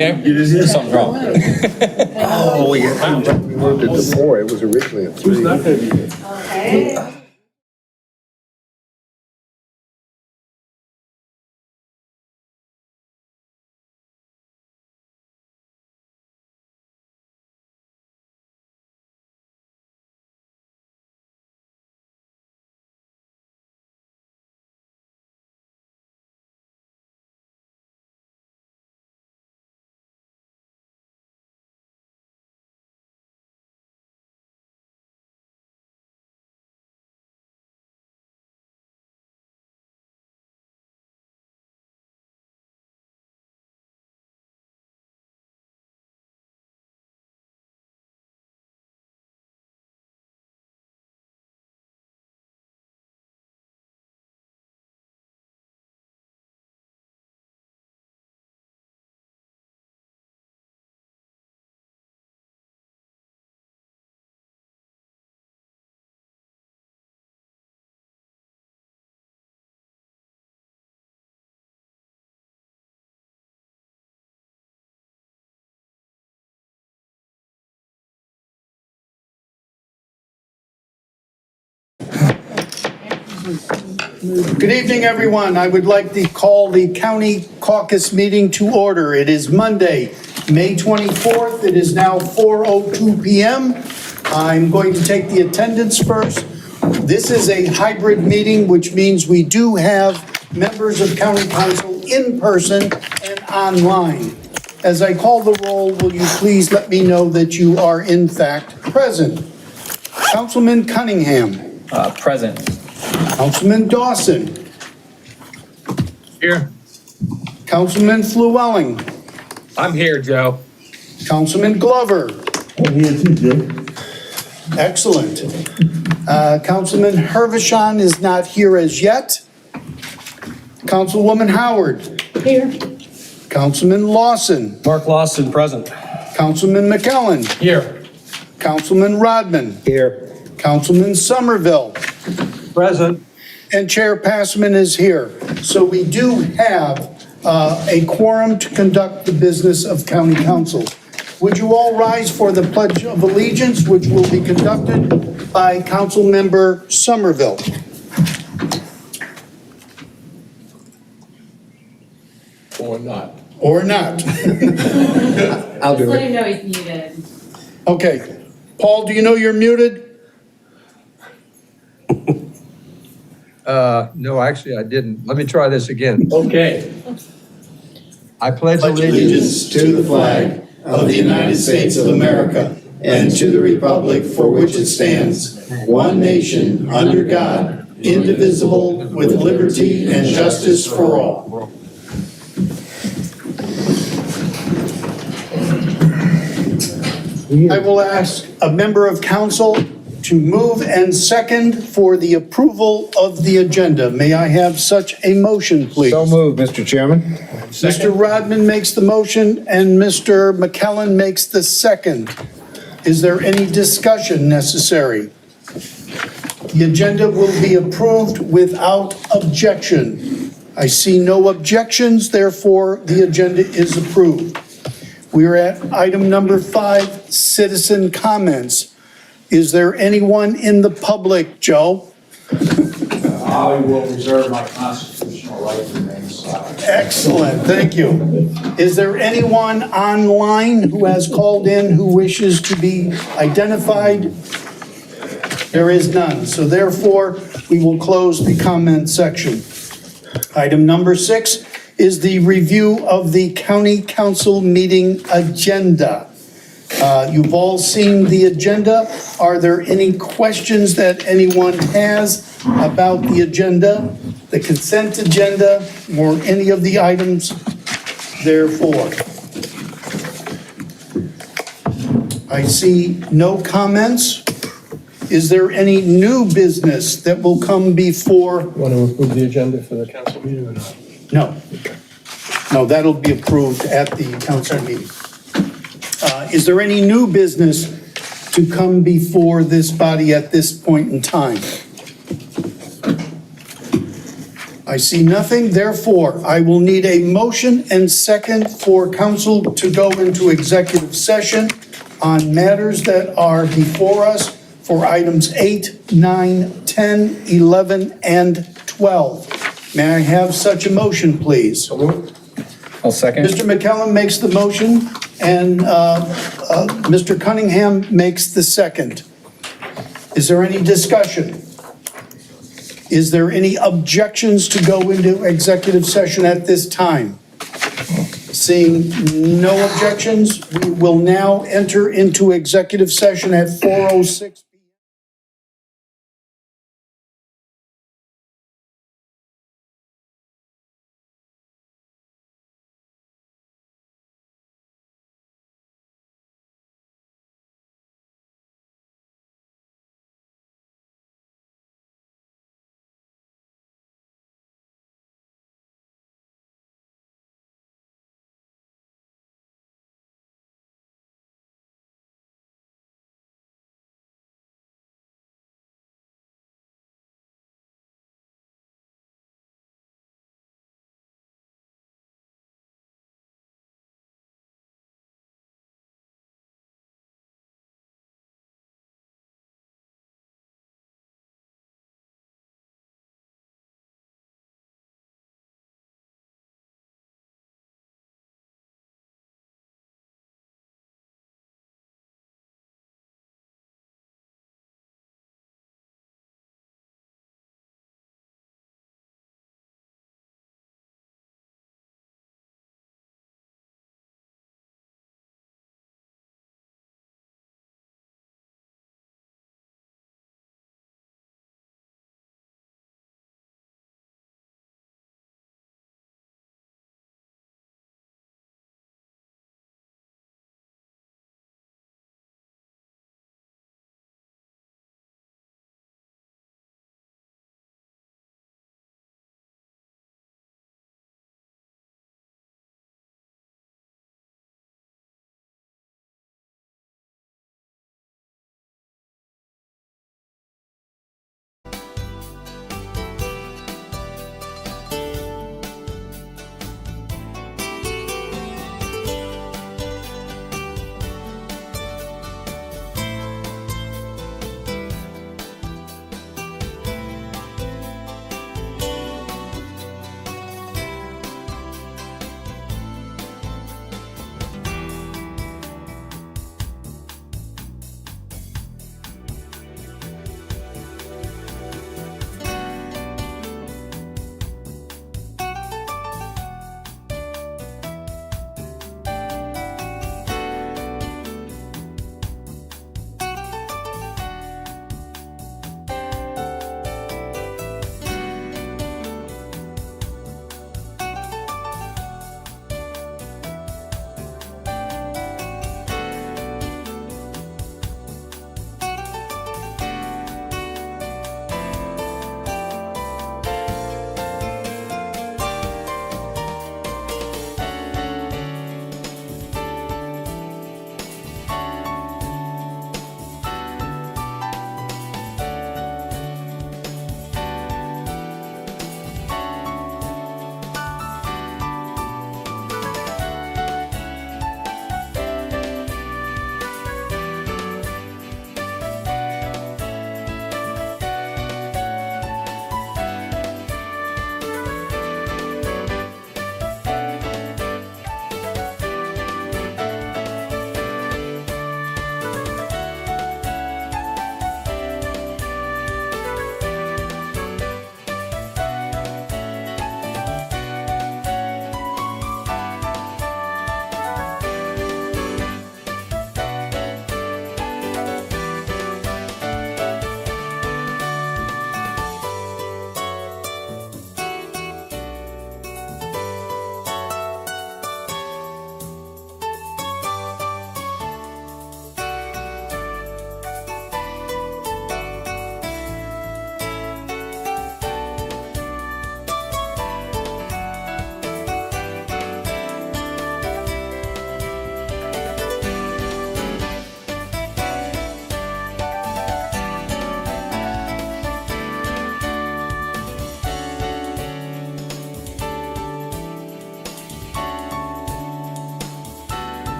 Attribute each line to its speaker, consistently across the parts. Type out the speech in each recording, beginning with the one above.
Speaker 1: You didn't hear?
Speaker 2: Something's wrong.
Speaker 1: Oh, we moved it to 4. It was originally at 3. Who's not going to be here?
Speaker 3: Okay.
Speaker 4: Good evening, everyone. I would like to call the County Caucus meeting to order. It is Monday, May 24th. It is now 4:02 p.m. I'm going to take the attendance first. This is a hybrid meeting, which means we do have members of County Council in person and online. As I call the roll, will you please let me know that you are in fact present? Councilman Cunningham.
Speaker 2: Present.
Speaker 4: Councilman Dawson.
Speaker 5: Here.
Speaker 4: Councilman Flewelling.
Speaker 5: I'm here, Joe.
Speaker 4: Councilman Glover.
Speaker 1: I'm here too, Joe.
Speaker 4: Excellent. Councilman Hervishon is not here as yet. Councilwoman Howard.
Speaker 3: Here.
Speaker 4: Councilman Lawson.
Speaker 2: Mark Lawson, present.
Speaker 4: Councilman McKellen.
Speaker 5: Here.
Speaker 4: Councilman Rodman.
Speaker 1: Here.
Speaker 4: Councilman Somerville.
Speaker 5: Present.
Speaker 4: And Chair Passman is here. So we do have a quorum to conduct the business of County Council. Would you all rise for the Pledge of Allegiance, which will be conducted by Councilmember Somerville?
Speaker 5: Or not.
Speaker 4: Or not?
Speaker 1: I'll do
Speaker 3: Just let
Speaker 1: it.
Speaker 3: him know he's muted.
Speaker 4: Okay. Paul, do you know you're muted?
Speaker 5: No, actually, I didn't. Let me try this again.
Speaker 4: Okay.
Speaker 5: I pledge
Speaker 4: Allegiance to the flag of the United States of America and to the republic for which it stands, one nation, under God, indivisible, with liberty and justice for all. I will ask a member of council to move and second for the approval of the agenda. May I have such a motion, please?
Speaker 1: So moved, Mr. Chairman.
Speaker 4: Mr. Rodman makes the motion and Mr. McKellen makes the second. Is there any discussion necessary? The agenda will be approved without objection. I see no objections, therefore the agenda is approved. We are at item number 5, citizen comments. Is there anyone in the public, Joe?
Speaker 6: I will reserve my constitutional right to remain silent.
Speaker 4: Excellent, thank you. Is there anyone online who has called in who wishes to be identified? There is none, so therefore we will close the comment section. Item number 6 is the review of the county council meeting agenda. You've all seen the agenda. Are there any questions that anyone has about the agenda, the consent agenda, or any of the items therefore? I see no comments. Is there any new business that will come before?
Speaker 7: Want to approve the agenda for the council meeting or not?
Speaker 4: No. No, that'll be approved at the council meeting. Is there any new business to come before this body at this point in time? I see nothing, therefore, I will need a motion and second for council to go into executive session on matters that are before us for items 8, 9, 10, 11, and 12. May I have such a motion, please?
Speaker 2: I'll second.
Speaker 4: Mr. McCallum makes the motion, and Mr. Cunningham makes the second. Is there any discussion? Is there any objections to go into executive session at this time? Seeing no objections, we will now enter into executive session at 4:06.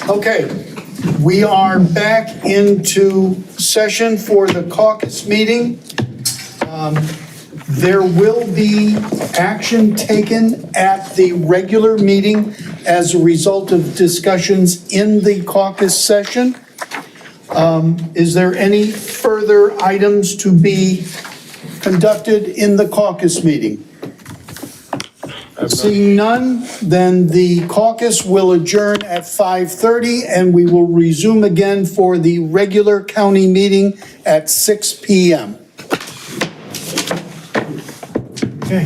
Speaker 4: Okay, we are back into session for the caucus meeting. There will be action taken at the regular meeting as a result of discussions in the caucus session. Is there any further items to be conducted in the caucus meeting? Seeing none, then the caucus will adjourn at 5:30 and we will resume again for the regular county meeting at 6 p.m. Okay.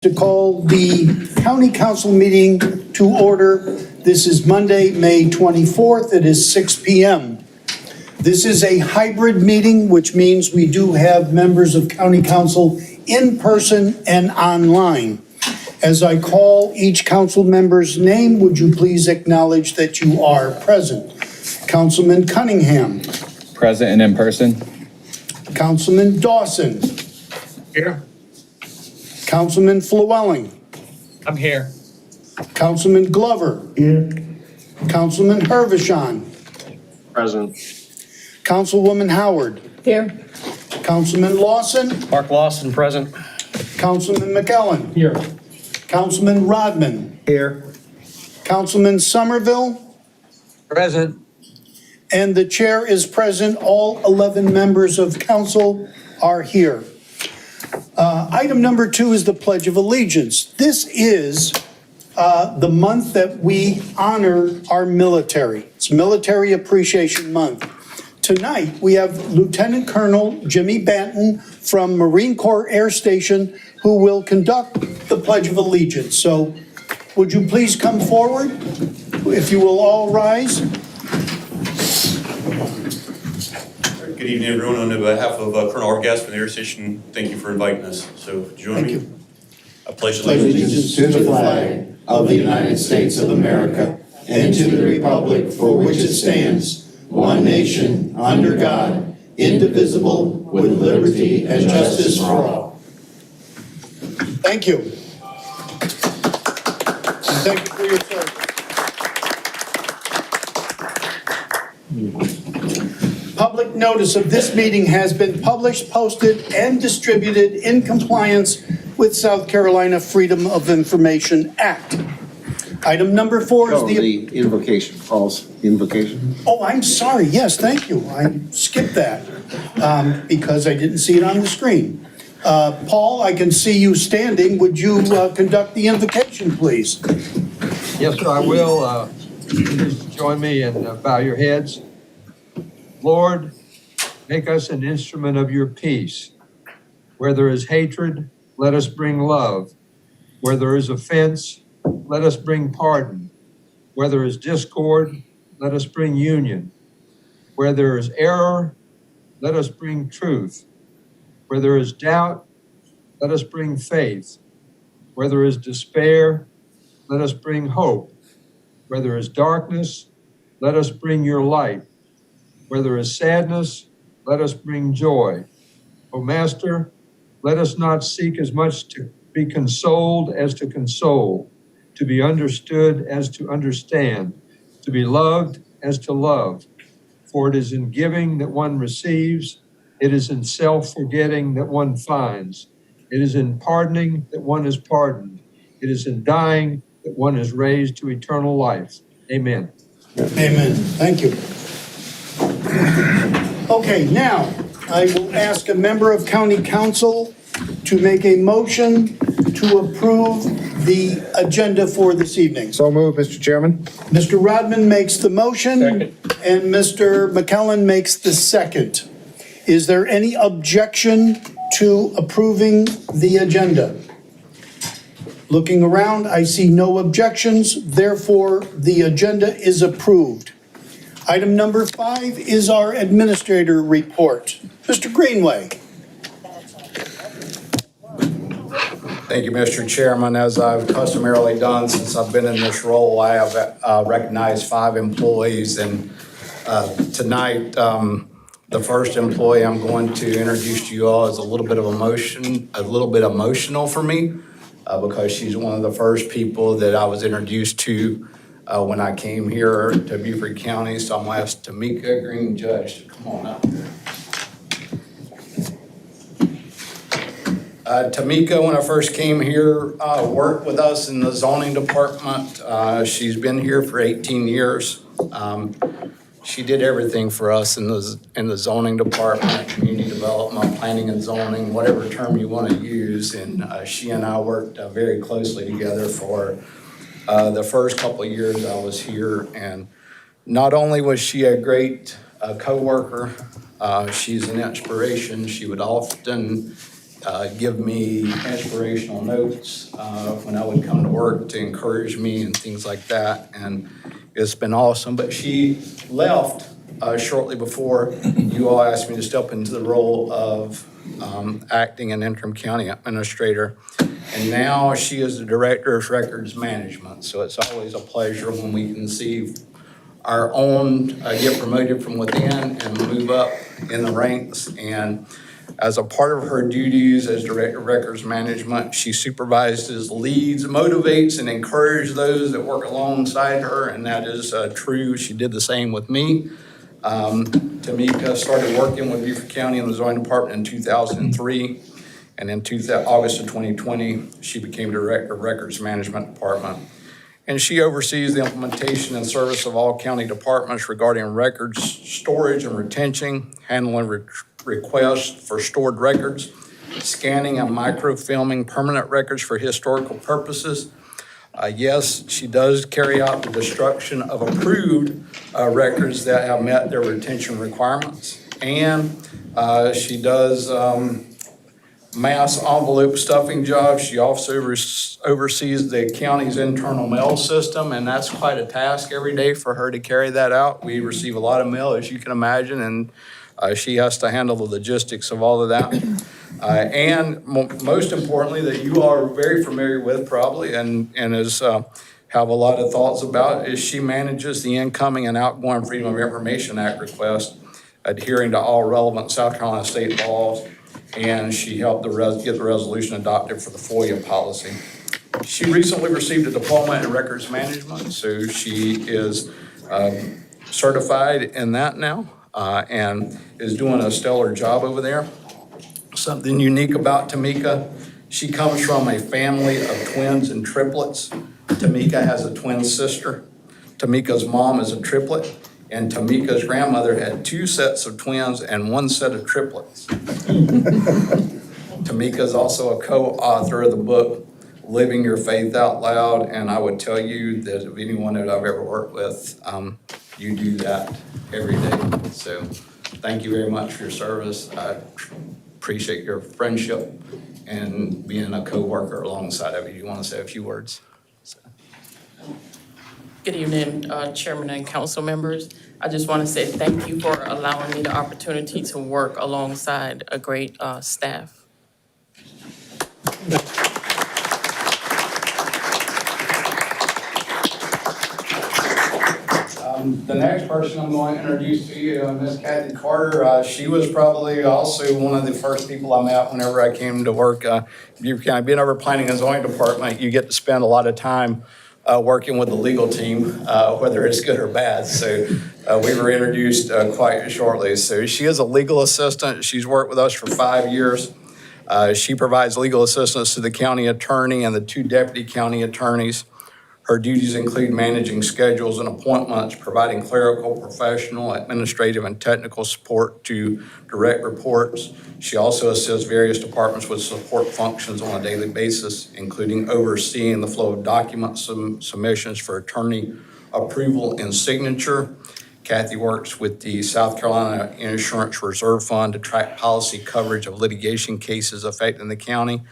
Speaker 4: To call the county council meeting to order. This is Monday, May 24th. It is 6 p.m. This is a hybrid meeting, which means we do have members of county council in person and online. As I call each council member's name, would you please acknowledge that you are present? Councilman Cunningham.
Speaker 2: Present and in person.
Speaker 4: Councilman Dawson.
Speaker 7: Here.
Speaker 4: Councilman Flewelling.
Speaker 7: I'm here.
Speaker 4: Councilman Glover.
Speaker 7: Here.
Speaker 4: Councilman Hervishon.
Speaker 8: Present.
Speaker 4: Councilwoman Howard.
Speaker 9: Here.
Speaker 4: Councilman Lawson.
Speaker 8: Mark Lawson, present.
Speaker 4: Councilman McKellen.
Speaker 7: Here.
Speaker 4: Councilman Rodman.
Speaker 1: Here.
Speaker 4: Councilman Somerville.
Speaker 5: Present.
Speaker 4: And the chair is present. All 11 members of council are here. Item number 2 is the Pledge of Allegiance. This is the month that we honor our military. It's Military Appreciation Month. Tonight, we have Lieutenant Colonel Jimmy Banton from Marine Corps Air Station who will conduct the Pledge of Allegiance. So would you please come forward? If you will all rise.
Speaker 10: Good evening, everyone. On behalf of Colonel Argast from the Air Station, thank you for inviting us. So join me. I pledge
Speaker 11: allegiance to the flag of the United States of America and to the republic for which it stands, one nation, under God, indivisible, with liberty and justice for all.
Speaker 4: Thank you. And thank you for your service. Public notice of this meeting has been published, posted, and distributed in compliance with South Carolina Freedom of Information Act. Item number 4 is
Speaker 1: the invocation, Paul's invocation.
Speaker 4: Oh, I'm sorry. Yes, thank you. I skipped that because I didn't see it on the screen. Paul, I can see you standing. Would you conduct the invocation, please?
Speaker 5: Yes, sir, I will. Please join me and bow your heads. Lord, make us an instrument of your peace. Where there is hatred, let us bring love. Where there is offense, let us bring pardon. Where there is discord, let us bring union. Where there is error, let us bring truth. Where there is doubt, let us bring faith. Where there is despair, let us bring hope. Where there is darkness, let us bring your light. Where there is sadness, let us bring joy. O Master, let us not seek as much to be consoled as to console, to be understood as to understand, to be loved as to love. For it is in giving that one receives, it is in self-forgetting that one finds, it is in pardoning that one is pardoned, it is in dying that one is raised to eternal life. Amen.
Speaker 4: Amen. Thank you. Okay, now I will ask a member of County Council to make a motion to approve the agenda for this evening.
Speaker 1: So moved, Mr. Chairman.
Speaker 4: Mr. Rodman makes the motion.
Speaker 7: Second.
Speaker 4: And Mr. McKellen makes the second. Is there any objection to approving the agenda? Looking around, I see no objections. Therefore, the agenda is approved. Item number 5 is our administrator report. Mr. Greenway.
Speaker 11: Thank you, Mr. Chairman. As I've customarily done since I've been in this role, I have recognized 5 employees. And tonight, the first employee I'm going to introduce to you all is a little bit emotional for me because she's one of the first people that I was introduced to when I came here to Beaufort County. So I'm going to ask Tamika Green Judge to come on up. Tamika, when I first came here, worked with us in the zoning department. She's been here for 18 years. She did everything for us in the zoning department, community development, planning and zoning, whatever term you want to use. And she and I worked very closely together for the first couple of years I was here. And not only was she a great co-worker, she's an inspiration. She would often give me inspirational notes when I would come to work to encourage me and things like that. And it's been awesome. But she left shortly before you all asked me to step into the role of acting and interim county administrator. And now she is the director of records management. So it's always a pleasure when we can see our own get promoted from within and move up in the ranks. And as a part of her duties as Director of Records Management, she supervises, leads, motivates, and encourages those that work alongside her, and that is true. She did the same with me. Tamika started working with Beaufort County in the zoning department in 2003, and in August of 2020, she became Director of Records Management Department. And she oversees the implementation and service of all county departments regarding records storage and retention, handling requests for stored records, scanning and microfilming permanent records for historical purposes. Yes, she does carry out the destruction of approved records that have met their retention requirements. And she does mass envelope stuffing jobs. She also oversees the county's internal mail system, and that's quite a task every day for her to carry that out. We receive a lot of mail, as you can imagine, and she has to handle the logistics of all of that. And most importantly, that you are very familiar with probably and is have a lot of thoughts about, is she manages the incoming and outgoing Freedom of Information Act request, adhering to all relevant South Carolina state laws, and she helped get the resolution adopted for the FOIA policy. She recently received a diploma in records management, so she is certified in that now and is doing a stellar job over there. Something unique about Tamika, she comes from a family of twins and triplets. Tamika has a twin sister. Tamika's mom is a triplet. And Tamika's grandmother had 2 sets of twins and 1 set of triplets. Tamika is also a co-author of the book, Living Your Faith Out Loud. And I would tell you that if anyone that I've ever worked with, you do that every day. So thank you very much for your service. I appreciate your friendship and being a co-worker alongside of you. You want to say a few words?
Speaker 9: Good evening, Chairman and council members. I just want to say thank you for allowing me the opportunity to work alongside a great staff.
Speaker 11: The next person I'm going to introduce to you, Miss Kathy Carter. She was probably also one of the first people I met whenever I came to work. Beaufort County, being over planning and zoning department, you get to spend a lot of time working with the legal team, whether it's good or bad. So we were introduced quite shortly. So she is a legal assistant. She's worked with us for 5 years. She provides legal assistance to the county attorney and the 2 deputy county attorneys. Her duties include managing schedules and appointments, providing clerical, professional, administrative, and technical support to direct reports. She also assists various departments with support functions on a daily basis, including overseeing the flow of document submissions for attorney approval and signature. Kathy works with the South Carolina Insurance Reserve Fund to track policy coverage of litigation cases affecting the county,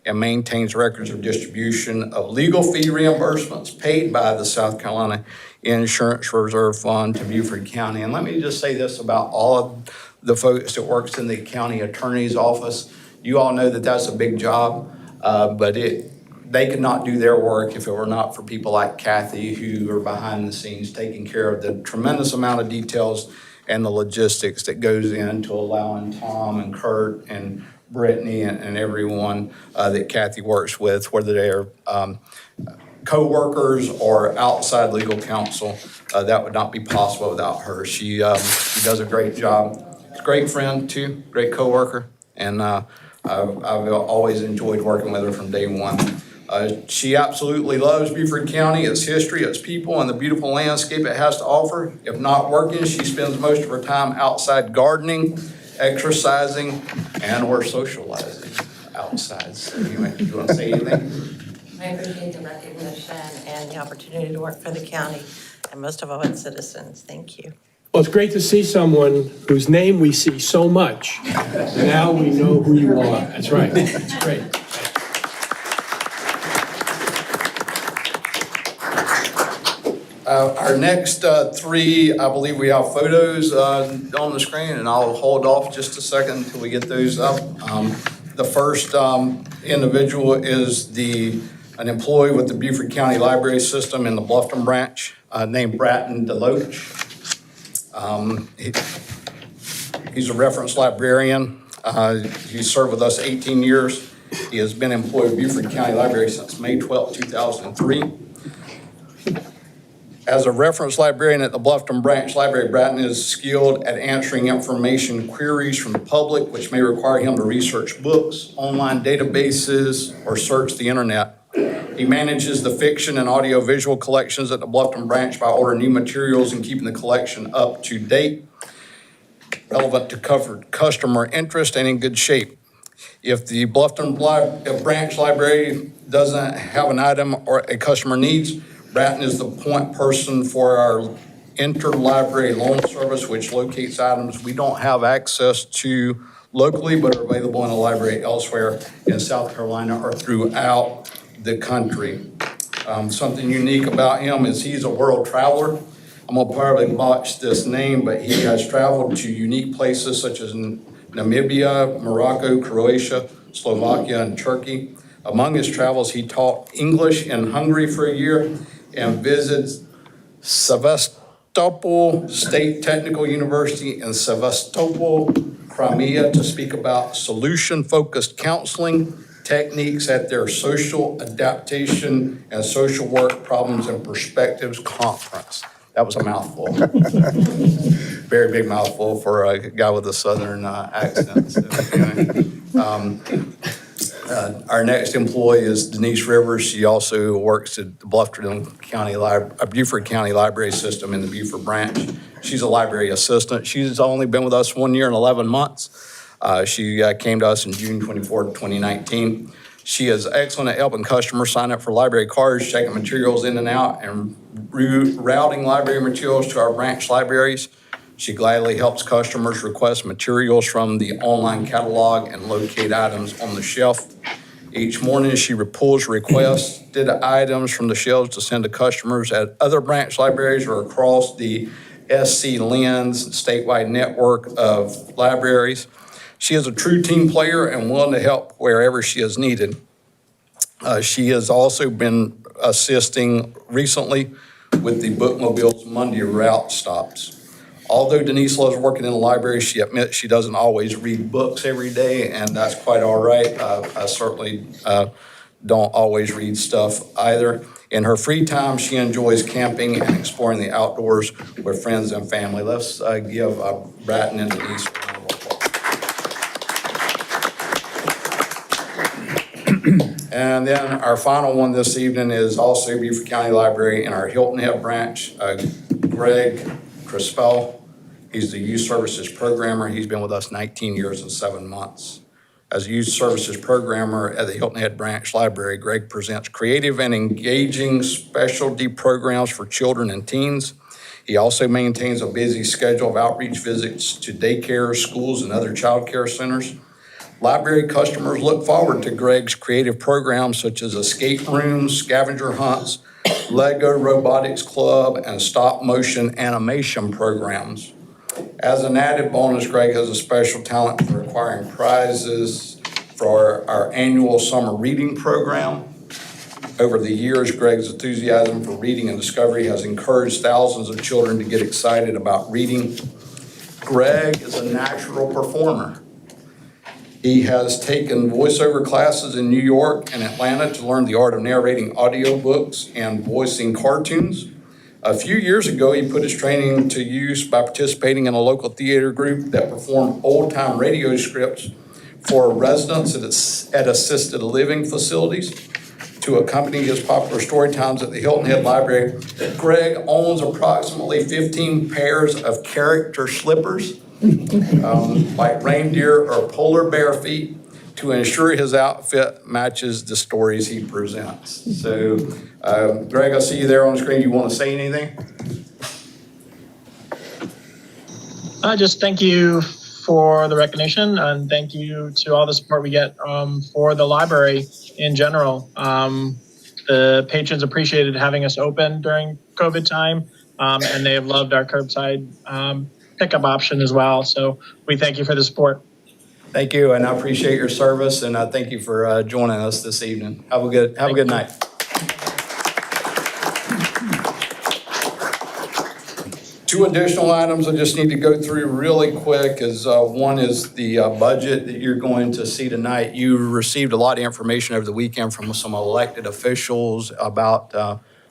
Speaker 11: and maintains records of distribution of legal fee reimbursements paid by the South Carolina Insurance Reserve Fund to Beaufort County. And let me just say this about all of the folks that works in the county attorney's office. You all know that that's a big job, but they could not do their work if it were not for people like Kathy, who are behind the scenes taking care of the tremendous amount of details and the logistics that goes into allowing Tom and Kurt and Brittany and everyone that Kathy works with, whether they are co-workers or outside legal counsel. That would not be possible without her. She does a great job. She's a great friend too, great co-worker, and I've always enjoyed working with her from day one. She absolutely loves Beaufort County, its history, its people, and the beautiful landscape it has to offer. If not working, she spends most of her time outside gardening, exercising, and or socializing outside. So you want to say anything?
Speaker 12: I appreciate the recognition and the opportunity to work for the county and most of all its citizens. Thank you. Well, it's great to see someone whose name we see so much. Now we know who you are. That's right. It's great.
Speaker 11: Our next three, I believe we have photos on the screen, and I'll hold off just a second until we get those up. The first individual is an employee with the Beaufort County Library System in the Bluffton branch named Bratton Deloach. He's a reference librarian. He served with us 18 years. He has been employed with Beaufort County Library since May 12, 2003. As a reference librarian at the Bluffton Branch Library, Bratton is skilled at answering information queries from the public, which may require him to research books, online databases, or search the internet. He manages the fiction and audiovisual collections at the Bluffton Branch by ordering new materials and keeping the collection up to date, relevant to covered customer interest, and in good shape. If the Bluffton Branch Library doesn't have an item or a customer needs, Bratton is the point person for our interlibrary loan service, which locates items we don't have access to locally, but are available in a library elsewhere in South Carolina or throughout the country. Something unique about him is he's a world traveler. I'm gonna probably botch this name, but he has traveled to unique places such as Namibia, Morocco, Croatia, Slovakia, and Turkey. Among his travels, he taught English in Hungary for a year and visited Sevastopol State Technical University in Sevastopol, Crimea, to speak about solution-focused counseling techniques at their social adaptation and social work problems and perspectives conference. That was a mouthful. Very big mouthful for a guy with a southern accent. So, our next employee is Denise Rivers. She also works at the Beaufort County Library System in the Beaufort branch. She's a library assistant. She's only been with us 1 year and 11 months. She came to us in June 24, 2019. She is excellent at helping customers sign up for library cards, checking materials in and out, and routing library materials to our branch libraries. She gladly helps customers request materials from the online catalog and locate items on the shelf. Each morning, she pulls requested items from the shelves to send to customers at other branch libraries or across the SC Lens statewide network of libraries. She is a true team player and willing to help wherever she is needed. She has also been assisting recently with the Bookmobile's Monday route stops. Although Denise loves working in the library, she admits she doesn't always read books every day, and that's quite all right. I certainly don't always read stuff either. In her free time, she enjoys camping and exploring the outdoors with friends and family. Let's give Bratton and Denise a round of applause. And then our final one this evening is also Beaufort County Library in our Hilton Head branch, Greg Crispell. He's the Youth Services Programmer. He's been with us 19 years and 7 months. As a Youth Services Programmer at the Hilton Head Branch Library, Greg presents creative and engaging specialty programs for children and teens. He also maintains a busy schedule of outreach visits to daycares, schools, and other child care centers. Library customers look forward to Greg's creative programs such as escape rooms, scavenger hunts, Lego Robotics Club, and stop-motion animation programs. As an added bonus, Greg has a special talent for acquiring prizes for our annual summer reading program. Over the years, Greg's enthusiasm for reading and discovery has encouraged thousands of children to get excited about reading. Greg is a natural performer. He has taken voiceover classes in New York and Atlanta to learn the art of narrating audiobooks and voicing cartoons. A few years ago, he put his training to use by participating in a local theater group that performed old-time radio scripts for residents at assisted living facilities. To accompany his popular story times at the Hilton Head Library, Greg owns approximately 15 pairs of character slippers, like reindeer or polar bear feet, to ensure his outfit matches the stories he presents. So, Greg, I see you there on the screen. You want to say anything?
Speaker 13: Just thank you for the recognition and thank you to all the support we get for the library in general. The patrons appreciated having us open during COVID time, and they have loved our curbside pickup option as well. So we thank you for the support.
Speaker 11: Thank you, and I appreciate your service, and I thank you for joining us this evening. Have a good night. Two additional items I just need to go through really quick is one is the budget that you're going to see tonight. You received a lot of information over the weekend from some elected officials about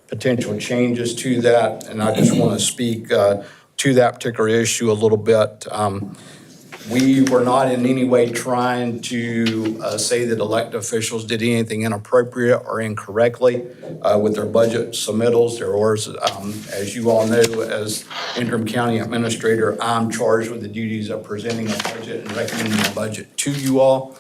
Speaker 11: potential changes to that, and I just want to speak to that particular issue a little bit. We were not in any way trying to say that elected officials did anything inappropriate or incorrectly with their budget submittals. There was, as you all know, as interim county administrator, I'm charged with the duties of presenting a budget and recommending a budget to you all.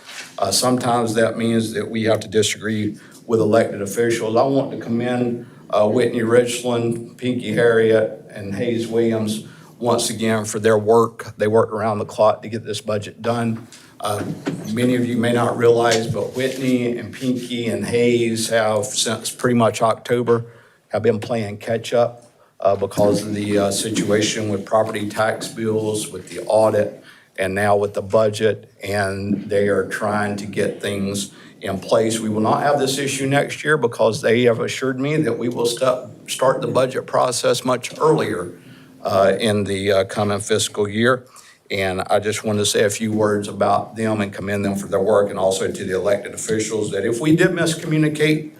Speaker 11: Sometimes that means that we have to disagree with elected officials. I want to commend Whitney Richland, Pinky Harriet, and Hayes Williams once again for their work. They worked around the clock to get this budget done. Many of you may not realize, but Whitney and Pinky and Hayes have, since pretty much October, have been playing catch up because of the situation with property tax bills, with the audit, and now with the budget, and they are trying to get things in place. We will not have this issue next year because they have assured me that we will start the budget process much earlier in the coming fiscal year. And I just wanted to say a few words about them and commend them for their work, and also to the elected officials that if we did miscommunicate,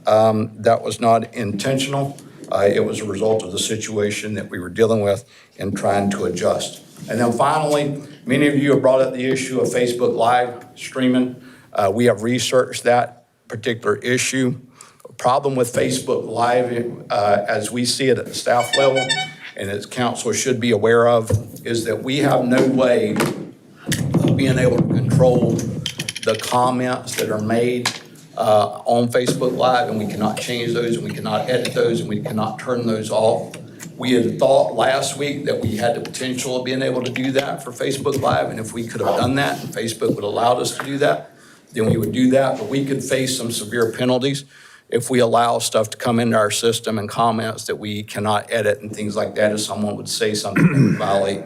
Speaker 11: that was not intentional. It was a result of the situation that we were dealing with and trying to adjust. And then finally, many of you have brought up the issue of Facebook Live streaming. We have researched that particular issue. The problem with Facebook Live, as we see it at the staff level, and as council should be aware of, is that we have no way of being able to control the comments that are made on Facebook Live, and we cannot change those, and we cannot edit those, and we cannot turn those off. We had thought last week that we had the potential of being able to do that for Facebook Live, and if we could have done that and Facebook would allow us to do that, then we would do that, but we could face some severe penalties if we allow stuff to come into our system and comments that we cannot edit and things like that, if someone would say something that would violate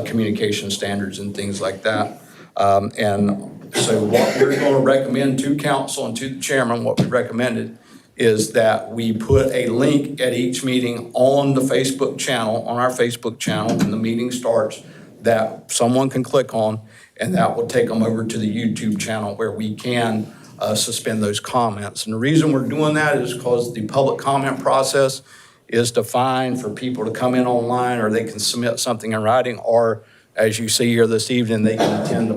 Speaker 11: communication standards and things like that. And so what we're going to recommend to council and to the chairman, what we recommended is that we put a link at each meeting on the Facebook channel, on our Facebook channel when the meeting starts, that someone can click on, and that will take them over to the YouTube channel where we can suspend those comments. And the reason we're doing that is because the public comment process is defined for people to come in online, or they can submit something in writing, or as you see here this evening, they can attend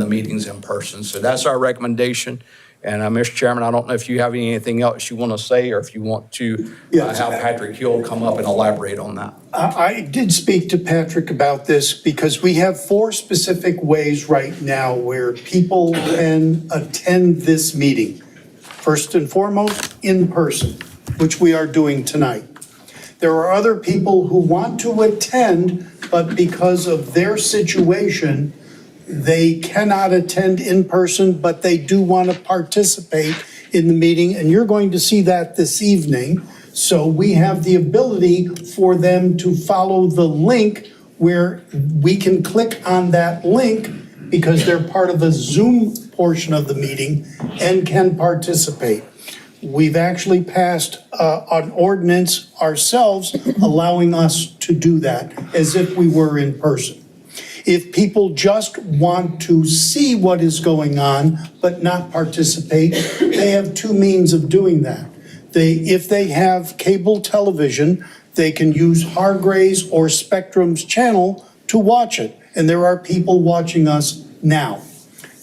Speaker 11: the meetings in person. So that's our recommendation. And Mr. Chairman, I don't know if you have anything else you want to say, or if you want to have Patrick Hill come up and elaborate on that.
Speaker 4: I did speak to Patrick about this because we have 4 specific ways right now where people can attend this meeting. First and foremost, in person, which we are doing tonight. There are other people who want to attend, but because of their situation, they cannot attend in person, but they do want to participate in the meeting, and you're going to see that this evening. So we have the ability for them to follow the link where we can click on that link because they're part of the Zoom portion of the meeting and can participate. We've actually passed an ordinance ourselves allowing us to do that as if we were in person. If people just want to see what is going on but not participate, they have 2 means of doing that. If they have cable television, they can use Hargrave's or Spectrum's channel to watch it, and there are people watching us now.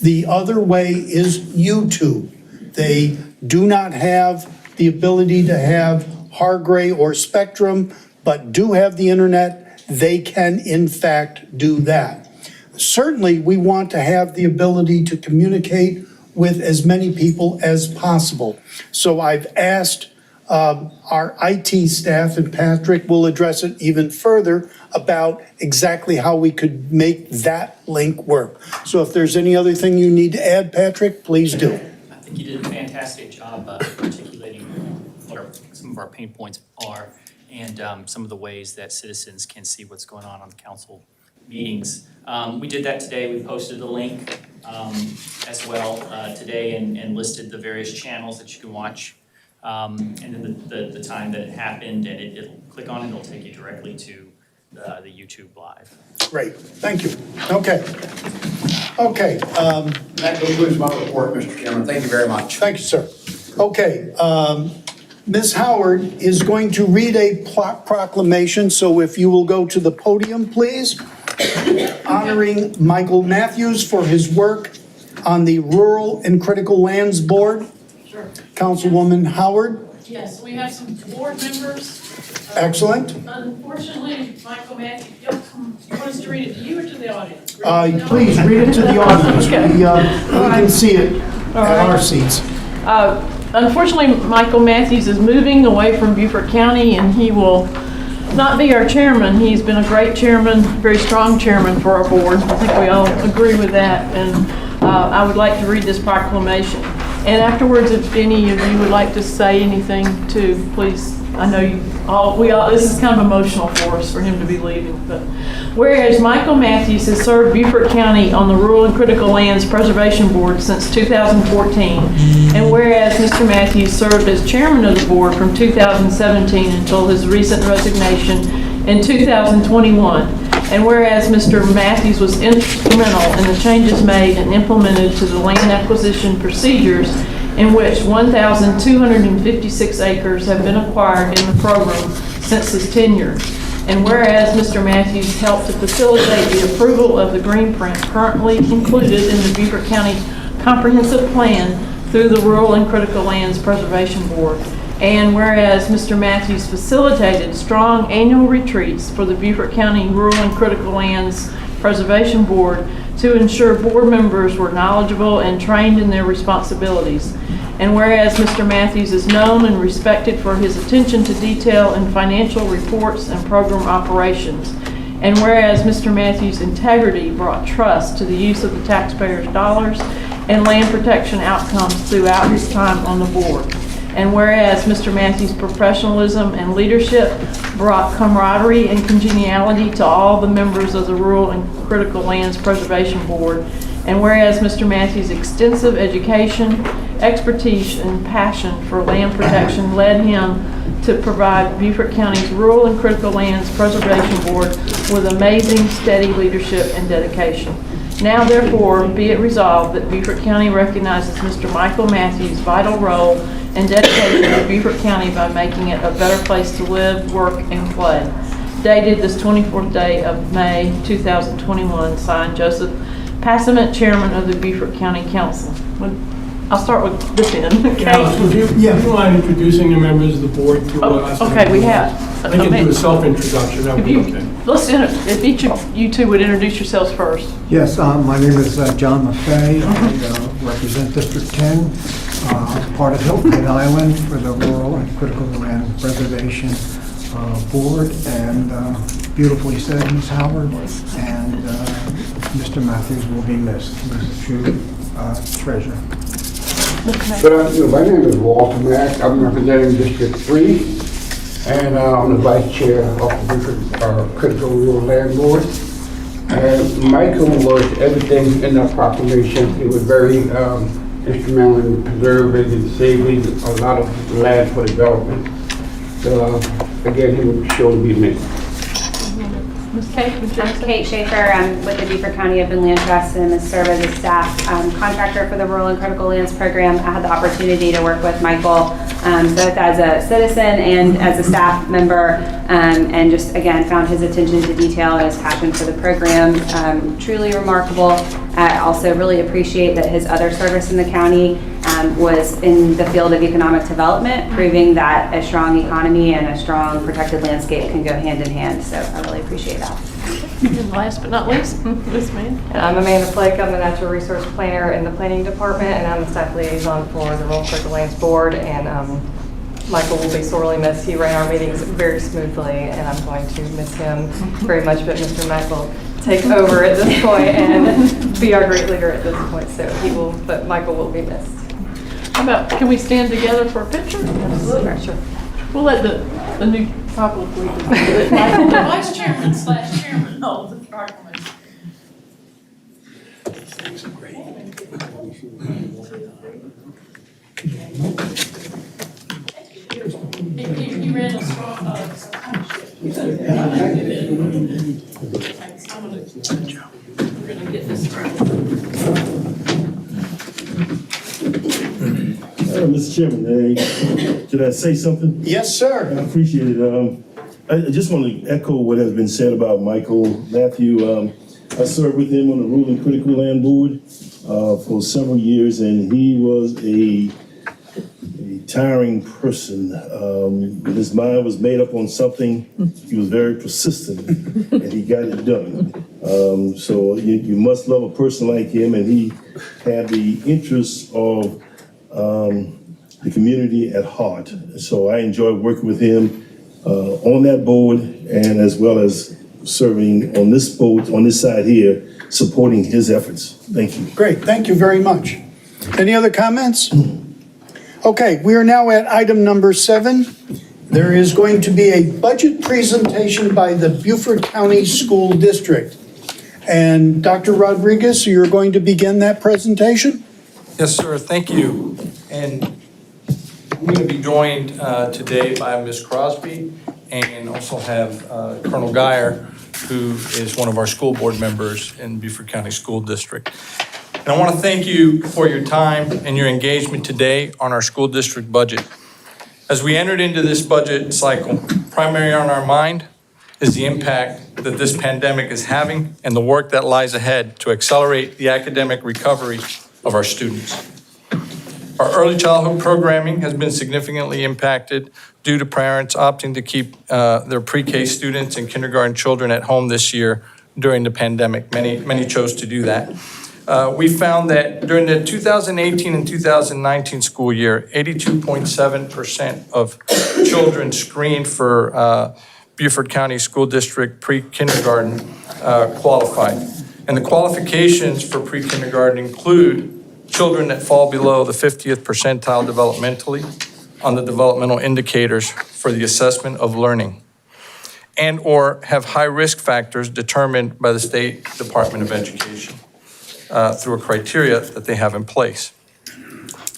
Speaker 4: The other way is YouTube. They do not have the ability to have Hargrave or Spectrum, but do have the internet. They can, in fact, do that. Certainly, we want to have the ability to communicate with as many people as possible. So I've asked our IT staff and Patrick will address it even further about exactly how we could make that link work. So if there's any other thing you need to add, Patrick, please do.
Speaker 14: I think you did a fantastic job articulating what some of our pain points are and some of the ways that citizens can see what's going on the council meetings. We did that today. We posted the link as well today and listed the various channels that you can watch and then the time that it happened, and it'll click on it, it'll take you directly to the YouTube Live.
Speaker 4: Great, thank you. Okay. Okay.
Speaker 11: That concludes my report, Mr. Chairman. Thank you very much.
Speaker 4: Thank you, sir. Okay, Ms. Howard is going to read a proclamation, so if you will go to the podium, please, honoring Michael Matthews for his work on the Rural and Critical Lands Board.
Speaker 9: Sure.
Speaker 4: Councilwoman Howard.
Speaker 9: Yes, we have some board members.
Speaker 4: Excellent.
Speaker 9: Unfortunately, Michael Matthews, you want us to read it to you or to the audience?
Speaker 4: Please read it to the audience.
Speaker 9: Okay.
Speaker 4: We can see it at our seats.
Speaker 9: Unfortunately, Michael Matthews is moving away from Beaufort County, and he will not be our chairman. He's been a great chairman, very strong chairman for our board. I think we all agree with that, and I would like to read this proclamation. And afterwards, if any of you would like to say anything too, please. I know this is kind of emotional for us, for him to be leaving. But whereas Michael Matthews has served Beaufort County on the Rural and Critical Lands Preservation Board since 2014, and whereas Mr. Matthews served as chairman of the board from 2017 until his recent resignation in 2021, and whereas Mr. Matthews was instrumental in the changes made and implemented to the land acquisition procedures in which 1,256 acres have been acquired in the program since his tenure. And whereas Mr. Matthews helped to facilitate the approval of the green print currently included in the Beaufort County Comprehensive Plan through the Rural and Critical Lands Preservation Board. And whereas Mr. Matthews facilitated strong annual retreats for the Beaufort County Rural and Critical Lands Preservation Board to ensure board members were knowledgeable and trained in their responsibilities. And whereas Mr. Matthews is known and respected for his attention to detail in financial reports and program operations. And whereas Mr. Matthews' integrity brought trust to the use of the taxpayers' dollars and land protection outcomes throughout his time on the board. And whereas Mr. Matthews' professionalism and leadership brought camaraderie and congeniality to all the members of the Rural and Critical Lands Preservation Board. And whereas Mr. Matthews' extensive education, expertise, and passion for land protection led him to provide Beaufort County's Rural and Critical Lands Preservation Board with amazing, steady leadership and dedication. Now, therefore, be it resolved that Beaufort County recognizes Mr. Michael Matthews' vital role and dedication to Beaufort County by making it a better place to live, work, and play. Dated this 24th day of May 2021, signed Joseph Passament, Chairman of the Beaufort County Council. I'll start with this end, okay?
Speaker 12: Would you mind introducing the members of the board to us?
Speaker 9: Okay, we have.
Speaker 12: I can do a self-introduction, that would be okay.
Speaker 9: If each of you two would introduce yourselves first.
Speaker 15: Yes, my name is John Maffei. I represent District 10, part of Hilton Island for the Rural and Critical Land Preservation Board. And beautifully said, Ms. Howard, and Mr. Matthews will be missed. He's a true treasure.
Speaker 9: Okay.
Speaker 1: Good afternoon. My name is Walter Mack. I'm representing District 3, and I'm the Vice Chair of the Critical Rural Land Board. And Michael was everything in that proclamation. He was very instrumental in preserving and saving a lot of land for development. So again, he was sure to be missed.
Speaker 9: Ms. Kate, would you
Speaker 16: I'm Kate Schaefer. I'm with the Beaufort County Open Land Trust and serve as a staff contractor for the Rural and Critical Lands Program. I had the opportunity to work with Michael both as a citizen and as a staff member, and just again found his attention to detail and his passion for the program truly remarkable. I also really appreciate that his other service in the county was in the field of economic development, proving that a strong economy and a strong protected landscape can go hand in hand. So I really appreciate that.
Speaker 9: And last but not least, this man.
Speaker 17: I'm Amanda Flake. I'm the Natural Resource Planner in the Planning Department, and I'm the staff liaison for the Rural and Critical Lands Board. And Michael will be sorely missed. He ran our meetings very smoothly, and I'm going to miss him very much. But Mr. Mack will take over at this point and be our great leader at this point. So he will, but Michael will be missed.
Speaker 9: How about, can we stand together for a picture? Absolutely. Sure. We'll let the new couple of leaders.
Speaker 3: Michael, the vice chairman / chairman of the proclamation. He ran a strong, we're gonna get this started.
Speaker 18: Mr. Chairman, should I say something?
Speaker 4: Yes, sir.
Speaker 18: I appreciate it. I just want to echo what has been said about Michael Matthew. I served with him on the Rural and Critical Land Board for several years, and he was a tiring person. His mind was made up on something. He was very persistent, and he got it done. So you must love a person like him, and he had the interests of the community at heart. So I enjoyed working with him on that board, and as well as serving on this board, on this side here, supporting his efforts. Thank you.
Speaker 4: Great, thank you very much. Any other comments? Okay, we are now at item number 7. There is going to be a budget presentation by the Beaufort County School District. And Dr. Rodriguez, you're going to begin that presentation?
Speaker 19: Yes, sir. Thank you. And I'm going to be joined today by Ms. Crosby and also have Colonel Geyer, who is one of our school board members in Beaufort County School District. And I want to thank you for your time and your engagement today on our school district budget. As we entered into this budget cycle, primary on our mind is the impact that this pandemic is having and the work that lies ahead to accelerate the academic recovery of our students. Our early childhood programming has been significantly impacted due to parents opting to keep their pre-K students and kindergarten children at home this year during the pandemic. Many chose to do that. We found that during the 2018 and 2019 school year, 82.7% of children screened for Beaufort County School District pre-kindergarten qualified. And the qualifications for pre-kindergarten include children that fall below the 50th percentile developmentally on the developmental indicators for the assessment of learning, and or have high risk factors determined by the State Department of Education through a criteria that they have in place.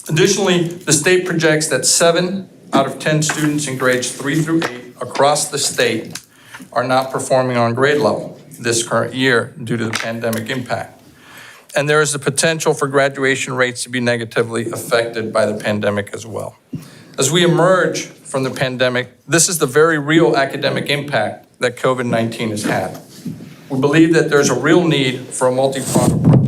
Speaker 19: Additionally, the state projects that 7 out of 10 students in grades 3 through 8 across the state are not performing on grade level this current year due to the pandemic impact. And there is the potential for graduation rates to be negatively affected by the pandemic as well. As we emerge from the pandemic, this is the very real academic impact that COVID-19 has had. We believe that there's a real need for a multi-pronged approach.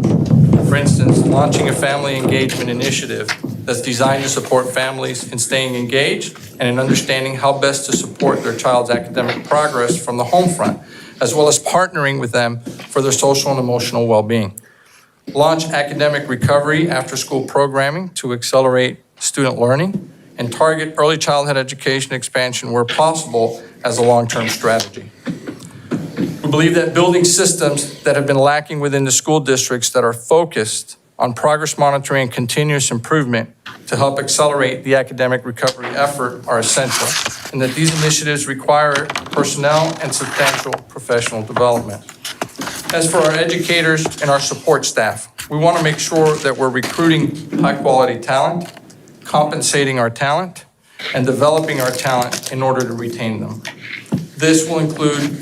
Speaker 19: For instance, launching a family engagement initiative that's designed to support families in staying engaged and in understanding how best to support their child's academic progress from the home front, as well as partnering with them for their social and emotional well-being. Launch academic recovery after-school programming to accelerate student learning, and target early childhood education expansion where possible as a long-term strategy. We believe that building systems that have been lacking within the school districts that are focused on progress monitoring and continuous improvement to help accelerate the academic recovery effort are essential, and that these initiatives require personnel and substantial professional development. As for our educators and our support staff, we want to make sure that we're recruiting high-quality talent, compensating our talent, and developing our talent in order to retain them. This will include,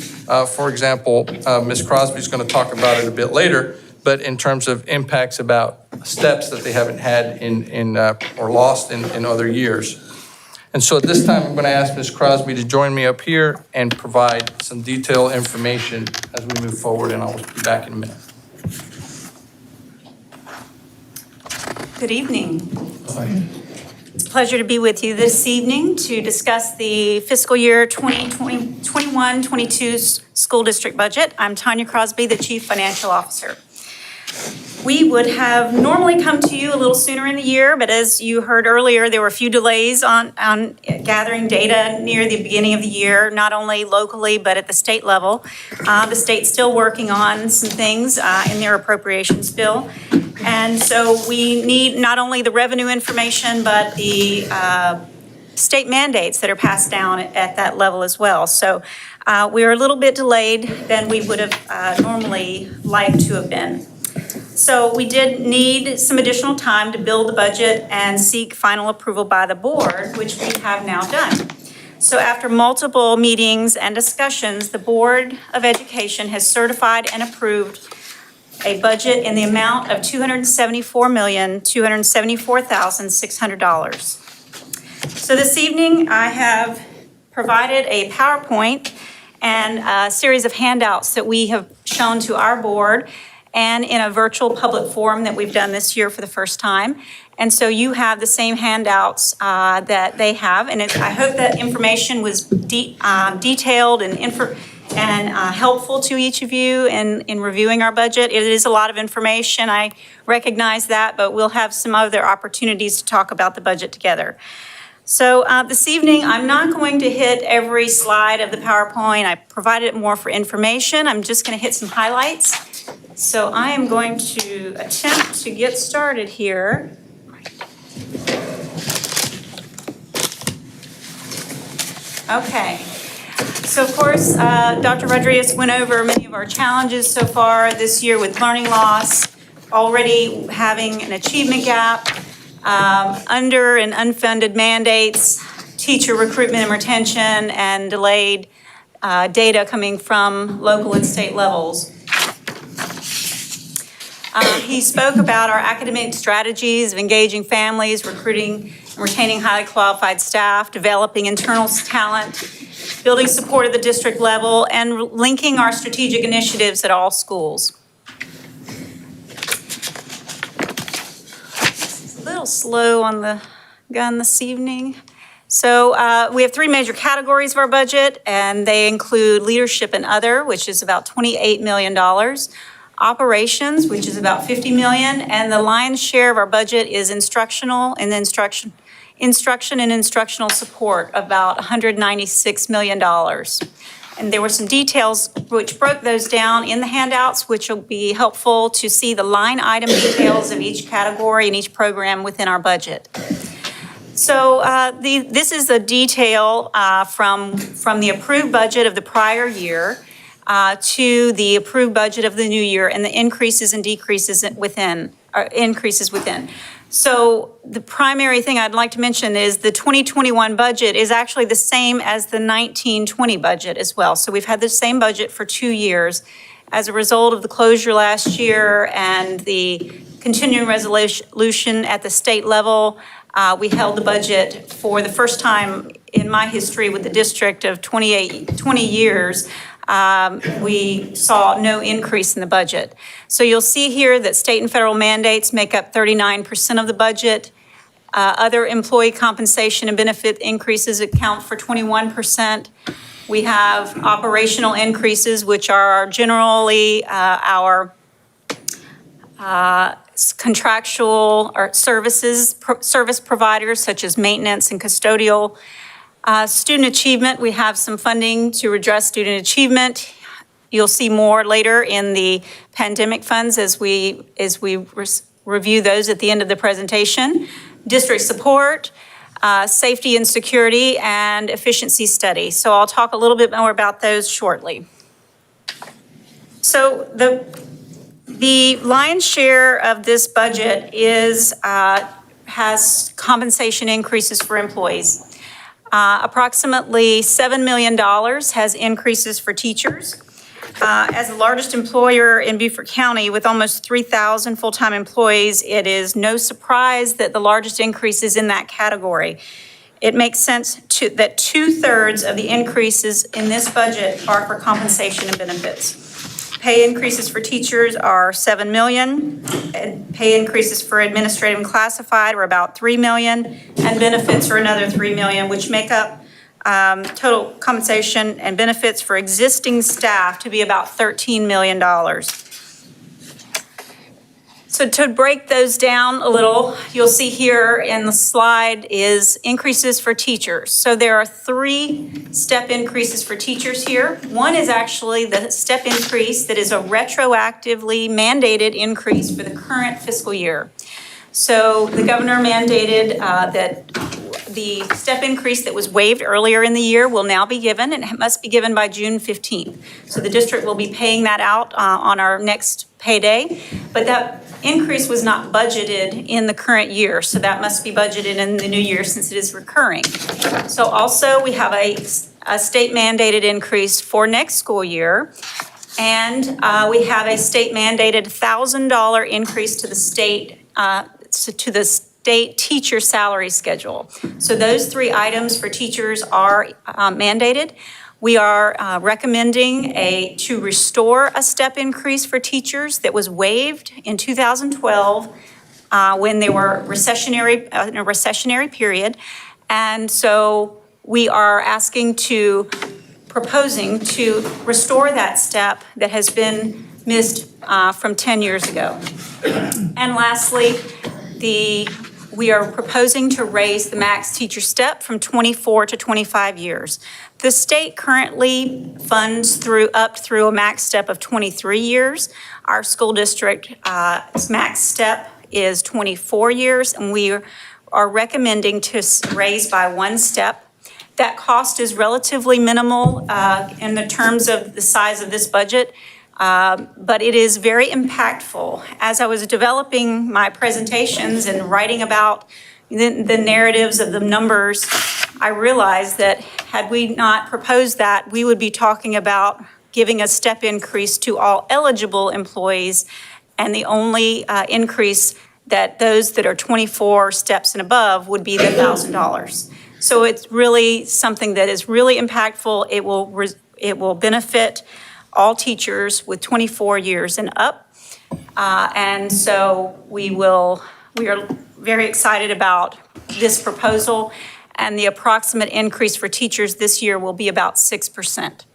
Speaker 19: for example, Ms. Crosby is going to talk about it a bit later, but in terms of impacts about steps that they haven't had or lost in other years. And so at this time, I'm going to ask Ms. Crosby to join me up here and provide some detailed information as we move forward, and I'll be back in a minute.
Speaker 20: Good evening. It's a pleasure to be with you this evening to discuss the fiscal year 2021-22 school district budget. I'm Tanya Crosby, the Chief Financial Officer. We would have normally come to you a little sooner in the year, but as you heard earlier, there were a few delays on gathering data near the beginning of the year, not only locally, but at the state level. The state's still working on some things in their appropriations bill. And so we need not only the revenue information, but the state mandates that are passed down at that level as well. So we're a little bit delayed than we would have normally liked to have been. So we did need some additional time to build the budget and seek final approval by the board, which we have now done. So after multiple meetings and discussions, the Board of Education has certified and approved a budget in the amount of $274,274,600. So this evening, I have provided a PowerPoint and a series of handouts that we have shown to our board and in a virtual public forum that we've done this year for the first time. And so you have the same handouts that they have. And I hope that information was detailed and helpful to each of you in reviewing our budget. It is a lot of information, I recognize that, but we'll have some other opportunities to talk about the budget together. So this evening, I'm not going to hit every slide of the PowerPoint. I provided it more for information. I'm just going to hit some highlights. So I am going to attempt to get started here. Okay. So of course, Dr. Rodriguez went over many of our challenges so far this year with learning loss, already having an achievement gap, under and unfunded mandates, teacher recruitment and retention, and delayed data coming from local and state levels. He spoke about our academic strategies of engaging families, recruiting and retaining highly qualified staff, developing internal talent, building support at the district level, and linking our strategic initiatives at all schools. It's a little slow on the gun this evening. So we have three major categories of our budget, and they include leadership and other, which is about $28 million. Operations, which is about $50 million, and the lion's share of our budget is instructional and instruction and instructional support, about $196 million. And there were some details which broke those down in the handouts, which will be helpful to see the line item details of each category and each program within our budget. So this is the detail from the approved budget of the prior year to the approved budget of the new year and the increases and decreases within. So the primary thing I'd like to mention is the 2021 budget is actually the same as the 1920 budget as well. So we've had the same budget for 2 years. As a result of the closure last year and the continuing resolution at the state level, we held the budget for the first time in my history with the district of 20 years. We saw no increase in the budget. So you'll see here that state and federal mandates make up 39% of the budget. Other employee compensation and benefit increases account for 21%. We have operational increases, which are generally our contractual or service providers, such as maintenance and custodial. Student achievement, we have some funding to address student achievement. You'll see more later in the pandemic funds as we review those at the end of the presentation. District support, safety and security, and efficiency study. So I'll talk a little bit more about those shortly. So the lion's share of this budget has compensation increases for employees. Approximately $7 million has increases for teachers. As the largest employer in Beaufort County with almost 3,000 full-time employees, it is no surprise that the largest increase is in that category. It makes sense that 2/3 of the increases in this budget are for compensation and benefits. Pay increases for teachers are $7 million, and pay increases for administrative and classified are about $3 million, and benefits are another $3 million, which make up total compensation and benefits for existing staff to be about $13 million. So to break those down a little, you'll see here in the slide is increases for teachers. So there are 3 step increases for teachers here. One is actually the step increase that is a retroactively mandated increase for the current fiscal year. So the governor mandated that the step increase that was waived earlier in the year will now be given, and it must be given by June 15th. So the district will be paying that out on our next payday, but that increase was not budgeted in the current year, so that must be budgeted in the new year since it is recurring. So also we have a state mandated increase for next school year, and we have a state mandated $1,000 increase to the state teacher salary schedule. So those 3 items for teachers are mandated. We are recommending to restore a step increase for teachers that was waived in 2012 when they were in a recessionary period. And so we are proposing to restore that step that has been missed from 10 years ago. And lastly, we are proposing to raise the max teacher step from 24 to 25 years. The state currently funds up through a max step of 23 years. Our school district max step is 24 years, and we are recommending to raise by 1 step. That cost is relatively minimal in the terms of the size of this budget. But it is very impactful. As I was developing my presentations and writing about the narratives of the numbers, I realized that had we not proposed that, we would be talking about giving a step increase to all eligible employees, and the only increase that those that are 24 steps and above would be the $1,000. So it's really something that is really impactful. It will benefit all teachers with 24 years and up. And so we are very excited about this proposal, and the approximate increase for teachers this year will be about 6%.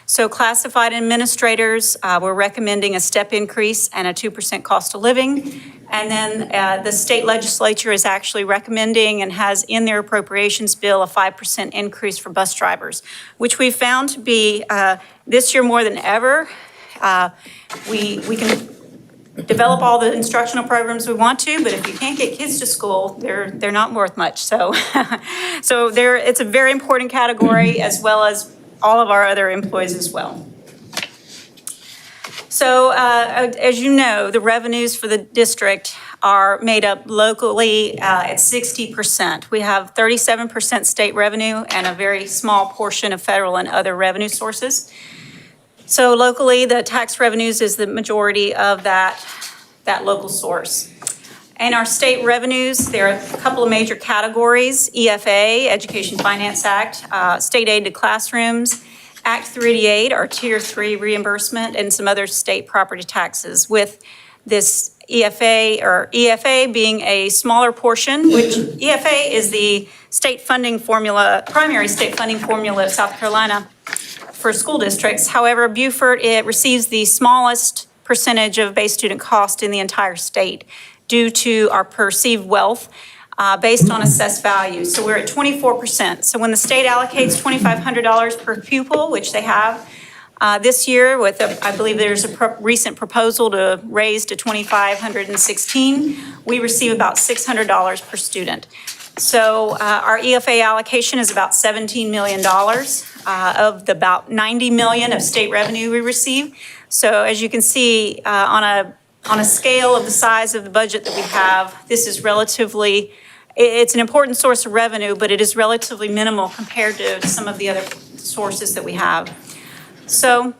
Speaker 20: So classified administrators, we're recommending a step increase and a 2% cost of living. And then the state legislature is actually recommending and has in their appropriations bill a 5% increase for bus drivers, which we found to be this year more than ever. We can develop all the instructional programs we want to, but if you can't get kids to school, they're not worth much. So, it's a very important category, as well as all of our other employees as well. So as you know, the revenues for the district are made up locally at 60%. We have 37% state revenue and a very small portion of federal and other revenue sources. So locally, the tax revenues is the majority of that local source. And our state revenues, there are a couple of major categories: EFA, Education Finance Act, state aid to classrooms, Act 388, our Tier 3 reimbursement, and some other state property taxes, with this EFA being a smaller portion, which EFA is the state funding formula, primary state funding formula of South Carolina for school districts. However, Beaufort, it receives the smallest percentage of base student cost in the entire state due to our perceived wealth based on assessed value. So we're at 24%. So when the state allocates $2,500 per pupil, which they have this year with, I believe there's a recent proposal to raise to $2,516, we receive about $600 per student. So our EFA allocation is about $17 million of the about $90 million of state revenue we receive. So as you can see, on a scale of the size of the budget that we have, this is relatively, it's an important source of revenue, but it is relatively minimal compared to some of the other sources that we have. So,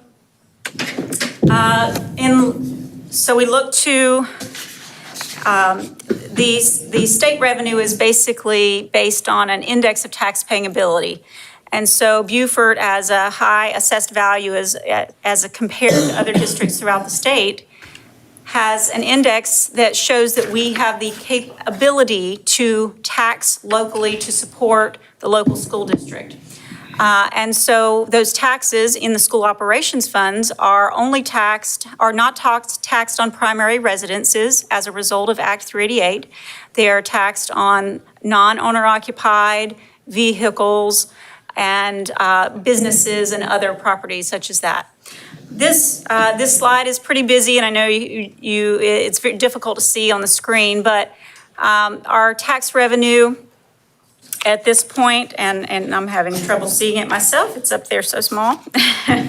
Speaker 20: so we look to, the state revenue is basically based on an index of tax-paying ability. And so Beaufort, as a high assessed value as compared to other districts throughout the state, has an index that shows that we have the capability to tax locally to support the local school district. And so those taxes in the school operations funds are not taxed on primary residences as a result of Act 388. They are taxed on non-owner occupied vehicles and businesses and other properties such as that. This slide is pretty busy, and I know it's very difficult to see on the screen, but our tax revenue at this point, and I'm having trouble seeing it myself, it's up there so small. Let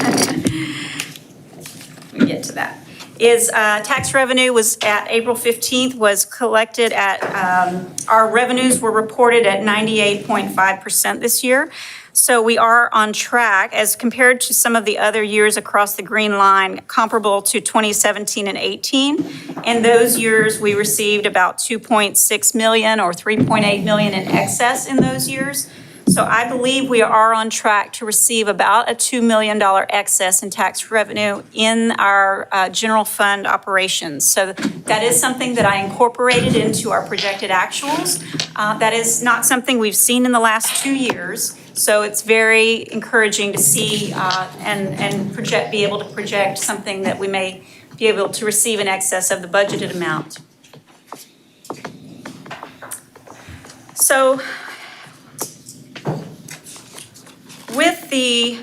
Speaker 20: me get to that. Tax revenue was at April 15th, was collected at, our revenues were reported at 98.5% this year. So we are on track as compared to some of the other years across the green line, comparable to 2017 and 18. In those years, we received about 2.6 million or 3.8 million in excess in those years. So I believe we are on track to receive about a $2 million excess in tax revenue in our general fund operations. So that is something that I incorporated into our projected actuals. That is not something we've seen in the last 2 years. So it's very encouraging to see and be able to project something that we may be able to receive in excess of the budgeted amount. So with the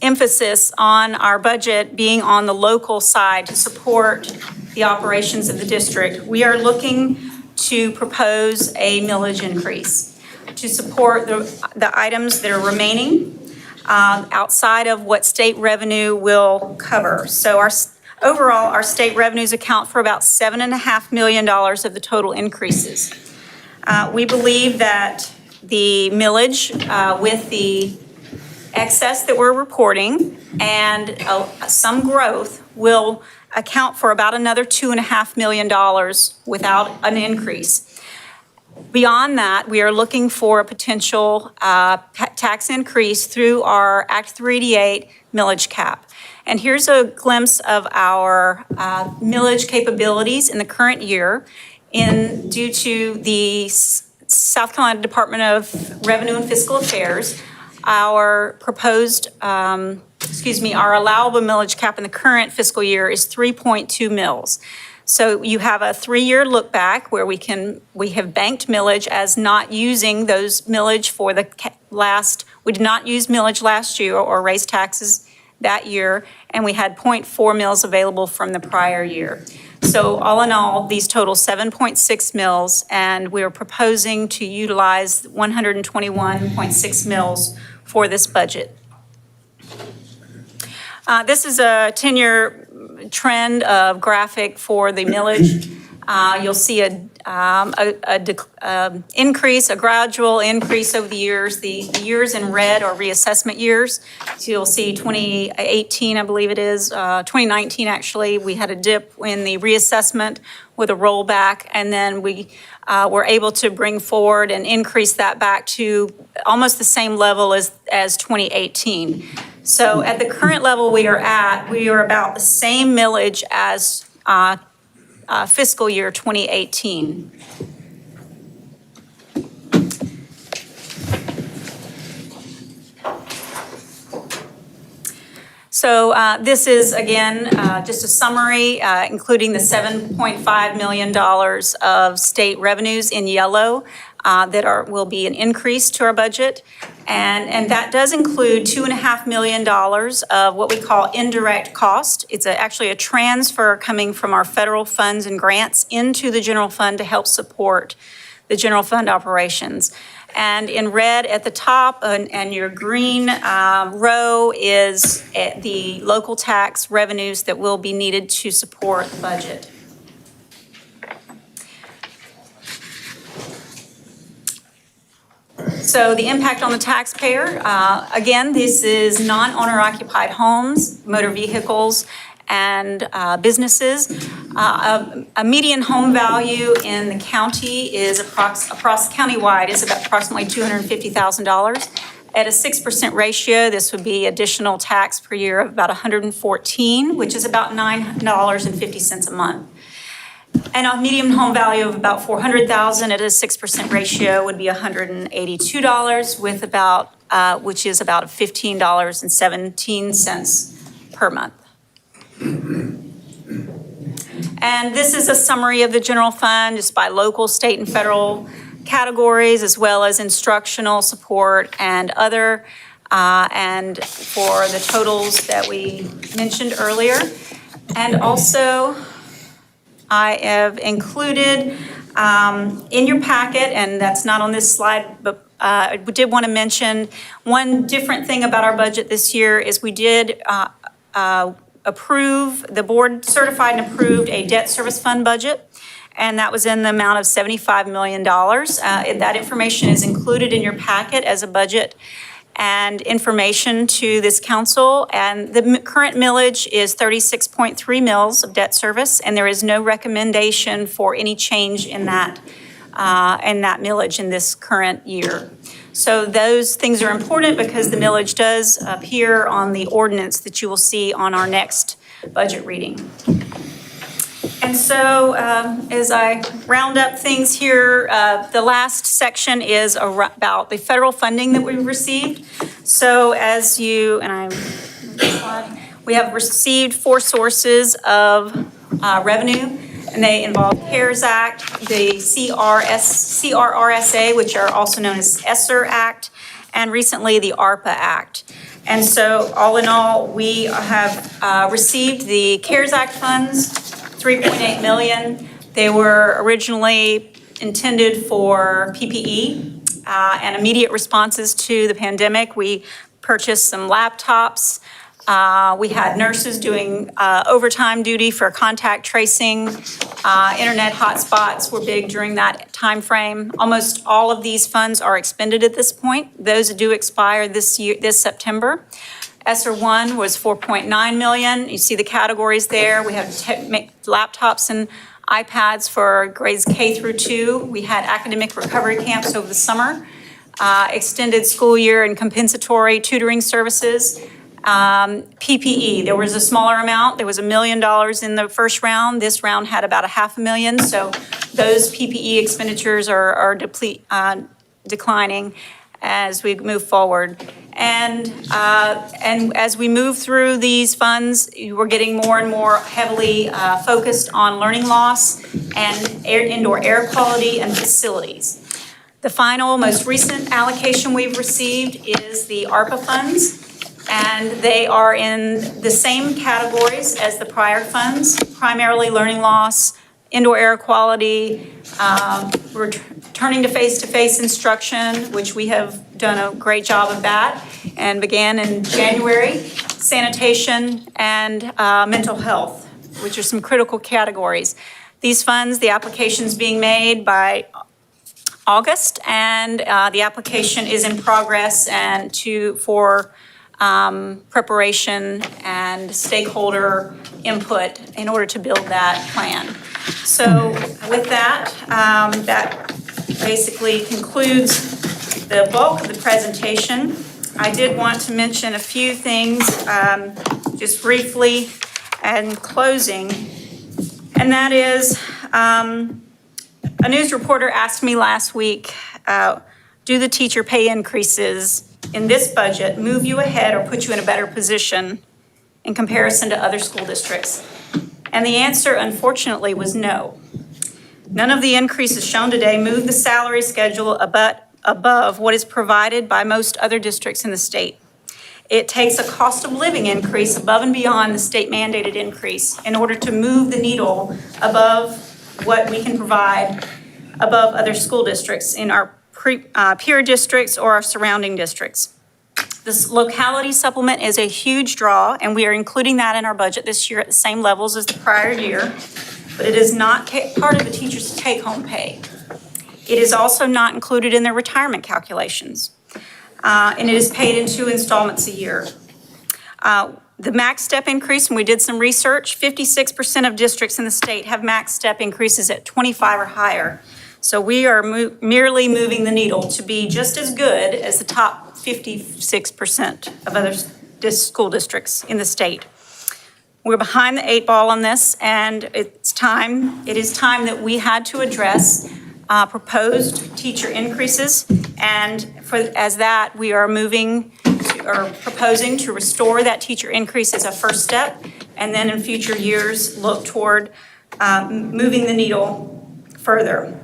Speaker 20: emphasis on our budget being on the local side to support the operations of the district, we are looking to propose a millage increase to support the items that are remaining outside of what state revenue will cover. So overall, our state revenues account for about $7.5 million of the total increases. We believe that the millage with the excess that we're reporting and some growth will account for about another $2.5 million without an increase. Beyond that, we are looking for a potential tax increase through our Act 388 millage cap. And here's a glimpse of our millage capabilities in the current year due to the South Carolina Department of Revenue and Fiscal Affairs. Our proposed, our allowable millage cap in the current fiscal year is 3.2 mils. So you have a 3-year look back where we have banked millage as not using those millage for we did not use millage last year or raise taxes that year, and we had 0.4 mils available from the prior year. So all in all, these total 7.6 mils, and we are proposing to utilize 121.6 mils for this budget. This is a 10-year trend of graphic for the millage. You'll see a gradual increase over the years. The years in red are reassessment years. So you'll see 2018, I believe it is, 2019 actually, we had a dip in the reassessment with a rollback, and then we were able to bring forward and increase that back to almost the same level as 2018. So at the current level we are about the same millage as fiscal year 2018. So this is, again, just a summary, including the $7.5 million of state revenues in yellow that will be an increase to our budget. And that does include $2.5 million of what we call indirect cost. It's actually a transfer coming from our federal funds and grants into the general fund to help support the general fund operations. And in red at the top and your green row is the local tax revenues that will be needed to support the budget. So the impact on the taxpayer, again, this is non-owner occupied homes, motor vehicles, and businesses. A median home value in the county is across countywide is about approximately $250,000. At a 6% ratio, this would be additional tax per year of about $114, which is about $9.50 a month. And a median home value of about $400,000 at a 6% ratio would be $182 with about, which is about $15.17 per month. And this is a summary of the general fund just by local, state, and federal categories, as well as instructional support and other, and for the totals that we mentioned earlier. And also, I have included in your packet, and that's not on this slide, but I did want to mention one different thing about our budget this year is we did approve, the board certified and approved a debt service fund budget, and that was in the amount of $75 million. That information is included in your packet as a budget and information to this council. And the current millage is 36.3 mils of debt service, and there is no recommendation for any change in that millage in this current year. So those things are important because the millage does appear on the ordinance that you will see on our next budget reading. And so as I round up things here, the last section is about the federal funding that we've received. So as you, we have received 4 sources of revenue, and they involve CARES Act, the CRRSA, which are also known as ESSER Act, and recently the ARPA Act. And so all in all, we have received the CARES Act funds, $3.8 million. They were originally intended for PPE and immediate responses to the pandemic. We purchased some laptops. We had nurses doing overtime duty for contact tracing. Internet hotspots were big during that time frame. Almost all of these funds are expended at this point. Those do expire this year, this September. ESSER 1 was $4.9 million. You see the categories there. We have laptops and iPads for grades K through 2. We had academic recovery camps over the summer, extended school year and compensatory tutoring services. PPE, there was a smaller amount. There was $1 million in the first round. This round had about $500,000. So those PPE expenditures are declining as we move forward. And as we move through these funds, we're getting more and more heavily focused on learning loss and indoor air quality and facilities. The final, most recent allocation we've received is the ARPA funds, and they are in the same categories as the prior funds, primarily learning loss, indoor air quality, returning to face-to-face instruction, which we have done a great job of that and began in January, sanitation, and mental health, which are some critical categories. These funds, the application's being made by August, and the application is in progress and for preparation and stakeholder input in order to build that plan. So with that, that basically concludes the bulk of the presentation. I did want to mention a few things just briefly in closing, and that is a news reporter asked me last week, do the teacher pay increases in this budget move you ahead or put you in a better position in comparison to other school districts? And the answer, unfortunately, was no. None of the increases shown today move the salary schedule above what is provided by most other districts in the state. It takes a cost of living increase above and beyond the state mandated increase in order to move the needle above what we can provide above other school districts in our peer districts or our surrounding districts. This locality supplement is a huge draw, and we are including that in our budget this year at the same levels as the prior year, but it is not part of the teacher's take-home pay. It is also not included in their retirement calculations, and it is paid in 2 installments a year. The max step increase, when we did some research, 56% of districts in the state have max step increases at 25 or higher. So we are merely moving the needle to be just as good as the top 56% of other school districts in the state. We're behind the 8 ball on this, and it is time that we had to address proposed teacher increases. And as that, we are proposing to restore that teacher increase as a first step, and then in future years, look toward moving the needle further.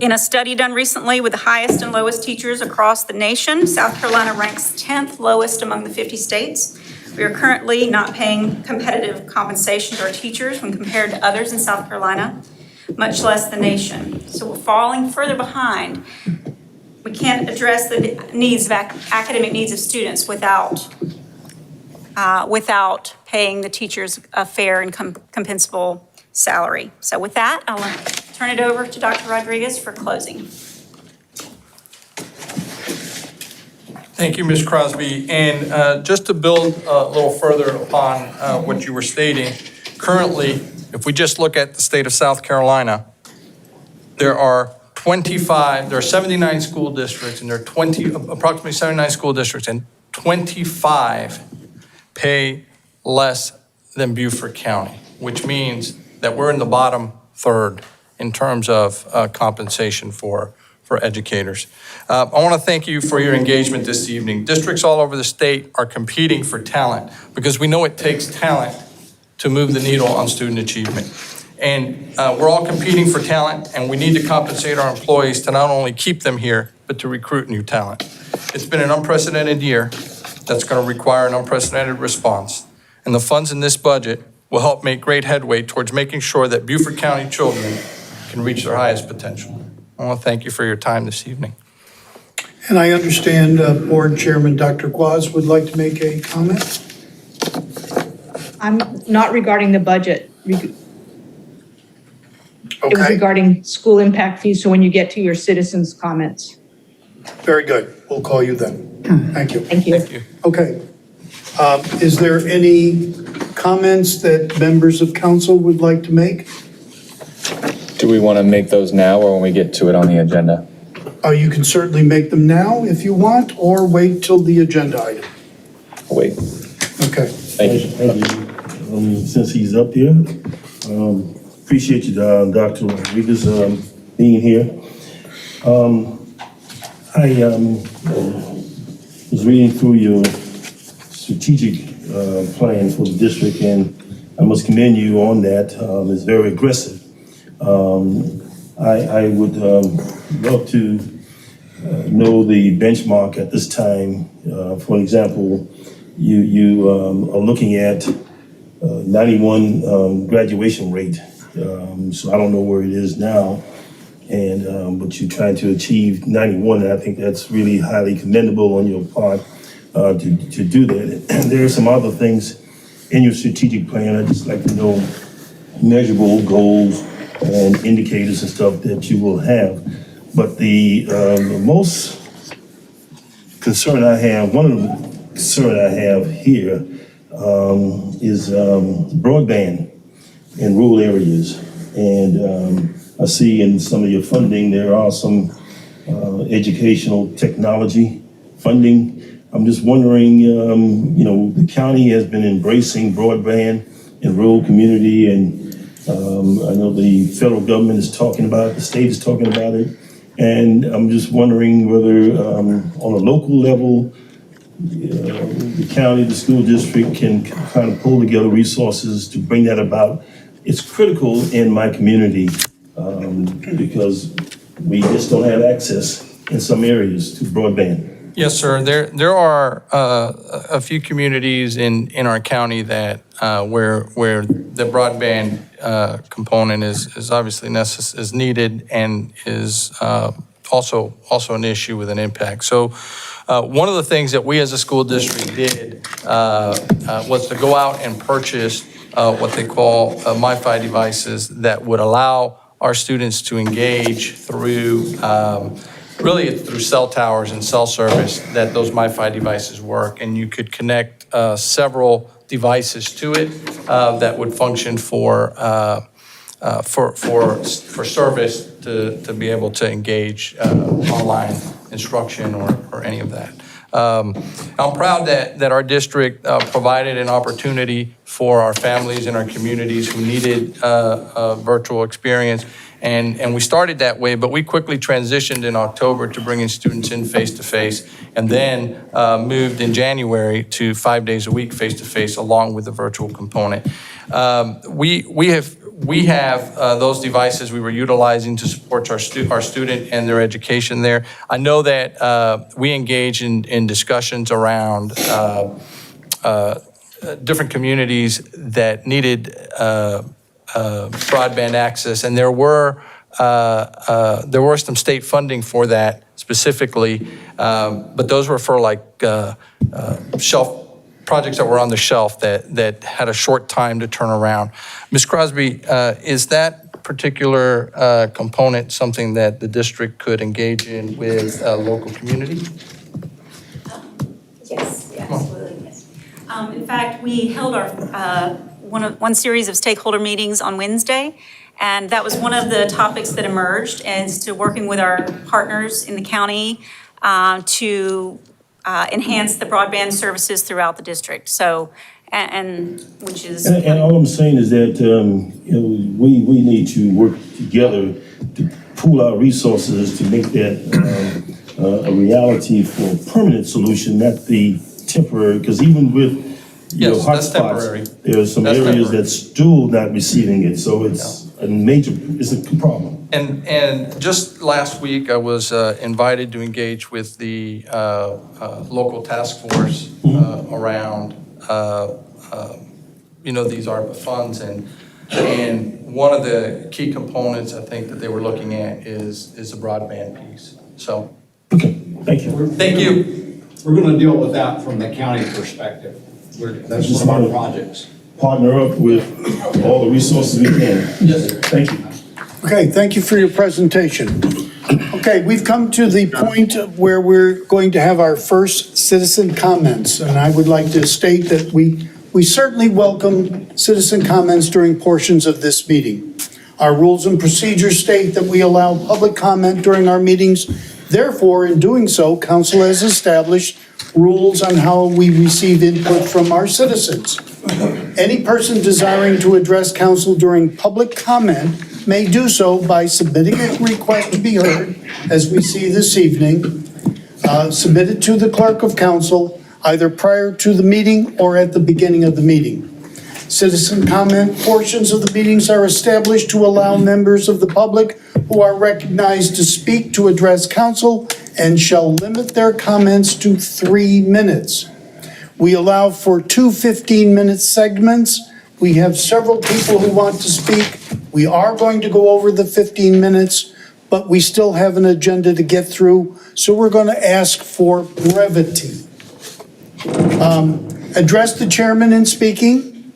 Speaker 20: In a study done recently with the highest and lowest teachers across the nation, South Carolina ranks 10th lowest among the 50 states. We are currently not paying competitive compensation to our teachers when compared to others in South Carolina, much less the nation. So we're falling further behind. We can't address the needs of academic needs of students without paying the teachers a fair and compensable salary. So with that, I'll turn it over to Dr. Rodriguez for closing.
Speaker 19: Thank you, Ms. Crosby. And just to build a little further upon what you were stating, currently, if we just look at the state of South Carolina, there are 79 school districts, and there are approximately 79 school districts, and 25 pay less than Beaufort County, which means that we're in the bottom third in terms of compensation for educators. I want to thank you for your engagement this evening. Districts all over the state are competing for talent because we know it takes talent to move the needle on student achievement. And we're all competing for talent, and we need to compensate our employees to not only keep them here, but to recruit new talent. It's been an unprecedented year that's going to require an unprecedented response. And the funds in this budget will help make great headway towards making sure that Beaufort County children can reach their highest potential. I want to thank you for your time this evening.
Speaker 4: And I understand Board Chairman Dr. Quaz would like to make a comment.
Speaker 21: I'm not regarding the budget. It was
Speaker 4: Okay,
Speaker 21: regarding school impact fees, so when you get to your citizens' comments.
Speaker 4: very good. We'll call you then. Thank you.
Speaker 21: Thank you.
Speaker 19: Thank you.
Speaker 4: Okay. Is there any comments that members of council would like to make?
Speaker 2: Do we want to make those now or when we get to it on the agenda?
Speaker 4: You can certainly make them now if you want, or wait till the agenda item.
Speaker 2: Wait.
Speaker 4: Okay.
Speaker 2: Thank you.
Speaker 18: Thank you. Since he's up here, appreciate you, Dr. Rodriguez, being here. I was reading through your strategic plan for the district, and I must commend you on that. It's very aggressive. I would love to know the benchmark at this time. For example, you are looking at 91 graduation rate. So I don't know where it is now, and but you're trying to achieve 91, and I think that's really highly commendable on your part to do that. And there are some other things in your strategic plan. I'd just like to know measurable goals and indicators and stuff that you will have. But the most concern I have, one of the concern I have here is broadband in rural areas. And I see in some of your funding, there are some educational technology funding. I'm just wondering, the county has been embracing broadband in rural community, and I know the federal government is talking about it, the state is talking about it. And I'm just wondering whether on a local level, the county, the school district can kind of pull together resources to bring that about. It's critical in my community because we just don't have access in some areas to broadband.
Speaker 19: Yes, sir. There are a few communities in our county that where the broadband component is obviously is needed and is also an issue with an impact. So one of the things that we as a school district did was to go out and purchase what they call MiFi devices that would allow our students to engage through really it's through cell towers and cell service that those MiFi devices work, and you could connect several devices to it that would function for service to be able to engage online instruction or any of that. I'm proud that our district provided an opportunity for our families and our communities who needed a virtual experience. And we started that way, but we quickly transitioned in October to bringing students in face-to-face, and then moved in January to 5 days a week face-to-face along with the virtual component. We have those devices we were utilizing to support our student and their education there. I know that we engage in discussions around different communities that needed broadband access, and there were some state funding for that specifically, but those were for like shelf projects that were on the shelf that had a short time to turn around. Ms. Crosby, is that particular component something that the district could engage in with a local community?
Speaker 20: Yes, absolutely, yes. In fact, we held our one series of stakeholder meetings on Wednesday, and that was one of the topics that emerged as to working with our partners in the county to enhance the broadband services throughout the district. So, and which is.
Speaker 18: And all I'm saying is that we need to work together to pool our resources to make that a reality for a permanent solution, not the temporary. Because even with hotspots, there's some areas that's still not receiving it. So it's it's a problem.
Speaker 19: And just last week, I was invited to engage with the local task force around, these ARPA funds. And one of the key components I think that they were looking at is the broadband piece. So.
Speaker 18: Okay, thank you.
Speaker 19: Thank you.
Speaker 6: We're going to deal with that from the county perspective. That's just one of our projects.
Speaker 18: Partner up with all the resources we can.
Speaker 6: Yes, sir.
Speaker 18: Thank you.
Speaker 4: Okay, thank you for your presentation. Okay, we've come to the point where we're going to have our first citizen comments, and I would like to state that we certainly welcome citizen comments during portions of this meeting. Our rules and procedures state that we allow public comment during our meetings. Therefore, in doing so, council has established rules on how we receive input from our citizens. Any person desiring to address council during public comment may do so by submitting a request to be heard, as we see this evening, submitted to the clerk of council, either prior to the meeting or at the beginning of the meeting. Citizen comment portions of the meetings are established to allow members of the public who are recognized to speak to address council and shall limit their comments to 3 minutes. We allow for 2 15-minute segments. We have several people who want to speak. We are going to go over the 15 minutes, but we still have an agenda to get through, so we're going to ask for brevity. Address the chairman in speaking,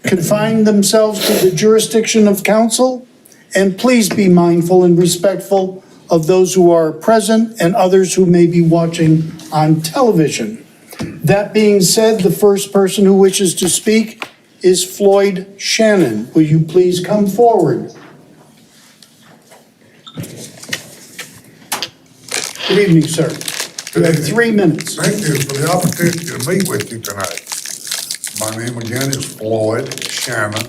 Speaker 4: confine themselves to the jurisdiction of council, and please be mindful and respectful of those who are present and others who may be watching on television. That being said, the first person who wishes to speak is Floyd Shannon. Will you please come forward? Good evening, sir. You have 3 minutes.
Speaker 22: Thank you for the opportunity to meet with you tonight. My name again is Floyd Shannon.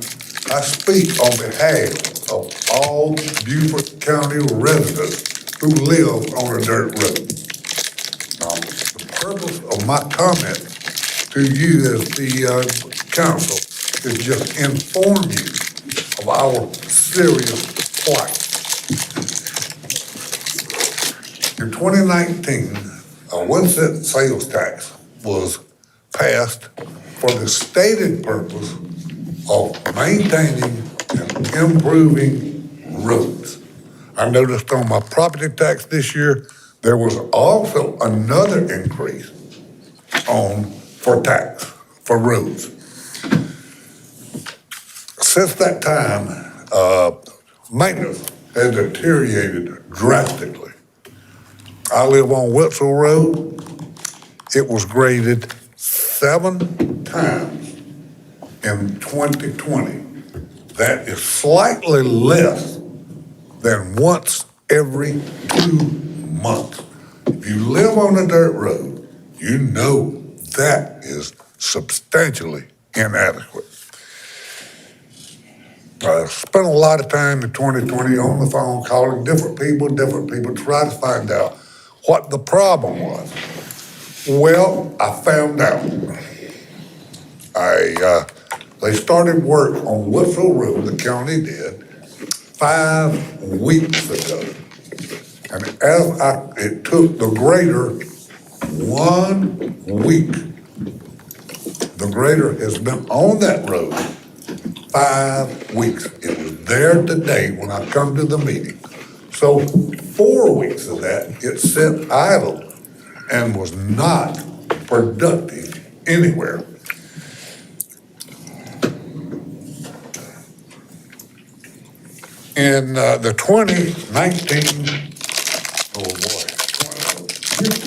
Speaker 22: I speak on behalf of all Beaufort County residents who live on a dirt road. The purpose of my comment to you as the council is just inform you of our serious plight. In 2019, a 1-cent sales tax was passed for the stated purpose of maintaining and improving roads. I noticed on my property tax this year, there was also another increase for roads. Since that time, maintenance has deteriorated drastically. I live on Wetzel Road. It was graded 7 times in 2020. That is slightly less than once every 2 months. If you live on a dirt road, you know that is substantially inadequate. I spent a lot of time in 2020 on the phone calling different people, to try to find out what the problem was. Well, I found out. They started work on Beaufort Road, the county did, 5 weeks ago. And it took the grader 1 week. The grader has been on that road 5 weeks. It was there today when I come to the meeting. So 4 weeks of that, it sat idle and was not productive anywhere. In the 2019, Beaufort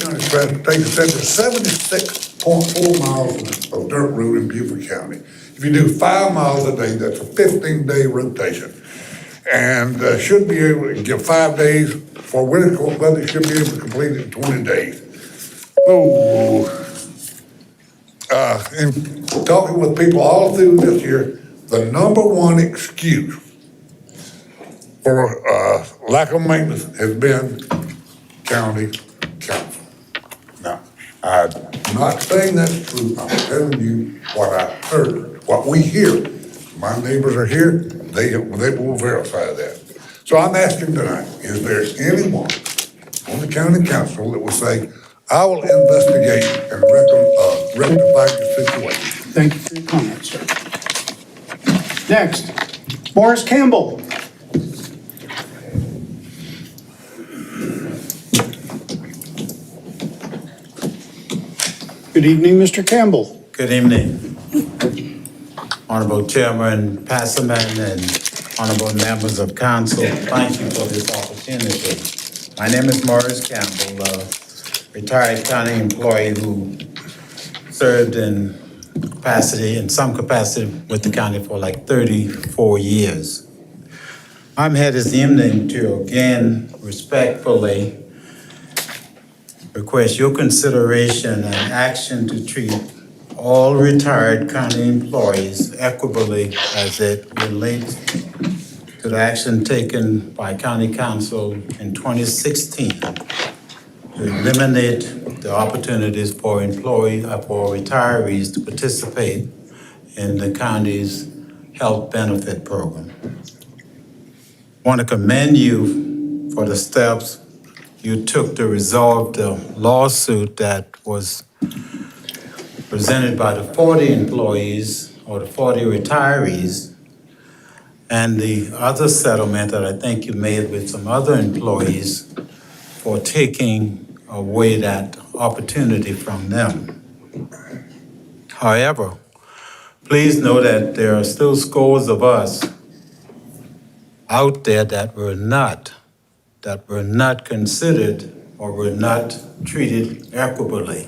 Speaker 22: County Transportation said there's 76.4 miles of dirt road in Beaufort County. If you do 5 miles a day, that's a 15-day rotation. And should be able to give 5 days for winter cold weather, should be able to complete it in 20 days. In talking with people all through this year, the #1 excuse for lack of maintenance has been county council. Now, I'm not saying that's true. I'm telling you what I heard, what we hear. My neighbors are here. They will verify that. So I'm asking tonight, is there anyone on the county council that will say, I will investigate and rectify the situation?
Speaker 4: Thank you for your comments, sir. Next, Morris Campbell. Good evening, Mr. Campbell.
Speaker 8: Good evening, Honorable Chairman Passerman and honorable members of council. Thank you for this opportunity. My name is Morris Campbell, a retired county employee who served in some capacity with the county for like 34 years. I'm here this evening to again respectfully request your consideration and action to treat all retired county employees equitably as it relates to the action taken by County Council in 2016 to eliminate the opportunities for retirees to participate in the county's health benefit program. I want to commend you for the steps you took to resolve the lawsuit that was presented by the 40 employees or the 40 retirees and the other settlement that I think you made with some other employees for taking away that opportunity from them. However, please know that there are still scores of us out there that were not considered or were not treated equitably.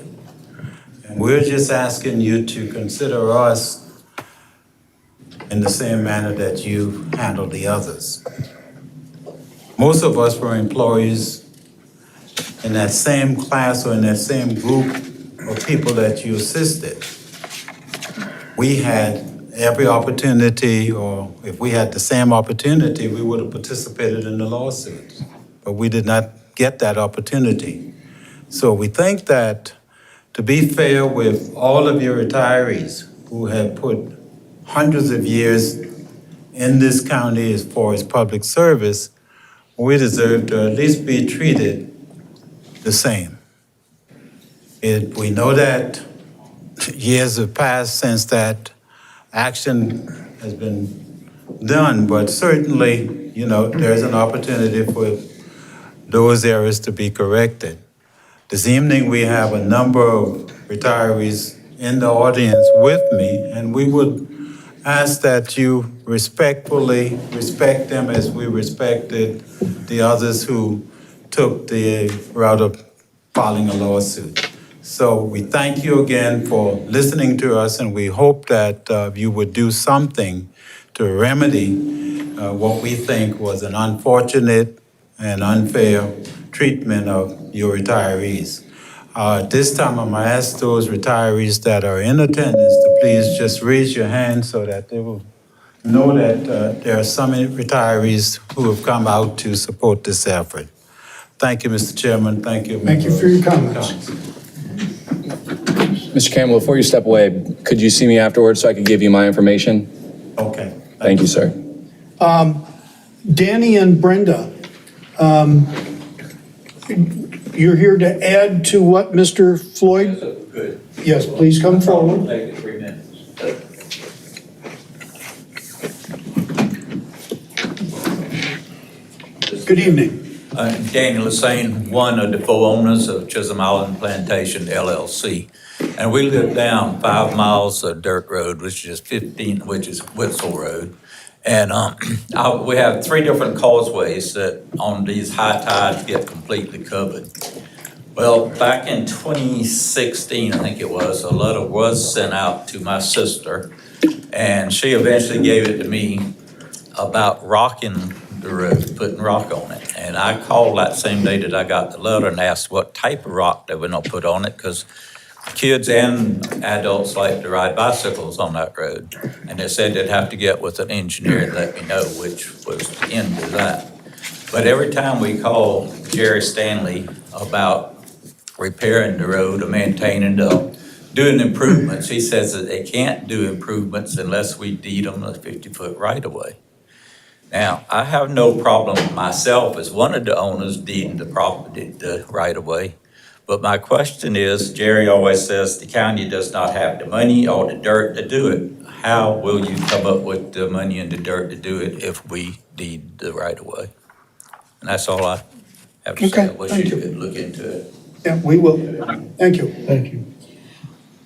Speaker 8: And we're just asking you to consider us in the same manner that you handled the others. Most of us were employees in that same class or in that same group of people that you assisted. We had every opportunity, or if we had the same opportunity, we would have participated in the lawsuits. But we did not get that opportunity. So we think that to be fair with all of your retirees who have put hundreds of years in this county as far as public service, we deserve to at least be treated the same. We know that years have passed since that action has been done, but certainly, there's an opportunity for those errors to be corrected. This evening, we have a number of retirees in the audience with me, and we would ask that you respectfully respect them as we respected the others who took the route of filing a lawsuit. So we thank you again for listening to us, and we hope that you would do something to remedy what we think was an unfortunate and unfair treatment of your retirees. At this time, I'm gonna ask those retirees that are in attendance to please just raise your hand so that they will know that there are some retirees who have come out to support this effort. Thank you, Mr. Chairman. Thank you.
Speaker 4: Thank you for your comments.
Speaker 2: Mr. Campbell, before you step away, could you see me afterwards so I could give you my information?
Speaker 8: Okay.
Speaker 2: Thank you, sir.
Speaker 4: Danny and Brenda, you're here to add to what Mr. Floyd?
Speaker 6: Good.
Speaker 4: Yes, please come forward.
Speaker 6: Take 3 minutes.
Speaker 4: Good evening.
Speaker 5: Daniel Lassane, one of the 4 owners of Chisholm Island Plantation LLC. And we live down 5 miles of dirt road, which is Witzel Road. And we have 3 different causeways that on these high tides get completely covered. Well, back in 2016, I think it was, a letter was sent out to my sister, and she eventually gave it to me about rocking the road, putting rock on it. And I called that same day that I got the letter and asked what type of rock they were gonna put on it, because kids and adults like to ride bicycles on that road. And they said they'd have to get with an engineer and let me know, which was the end of that. But every time we call Jerry Stanley about repairing the road or maintaining doing improvements, he says that they can't do improvements unless we deed them a 50-foot right-of-way. Now, I have no problem myself as one of the owners deeding the property, the right-of-way. But my question is, Jerry always says the county does not have the money or the dirt to do it. How will you come up with the money and the dirt to do it if we deed the right-of-way? And that's all I have to say. I wish you could look into it.
Speaker 4: Yeah, we will. Thank you. Thank you.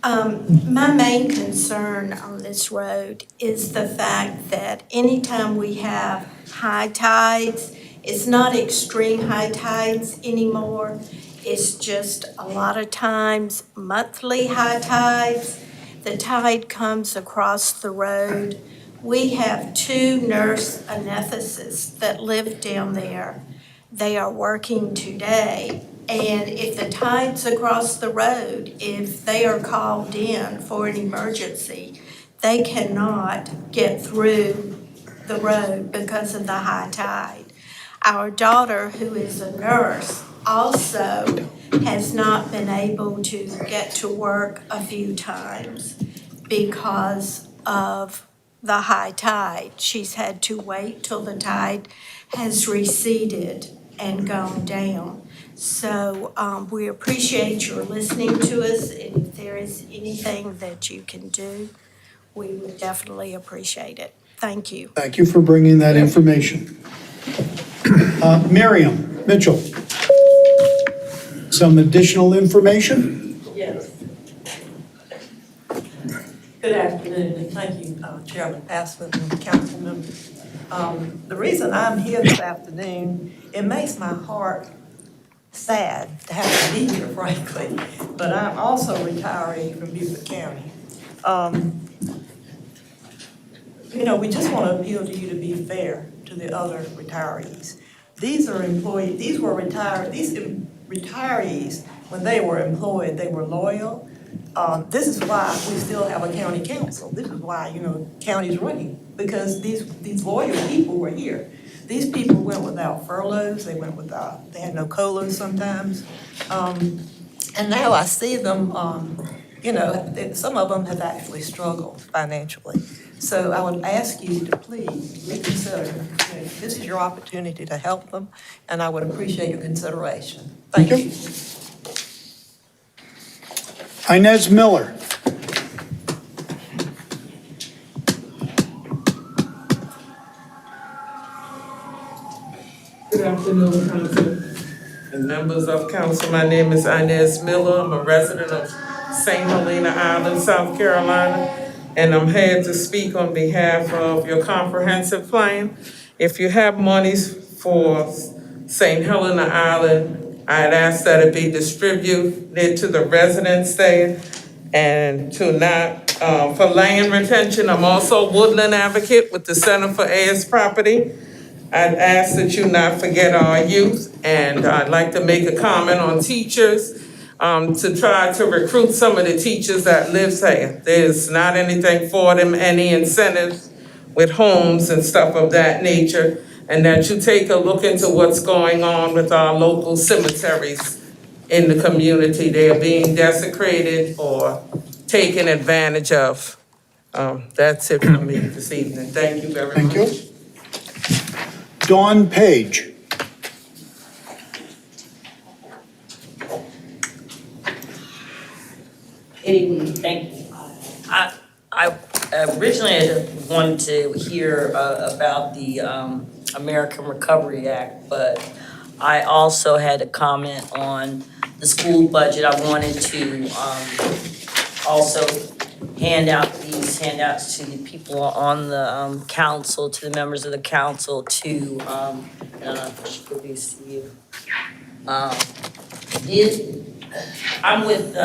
Speaker 10: My main concern on this road is the fact that anytime we have high tides, it's not extreme high tides anymore. It's just a lot of times monthly high tides. The tide comes across the road. We have 2 nurse anesthetists that live down there. They are working today. And if the tide's across the road, if they are called in for an emergency, they cannot get through the road because of the high tide. Our daughter, who is a nurse, also has not been able to get to work a few times because of the high tide. She's had to wait till the tide has receded and gone down. So we appreciate your listening to us. And if there is anything that you can do, we would definitely appreciate it. Thank you.
Speaker 4: Thank you for bringing that information. Miriam Mitchell, some additional information?
Speaker 23: Yes. Good afternoon, and thank you, Chairman Passman and council members. The reason I'm here this afternoon, it makes my heart sad to have to be here, frankly, but I'm also a retiree from Beaufort County. You know, we just want to appeal to you to be fair to the other retirees. These are employees, these retirees, when they were employed, they were loyal. This is why we still have a county council. This is why, you know, county's running, because these loyal people were here. These people went without furloughs, they had no COLAs sometimes. And now I see them, you know, some of them have actually struggled financially. So I would ask you to please reconsider. You know, this is your opportunity to help them, and I would appreciate your consideration. Thank you.
Speaker 4: Inez Miller.
Speaker 24: Good afternoon, Council and members of Council. My name is Inez Miller. I'm a resident of St. Helena Island, South Carolina, and I'm here to speak on behalf of your comprehensive plan. If you have monies for St. Helena Island, I'd ask that it be distributed to the residents there and to not, for land retention. I'm also a woodland advocate with the Center for Heirs Property. I'd ask that you not forget our youth, and I'd like to make a comment on teachers. to try to recruit some of the teachers that live here. There's not anything for them, any incentives with homes and stuff of that nature, and that you take a look into what's going on with our local cemeteries in the community. They are being desecrated or taken advantage of. That's it for me this evening. Thank you very much.
Speaker 4: Thank you. Dawn Page.
Speaker 7: Anyway, thank you. I originally had wanted to hear about the American Recovery Act, but I also had a comment on the school budget. I wanted to also hand out these handouts to the people on the council, to the members of the council, to give these to you. I'm with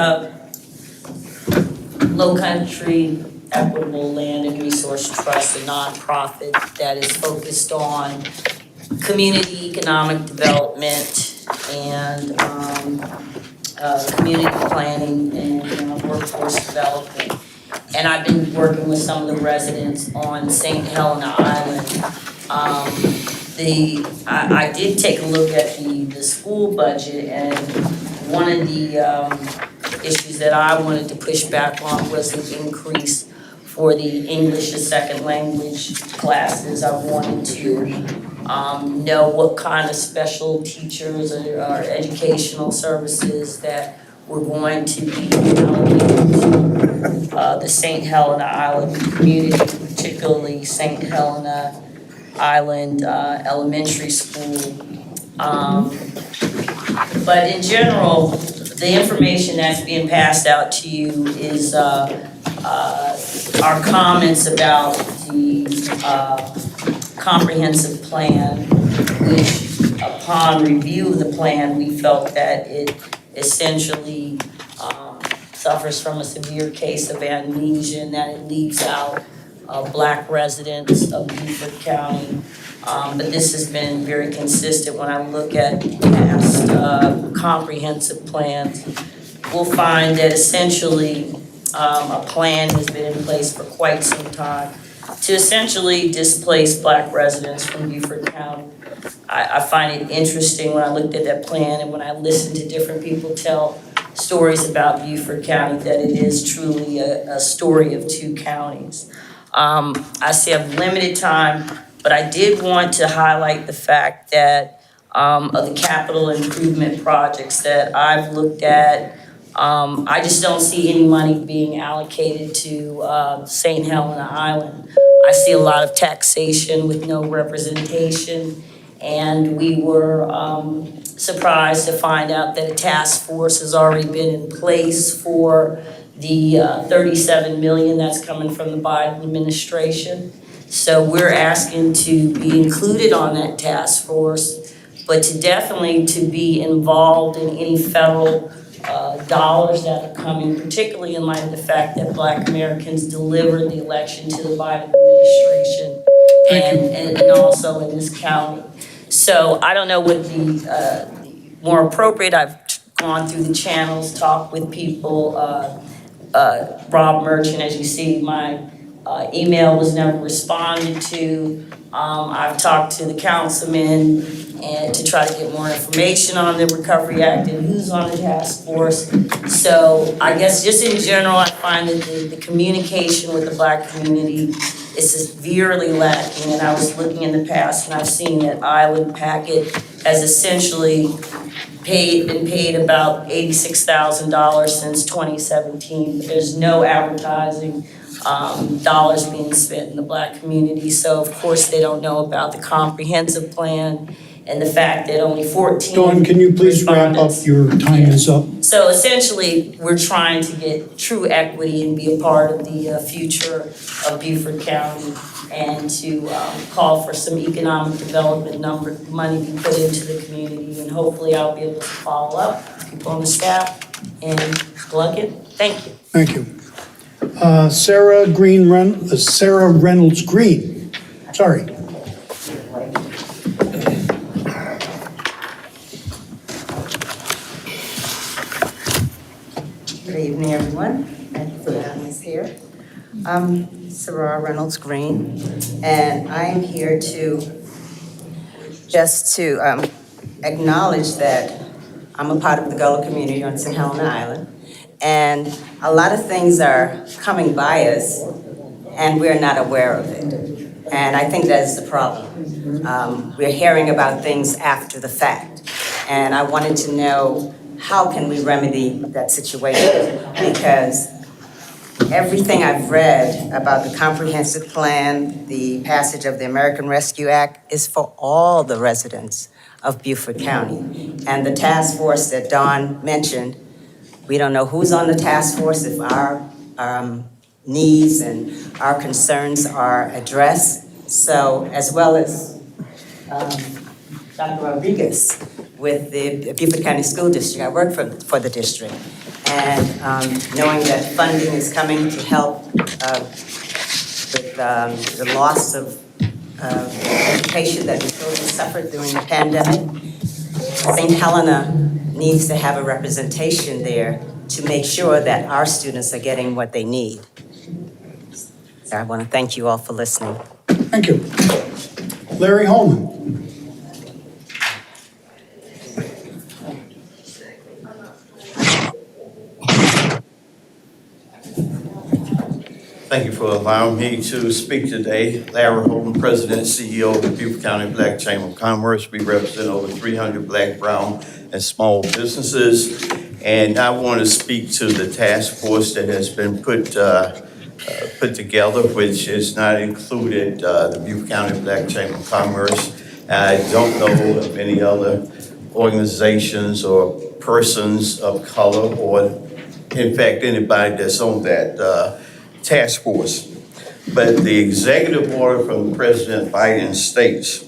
Speaker 7: Low Country Equitable Land and Resource Trust, a nonprofit that is focused on community economic development and community planning and workforce development. And I've been working with some of the residents on St. Helena Island. I did take a look at the school budget, and one of the issues that I wanted to push back on was the increase for the English as second language classes. I wanted to know what kind of special teachers or educational services that were going to be allocated to the St. Helena Island community, particularly St. Helena Island Elementary School. But in general, the information that's being passed out to you is our comments about the comprehensive plan, which upon review of the plan, we felt that it essentially suffers from a severe case of amnesia, and that it leaves out Black residents of Beaufort County. But this has been very consistent. When I look at past comprehensive plans, we'll find that essentially a plan has been in place for quite some time to essentially displace Black residents from Beaufort County. I find it interesting when I looked at that plan and when I listened to different people tell stories about Beaufort County, that it is truly a story of two counties. I see I have limited time, but I did want to highlight the fact that of the capital improvement projects that I've looked at, I just don't see any money being allocated to St. Helena Island. I see a lot of taxation with no representation, and we were surprised to find out that a task force has already been in place for the $37 million that's coming from the Biden administration. So we're asking to be included on that task force, but to definitely to be involved in any federal dollars that are coming, particularly in light of the fact that Black Americans delivered the election to the Biden administration and also in this county. So I don't know what the more appropriate, I've gone through the channels, talked with people, Rob Merchant, as you see, my email was never responded to. I've talked to the councilman and to try to get more information on the Recovery Act and who's on the task force. So I guess just in general, I find that the communication with the Black community is severely lacking. And I was looking in the past and I've seen that Island Packet has essentially been paid about $86,000 since 2017. There's no advertising dollars being spent in the Black community. So of course they don't know about the comprehensive plan and the fact that only 14
Speaker 4: Dawn, can you please wrap up? Your time is up.
Speaker 7: So essentially, we're trying to get true equity and be a part of the future of Beaufort County and to call for some economic development money be put into the community, and hopefully I'll be able to follow up with people on the staff and plug it. Thank you.
Speaker 4: Thank you. Sarah Reynolds Green. Sorry.
Speaker 11: Good evening, everyone. Thank you for having us here. I'm Sarah Reynolds Green, and I am here to acknowledge that I'm a part of the Gullah community on St. Helena Island, and a lot of things are coming by us, and we're not aware of it. And I think that is the problem. We're hearing about things after the fact, and I wanted to know how can we remedy that situation, because everything I've read about the comprehensive plan, the passage of the American Rescue Act, is for all the residents of Beaufort County. And the task force that Dawn mentioned, we don't know who's on the task force, if our needs and our concerns are addressed. So, as well as Dr. Rodriguez with the Beaufort County School District, I work for the district. And knowing that funding is coming to help with the loss of education that the children suffered during the pandemic, St. Helena needs to have a representation there to make sure that our students are getting what they need. So I want to thank you all for listening.
Speaker 4: Thank you. Larry Holman.
Speaker 12: Thank you for allowing me to speak today. Larry Holden, President and CEO of the Beaufort County Black Chamber of Commerce. We represent over 300 Black, brown, and small businesses. And I want to speak to the task force that has been put together, which has not included the Beaufort County Black Chamber of Commerce. I don't know of any other organizations or persons of color, or in fact, anybody that's on that task force. But the executive order from President Biden states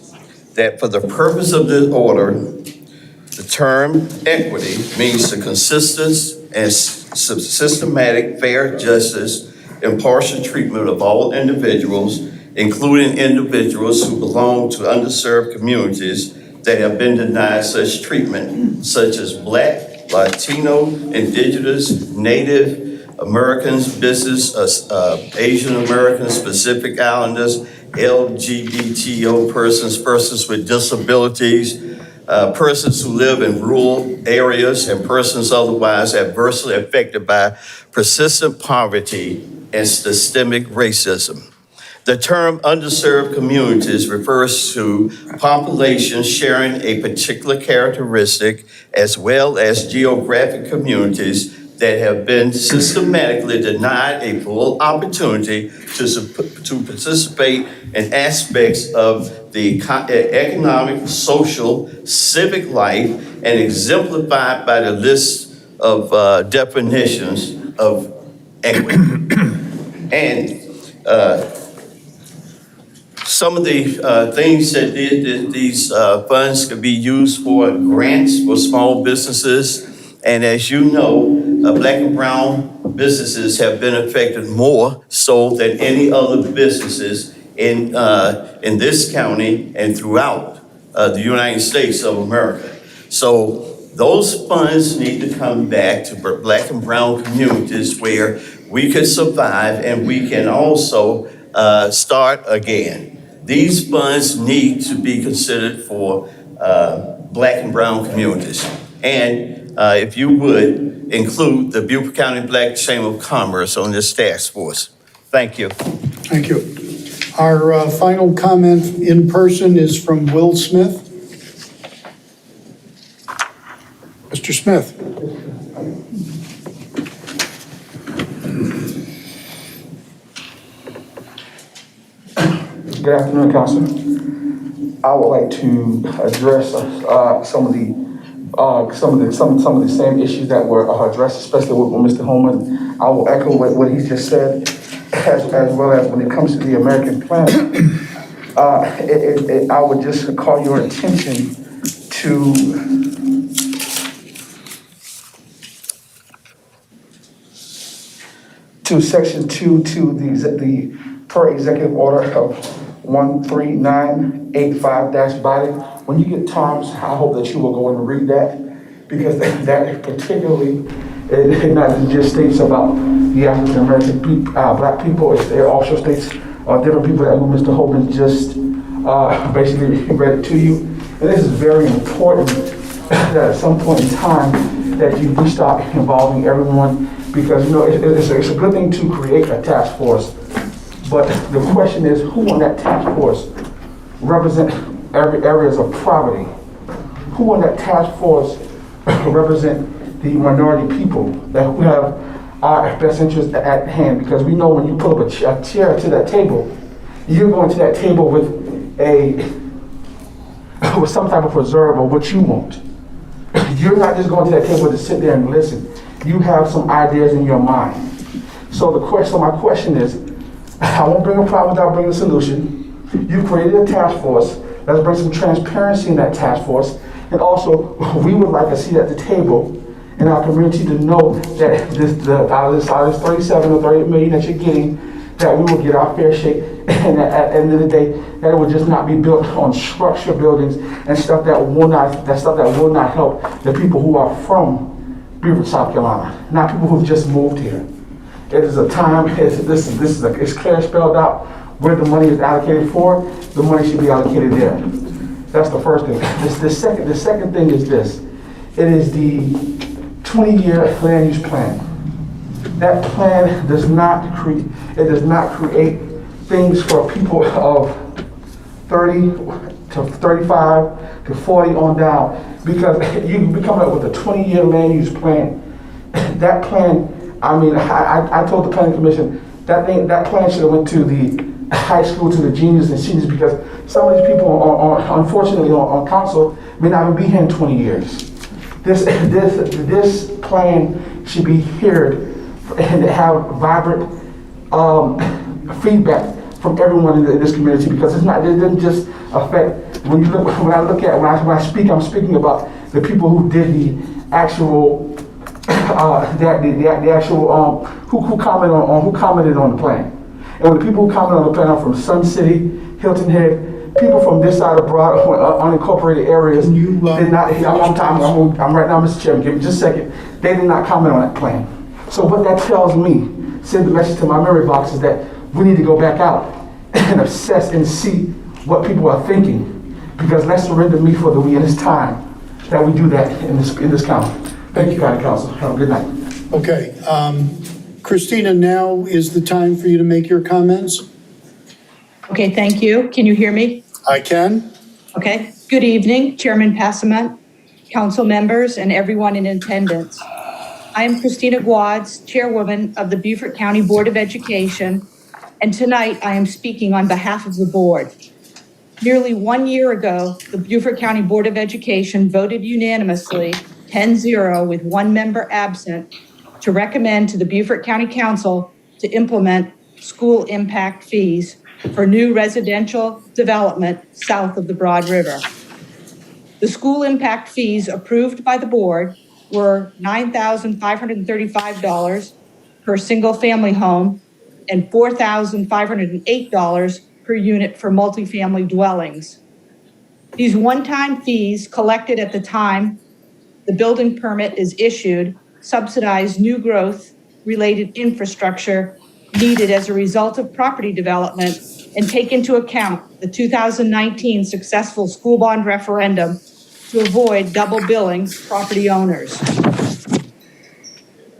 Speaker 12: that for the purpose of this order, the term equity means the consistent and systematic, fair, justice, impartial treatment of all individuals, including individuals who belong to underserved communities that have been denied such treatment, such as Black, Latino, Indigenous, Native Americans, Asian Americans, Pacific Islanders, LGBTO persons with disabilities, persons who live in rural areas, and persons otherwise adversely affected by persistent poverty and systemic racism. The term underserved communities refers to populations sharing a particular characteristic, as well as geographic communities that have been systematically denied a full opportunity to participate in aspects of the economic, social, civic life, and exemplified by the list of definitions of equity. And some of the things that these funds could be used for: grants for small businesses. And as you know, Black and brown businesses have been affected more so than any other businesses in this county and throughout the United States of America. So those funds need to come back to Black and brown communities where we can survive and we can also start again. These funds need to be considered for Black and brown communities. And if you would, include the Beaufort County Black Chamber of Commerce on this task force. Thank you.
Speaker 4: Thank you. Our final comment in person is from Will Smith. Mr. Smith.
Speaker 13: Good afternoon, Council. I would like to address some of the same issues that were addressed, especially with Mr. Holman. I will echo what he just said, as well as when it comes to the American plan. I would just call your attention to Section 2, to the per executive order of 13985-body. When you get times, I hope that you will go and read that, because that particularly It not just states about the African American black people, it also states different people that Mr. Hogan just basically read it to you. And this is very important that at some point in time that we start involving everyone, because it's a good thing to create a task force, but the question is, who on that task force represent every areas of poverty? Who on that task force represent the minority people that who have our best interests at hand? Because we know when you pull up a chair to that table, you're going to that table with with some type of reserve of what you want. You're not just going to that table to sit there and listen. You have some ideas in your mind. So my question is, I won't bring a problem without bringing a solution. You created a task force. Let's bring some transparency in that task force. And also, we would like a seat at the table in our community to know that out of this 37 or 38 million that you're getting, that we will get our fair shake, and at the end of the day, that it will just not be built on structure buildings and stuff that will not help the people who are from Beaufort, South Carolina, not people who've just moved here. It is a time, it's clear spelled out where the money is allocated for. The money should be allocated there. That's the first thing. The second thing is this. It is the 20-year land use plan. That plan does not create things for people of 30 to 35 to 40 on down, because you be coming up with a 20-year land use plan. That plan, I told the planning commission that plan should have went to the high school, to the juniors and seniors, because some of these people unfortunately on council may not even be here in 20 years. This plan should be heard and have vibrant feedback from everyone in this community, because it doesn't just affect, when I speak, I'm speaking about the people who did the actual who commented on the plan. And when the people who commented on the plan are from Sun City, Hilton Head, people from this side of Broad, unincorporated areas, did not, I'm right now, Mr. Chairman, give me just a second. They did not comment on that plan. So what that tells me, send the message to my memory box, is that we need to go back out and assess and see what people are thinking, because let's surrender me for the we, and it's time that we do that in this county. Thank you, County Council. Have a good night.
Speaker 4: Okay, Christina, now is the time for you to make your comments.
Speaker 21: Okay, thank you. Can you hear me?
Speaker 4: I can.
Speaker 21: Okay. Good evening, Chairman Passament, council members, and everyone in attendance. I am Christina Guads, Chairwoman of the Beaufort County Board of Education, and tonight I am speaking on behalf of the board. Nearly 1 year ago, the Beaufort County Board of Education voted unanimously, 10-0 with one member absent, to recommend to the Beaufort County Council to implement school impact fees for new residential development south of the Broad River. The school impact fees approved by the board were $9,535 per single family home and $4,508 per unit for multifamily dwellings. These one-time fees collected at the time the building permit is issued subsidize new growth related infrastructure needed as a result of property development and take into account the 2019 successful school bond referendum to avoid double billing property owners.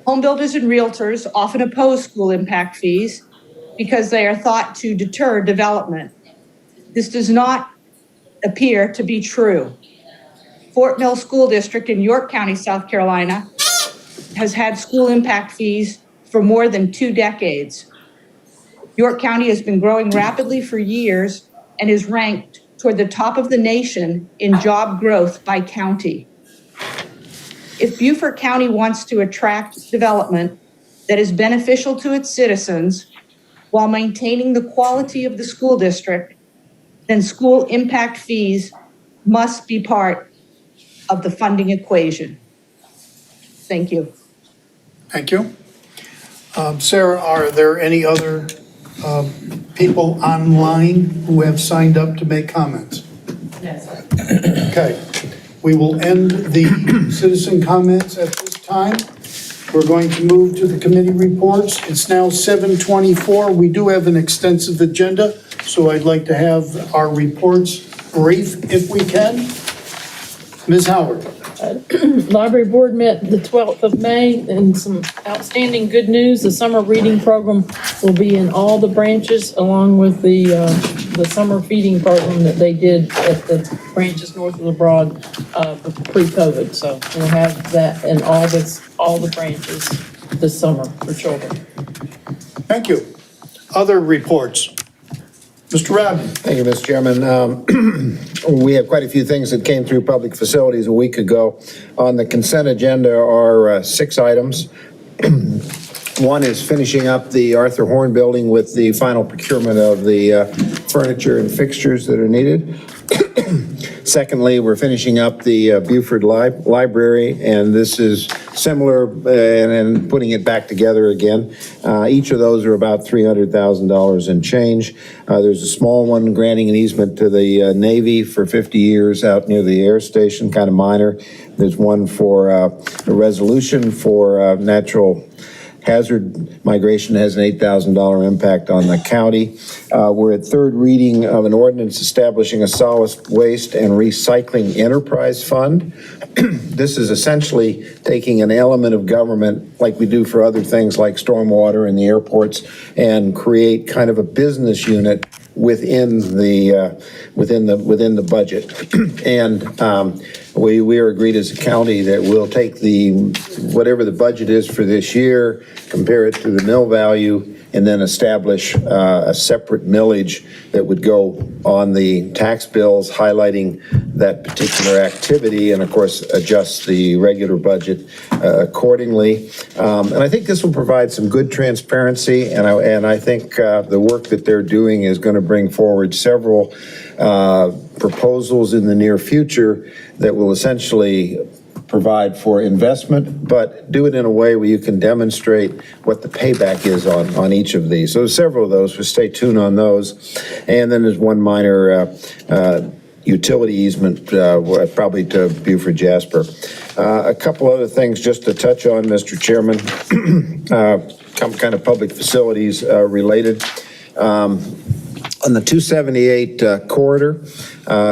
Speaker 21: Home builders and realtors often oppose school impact fees because they are thought to deter development. This does not appear to be true. Fort Mill School District in York County, South Carolina, has had school impact fees for more than 2 decades. York County has been growing rapidly for years and is ranked toward the top of the nation in job growth by county. If Beaufort County wants to attract development that is beneficial to its citizens while maintaining the quality of the school district, then school impact fees must be part of the funding equation. Thank you.
Speaker 4: Thank you. Sarah, are there any other people online who have signed up to make comments?
Speaker 3: Yes.
Speaker 4: Okay, we will end the citizen comments at this time. We're going to move to the committee reports. It's now 7:24. We do have an extensive agenda, so I'd like to have our reports brief if we can. Ms. Howard.
Speaker 9: Library Board met the 12th of May, and some outstanding good news. The summer reading program will be in all the branches, along with the summer feeding program that they did at the branches north of the Broad pre-COVID. So we'll have that in all the branches this summer for children.
Speaker 4: Thank you. Other reports. Mr. Rabin.
Speaker 1: Thank you, Mr. Chairman. We have quite a few things that came through public facilities a week ago. On the consent agenda are 6 items. One is finishing up the Arthur Horn building with the final procurement of the furniture and fixtures that are needed. Secondly, we're finishing up the Beaufort Library, and this is similar and putting it back together again. Each of those are about $300,000 and change. There's a small one granting an easement to the Navy for 50 years out near the air station, kind of minor. There's one for a resolution for natural hazard migration has an $8,000 impact on the county. We're at third reading of an ordinance establishing a solid waste and recycling enterprise fund. This is essentially taking an element of government like we do for other things like stormwater and the airports and create kind of a business unit within the budget. And we are agreed as a county that we'll take whatever the budget is for this year, compare it to the mill value, and then establish a separate millage that would go on the tax bills highlighting that particular activity, and of course adjust the regular budget accordingly. And I think this will provide some good transparency, and I think the work that they're doing is going to bring forward several proposals in the near future that will essentially provide for investment, but do it in a way where you can demonstrate what the payback is on each of these. So several of those, we'll stay tuned on those. And then there's one minor utility easement, probably to Beaufort Jasper. A couple other things just to touch on, Mr. Chairman, kind of public facilities related. On the 278 corridor,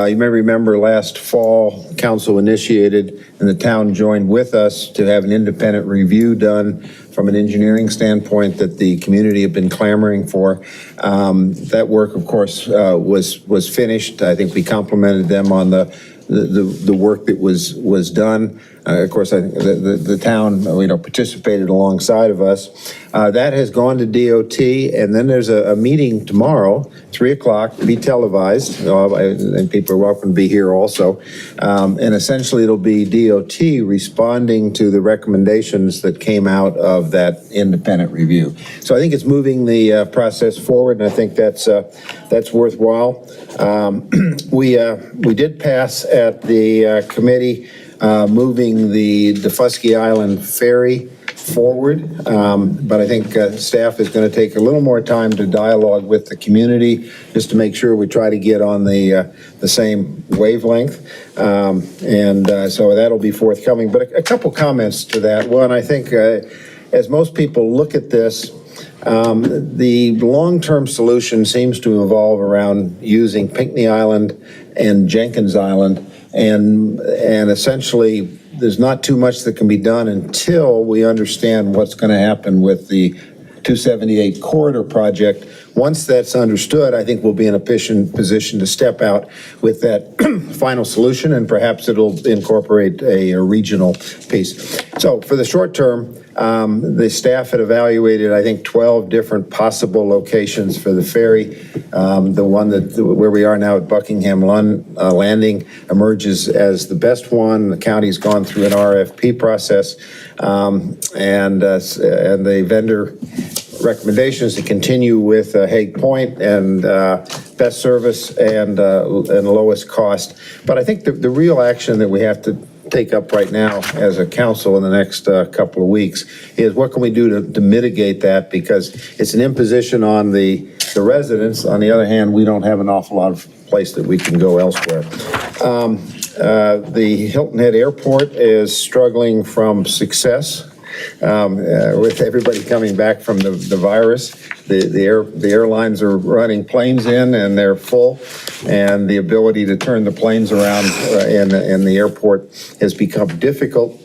Speaker 1: you may remember last fall, council initiated and the town joined with us to have an independent review done from an engineering standpoint that the community had been clamoring for. That work, of course, was finished. I think we complimented them on the work that was done. Of course, I think the town, participated alongside of us. That has gone to DOT, and then there's a meeting tomorrow, 3 o'clock, to be televised, and people are welcome to be here also. And essentially, it'll be DOT responding to the recommendations that came out of that independent review. So I think it's moving the process forward, and I think that's worthwhile. We did pass at the committee moving the Defusky Island ferry forward, but I think staff is going to take a little more time to dialogue with the community just to make sure we try to get on the same wavelength, and so that'll be forthcoming. But a couple comments to that. One, I think as most people look at this, the long-term solution seems to evolve around using Pinckney Island and Jenkins Island, and essentially there's not too much that can be done until we understand what's going to happen with the 278 corridor project. Once that's understood, I think we'll be in a position to step out with that final solution, and perhaps it'll incorporate a regional piece. So for the short term, the staff had evaluated, I think, 12 different possible locations for the ferry. The one where we are now at Buckingham Landing emerges as the best one. The county's gone through an RFP process, and the vendor recommendations to continue with Hague Point and best service and lowest cost. But I think the real action that we have to take up right now as a council in the next couple of weeks is what can we do to mitigate that, because it's an imposition on the residents. On the other hand, we don't have an awful lot of place that we can go elsewhere. The Hilton Head Airport is struggling from success with everybody coming back from the virus. The airlines are running planes in and they're full, and the ability to turn the planes around in the airport has become difficult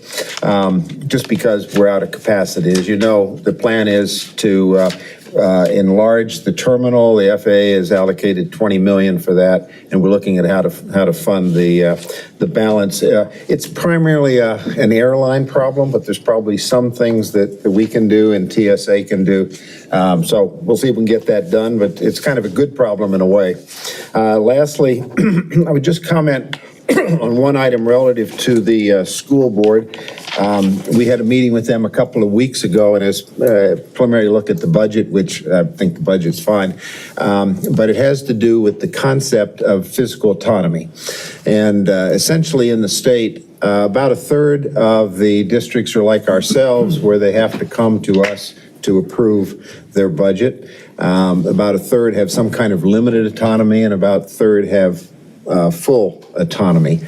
Speaker 1: just because we're out of capacity. As you know, the plan is to enlarge the terminal. The FAA has allocated $20 million for that, and we're looking at how to fund the balance. It's primarily an airline problem, but there's probably some things that we can do and TSA can do. So we'll see if we can get that done, but it's kind of a good problem in a way. Lastly, I would just comment on one item relative to the school board. We had a meeting with them a couple of weeks ago, and as a preliminary look at the budget, which I think the budget's fine, but it has to do with the concept of fiscal autonomy. And essentially in the state, about a third of the districts are like ourselves, where they have to come to us to approve their budget. About a third have some kind of limited autonomy, and about a third have full autonomy.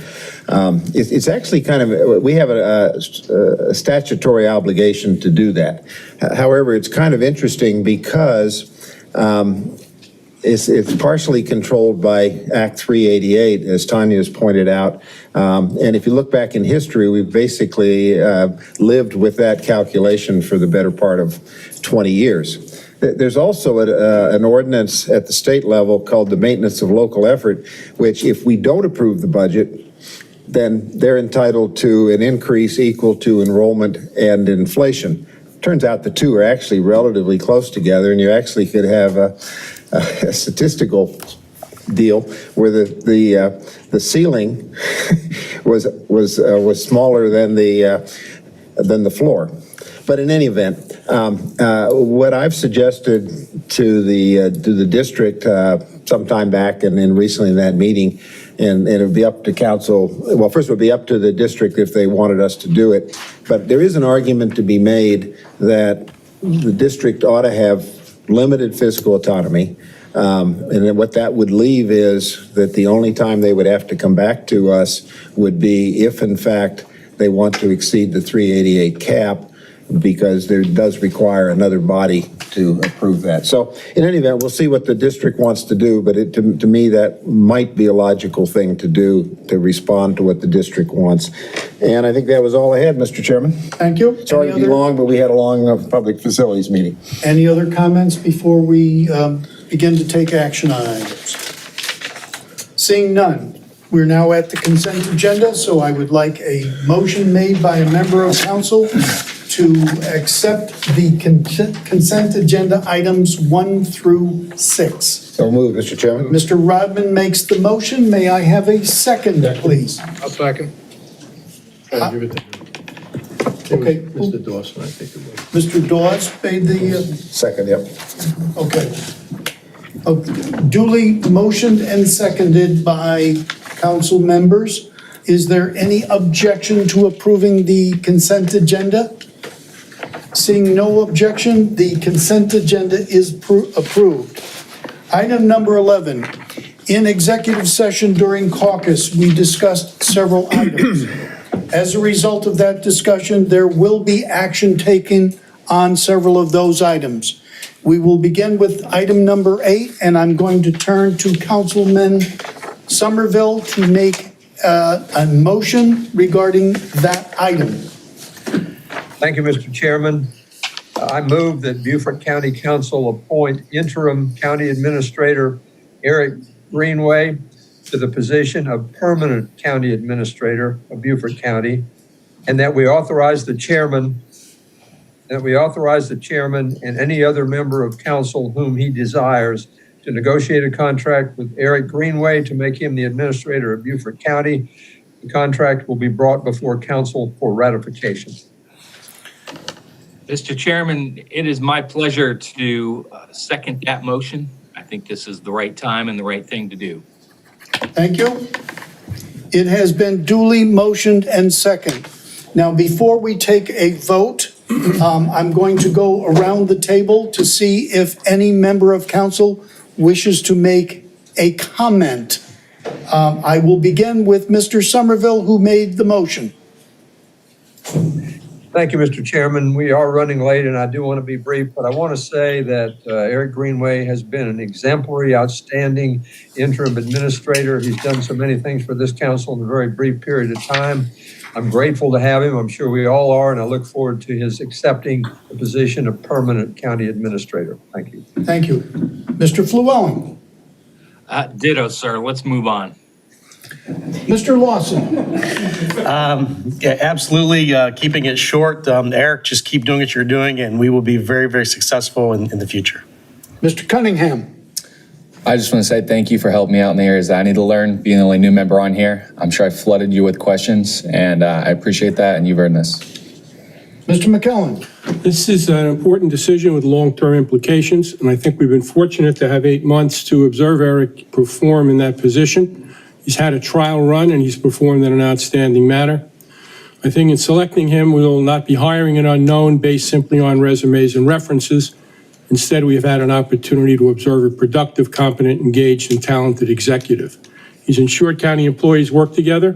Speaker 1: It's actually kind of, we have a statutory obligation to do that. However, it's kind of interesting because it's partially controlled by Act 388, as Tanya has pointed out. And if you look back in history, we've basically lived with that calculation for the better part of 20 years. There's also an ordinance at the state level called the Maintenance of Local Effort, which if we don't approve the budget, then they're entitled to an increase equal to enrollment and inflation. Turns out the two are actually relatively close together, and you actually could have a statistical deal where the ceiling was smaller than the floor. But in any event, what I've suggested to the district sometime back and then recently in that meeting, and it would be up to council, well, first it would be up to the district if they wanted us to do it, but there is an argument to be made that the district ought to have limited fiscal autonomy, and then what that would leave is that the only time they would have to come back to us would be if, in fact, they want to exceed the 388 cap, because there does require another body to approve that. So in any event, we'll see what the district wants to do, but to me, that might be a logical thing to do to respond to what the district wants. And I think that was all I had, Mr. Chairman.
Speaker 4: Thank you.
Speaker 1: Sorry to be long, but we had a long public facilities meeting.
Speaker 4: Any other comments before we begin to take action on items? Seeing none, we're now at the consent agenda, so I would like a motion made by a member of council to accept the consent agenda items 1 through 6.
Speaker 1: So moved, Mr. Chairman.
Speaker 4: Mr. Rodman makes the motion. May I have a second, please?
Speaker 14: I'll second. I'll give it to him.
Speaker 4: Okay.
Speaker 14: Mr. Dawson, I think it was.
Speaker 4: Mr. Dawes made the...
Speaker 1: Second, yep.
Speaker 4: Okay. Duly motioned and seconded by council members. Is there any objection to approving the consent agenda? Seeing no objection, the consent agenda is approved. Item number 11, in executive session during caucus, we discussed several items. As a result of that discussion, there will be action taken on several of those items. We will begin with item number 8, and I'm going to turn to Councilman Somerville to make a motion regarding that item.
Speaker 14: Thank you, Mr. Chairman. I move that Beaufort County Council appoint interim county administrator Eric Greenway to the position of permanent county administrator of Beaufort County, and that we authorize the chairman and any other member of council whom he desires to negotiate a contract with Eric Greenway to make him the administrator of Beaufort County. The contract will be brought before council for ratification.
Speaker 15: Mr. Chairman, it is my pleasure to second that motion. I think this is the right time and the right thing to do.
Speaker 4: Thank you. It has been duly motioned and second. Now, before we take a vote, I'm going to go around the table to see if any member of council wishes to make a comment. I will begin with Mr. Somerville, who made the motion.
Speaker 14: Thank you, Mr. Chairman. We are running late, and I do want to be brief, but I want to say that Eric Greenway has been an exemplary, outstanding interim administrator. He's done so many things for this council in a very brief period of time. I'm grateful to have him. I'm sure we all are, and I look forward to his accepting the position of permanent county administrator. Thank you.
Speaker 4: Thank you. Mr. Flewelling.
Speaker 15: Ditto, sir. Let's move on.
Speaker 4: Mr. Lawson.
Speaker 16: Yeah, absolutely. Keeping it short. Eric, just keep doing what you're doing, and we will be very, very successful in the future.
Speaker 4: Mr. Cunningham.
Speaker 2: I just want to say thank you for helping me out in the areas that I need to learn, being the only new member on here. I'm sure I flooded you with questions, and I appreciate that, and you've earned this.
Speaker 4: Mr. McKellen.
Speaker 17: This is an important decision with long-term implications, and I think we've been fortunate to have 8 months to observe Eric perform in that position. He's had a trial run, and he's performed in an outstanding manner. I think in selecting him, we will not be hiring an unknown based simply on resumes and references. Instead, we have had an opportunity to observe a productive, competent, engaged, and talented executive. He's ensured county employees work together,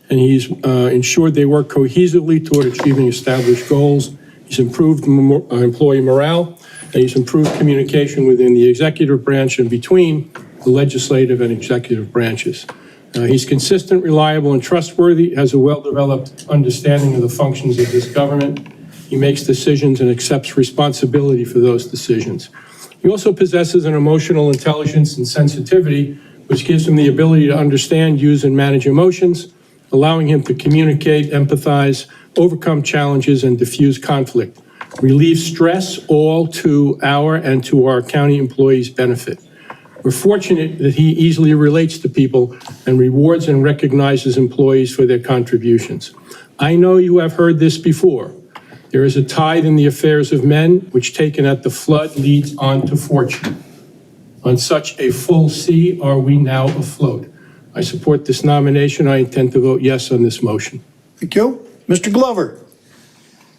Speaker 17: and he's ensured they work cohesively toward achieving established goals. He's improved employee morale, and he's improved communication within the executive branch and between the legislative and executive branches. He's consistent, reliable, and trustworthy, has a well-developed understanding of the functions of this government. He makes decisions and accepts responsibility for those decisions. He also possesses an emotional intelligence and sensitivity, which gives him the ability to understand, use, and manage emotions, allowing him to communicate, empathize, overcome challenges, and diffuse conflict, relieve stress, all to our and to our county employees' benefit. We're fortunate that he easily relates to people and rewards and recognizes employees for their contributions. I know you have heard this before. There is a tide in the affairs of men, which taken at the flood leads on to fortune. On such a full sea are we now afloat. I support this nomination. I intend to vote yes on this motion.
Speaker 4: Thank you. Mr. Glover.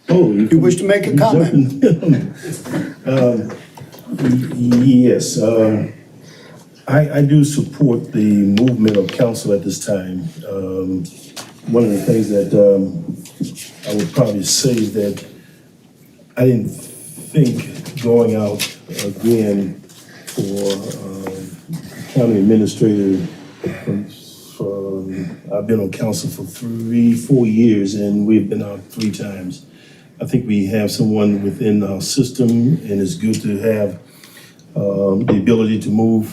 Speaker 18: Oh,
Speaker 4: you wish to make a comment?
Speaker 18: Yes. I do support the movement of council at this time. One of the things that I would probably say is that I didn't think going out again for county administrator. I've been on council for 3-4 years, and we've been out 3 times. I think we have someone within our system, and it's good to have the ability to move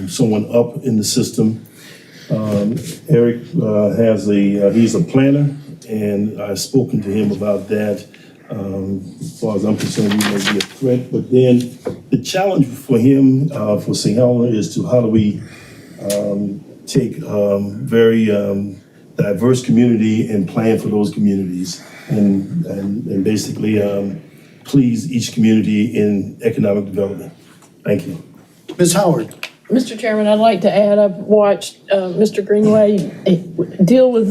Speaker 18: someone up in the system. Eric he's a planner, and I've spoken to him about that. As far as I'm concerned, he may be a threat, but then the challenge for him, for St. Helena, is to how do we take very diverse community and plan for those communities and basically please each community in economic development. Thank you.
Speaker 4: Ms. Howard.
Speaker 9: Mr. Chairman, I'd like to add, I've watched Mr. Greenway deal with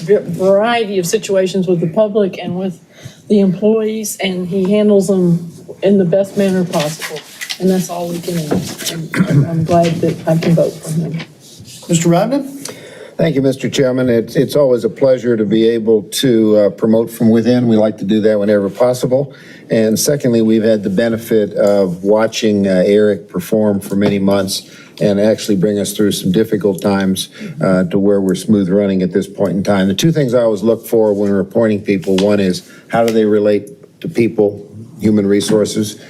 Speaker 9: a variety of situations with the public and with the employees, and he handles them in the best manner possible. And that's all we can ask. And I'm glad that I can vote for him.
Speaker 4: Mr. Rodman?
Speaker 1: Thank you, Mr. Chairman. It's always a pleasure to be able to promote from within. We like to do that whenever possible. And secondly, we've had the benefit of watching Eric perform for many months and actually bring us through some difficult times to where we're smooth running at this point in time. The 2 things I always look for when we're appointing people, one is how do they relate to people, human resources.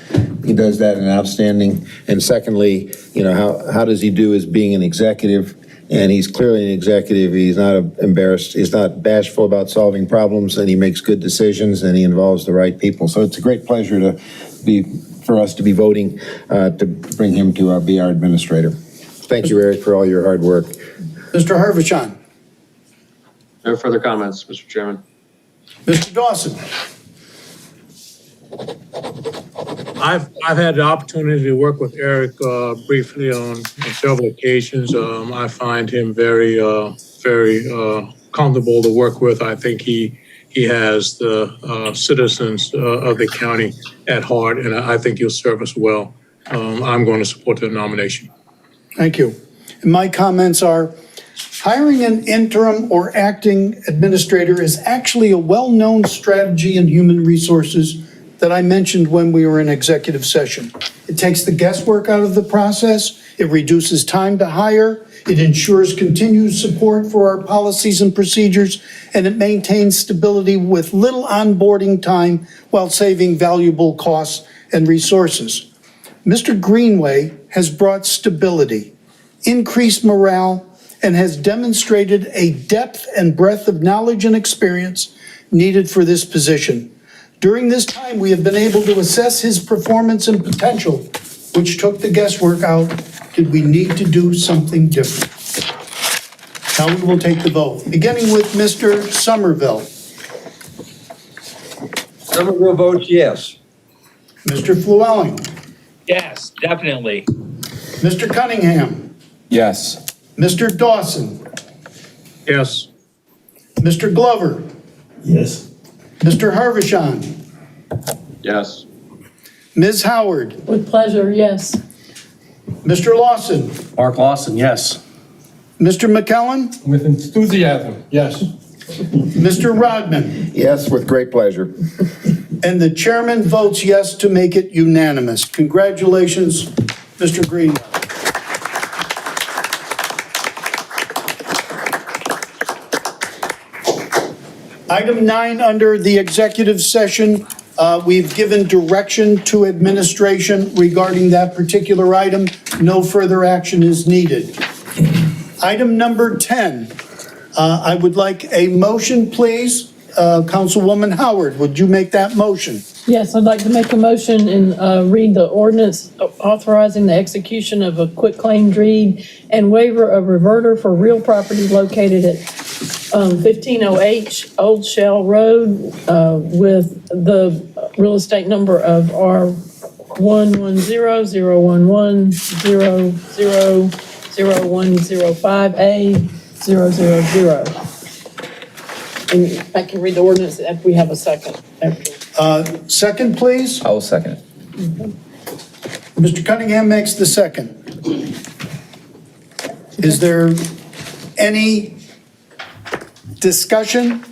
Speaker 1: He does that in outstanding. And secondly, how does he do as being an executive? And he's clearly an executive. He's not embarrassed. He's not bashful about solving problems, and he makes good decisions, and he involves the right people. So it's a great pleasure for us to be voting to bring him to be our administrator. Thank you, Eric, for all your hard work.
Speaker 4: Mr. Hervachon.
Speaker 19: No further comments, Mr. Chairman.
Speaker 4: Mr. Dawson.
Speaker 17: I've had the opportunity to work with Eric briefly on several occasions. I find him very comfortable to work with. I think he has the citizens of the county at heart, and I think he'll serve us well. I'm going to support the nomination.
Speaker 4: Thank you. And my comments are, Hiring an interim or acting administrator is actually a well-known strategy in human resources that I mentioned when we were in executive session. It takes the guesswork out of the process, it reduces time to hire, it ensures continued support for our policies and procedures, and it maintains stability with little onboarding time while saving valuable costs and resources. Mr. Greenway has brought stability, increased morale, and has demonstrated a depth and breadth of knowledge and experience needed for this position. During this time, we have been able to assess his performance and potential, which took the guesswork out. Did we need to do something different? Now we will take the vote, beginning with Mr. Somerville.
Speaker 14: Somerville votes yes.
Speaker 4: Mr. Flewelling.
Speaker 15: Yes, definitely.
Speaker 4: Mr. Cunningham.
Speaker 2: Yes.
Speaker 4: Mr. Dawson.
Speaker 14: Yes.
Speaker 4: Mr. Glover.
Speaker 18: Yes.
Speaker 4: Mr. Harvishon.
Speaker 19: Yes.
Speaker 4: Ms. Howard.
Speaker 9: With pleasure, yes.
Speaker 4: Mr. Lawson.
Speaker 16: Mark Lawson, yes.
Speaker 4: Mr. McKellen.
Speaker 17: With enthusiasm, yes.
Speaker 4: Mr. Rodman.
Speaker 1: Yes, with great pleasure.
Speaker 4: And the chairman votes yes to make it unanimous. Congratulations, Mr. Green. Item 9 under the executive session, we've given direction to administration regarding that particular item. No further action is needed. Item number 10, I would like a motion, please. Councilwoman Howard, would you make that motion?
Speaker 9: Yes, I'd like to make a motion and read the ordinance authorizing the execution of a quitclaim deed and waiver of reverter for real property located at 1508 Old Shell Road with the real estate number of R11001000105A000. And I can read the ordinance if we have a second.
Speaker 4: Second, please.
Speaker 2: I will second it.
Speaker 4: Mr. Cunningham makes the second. Is there any discussion?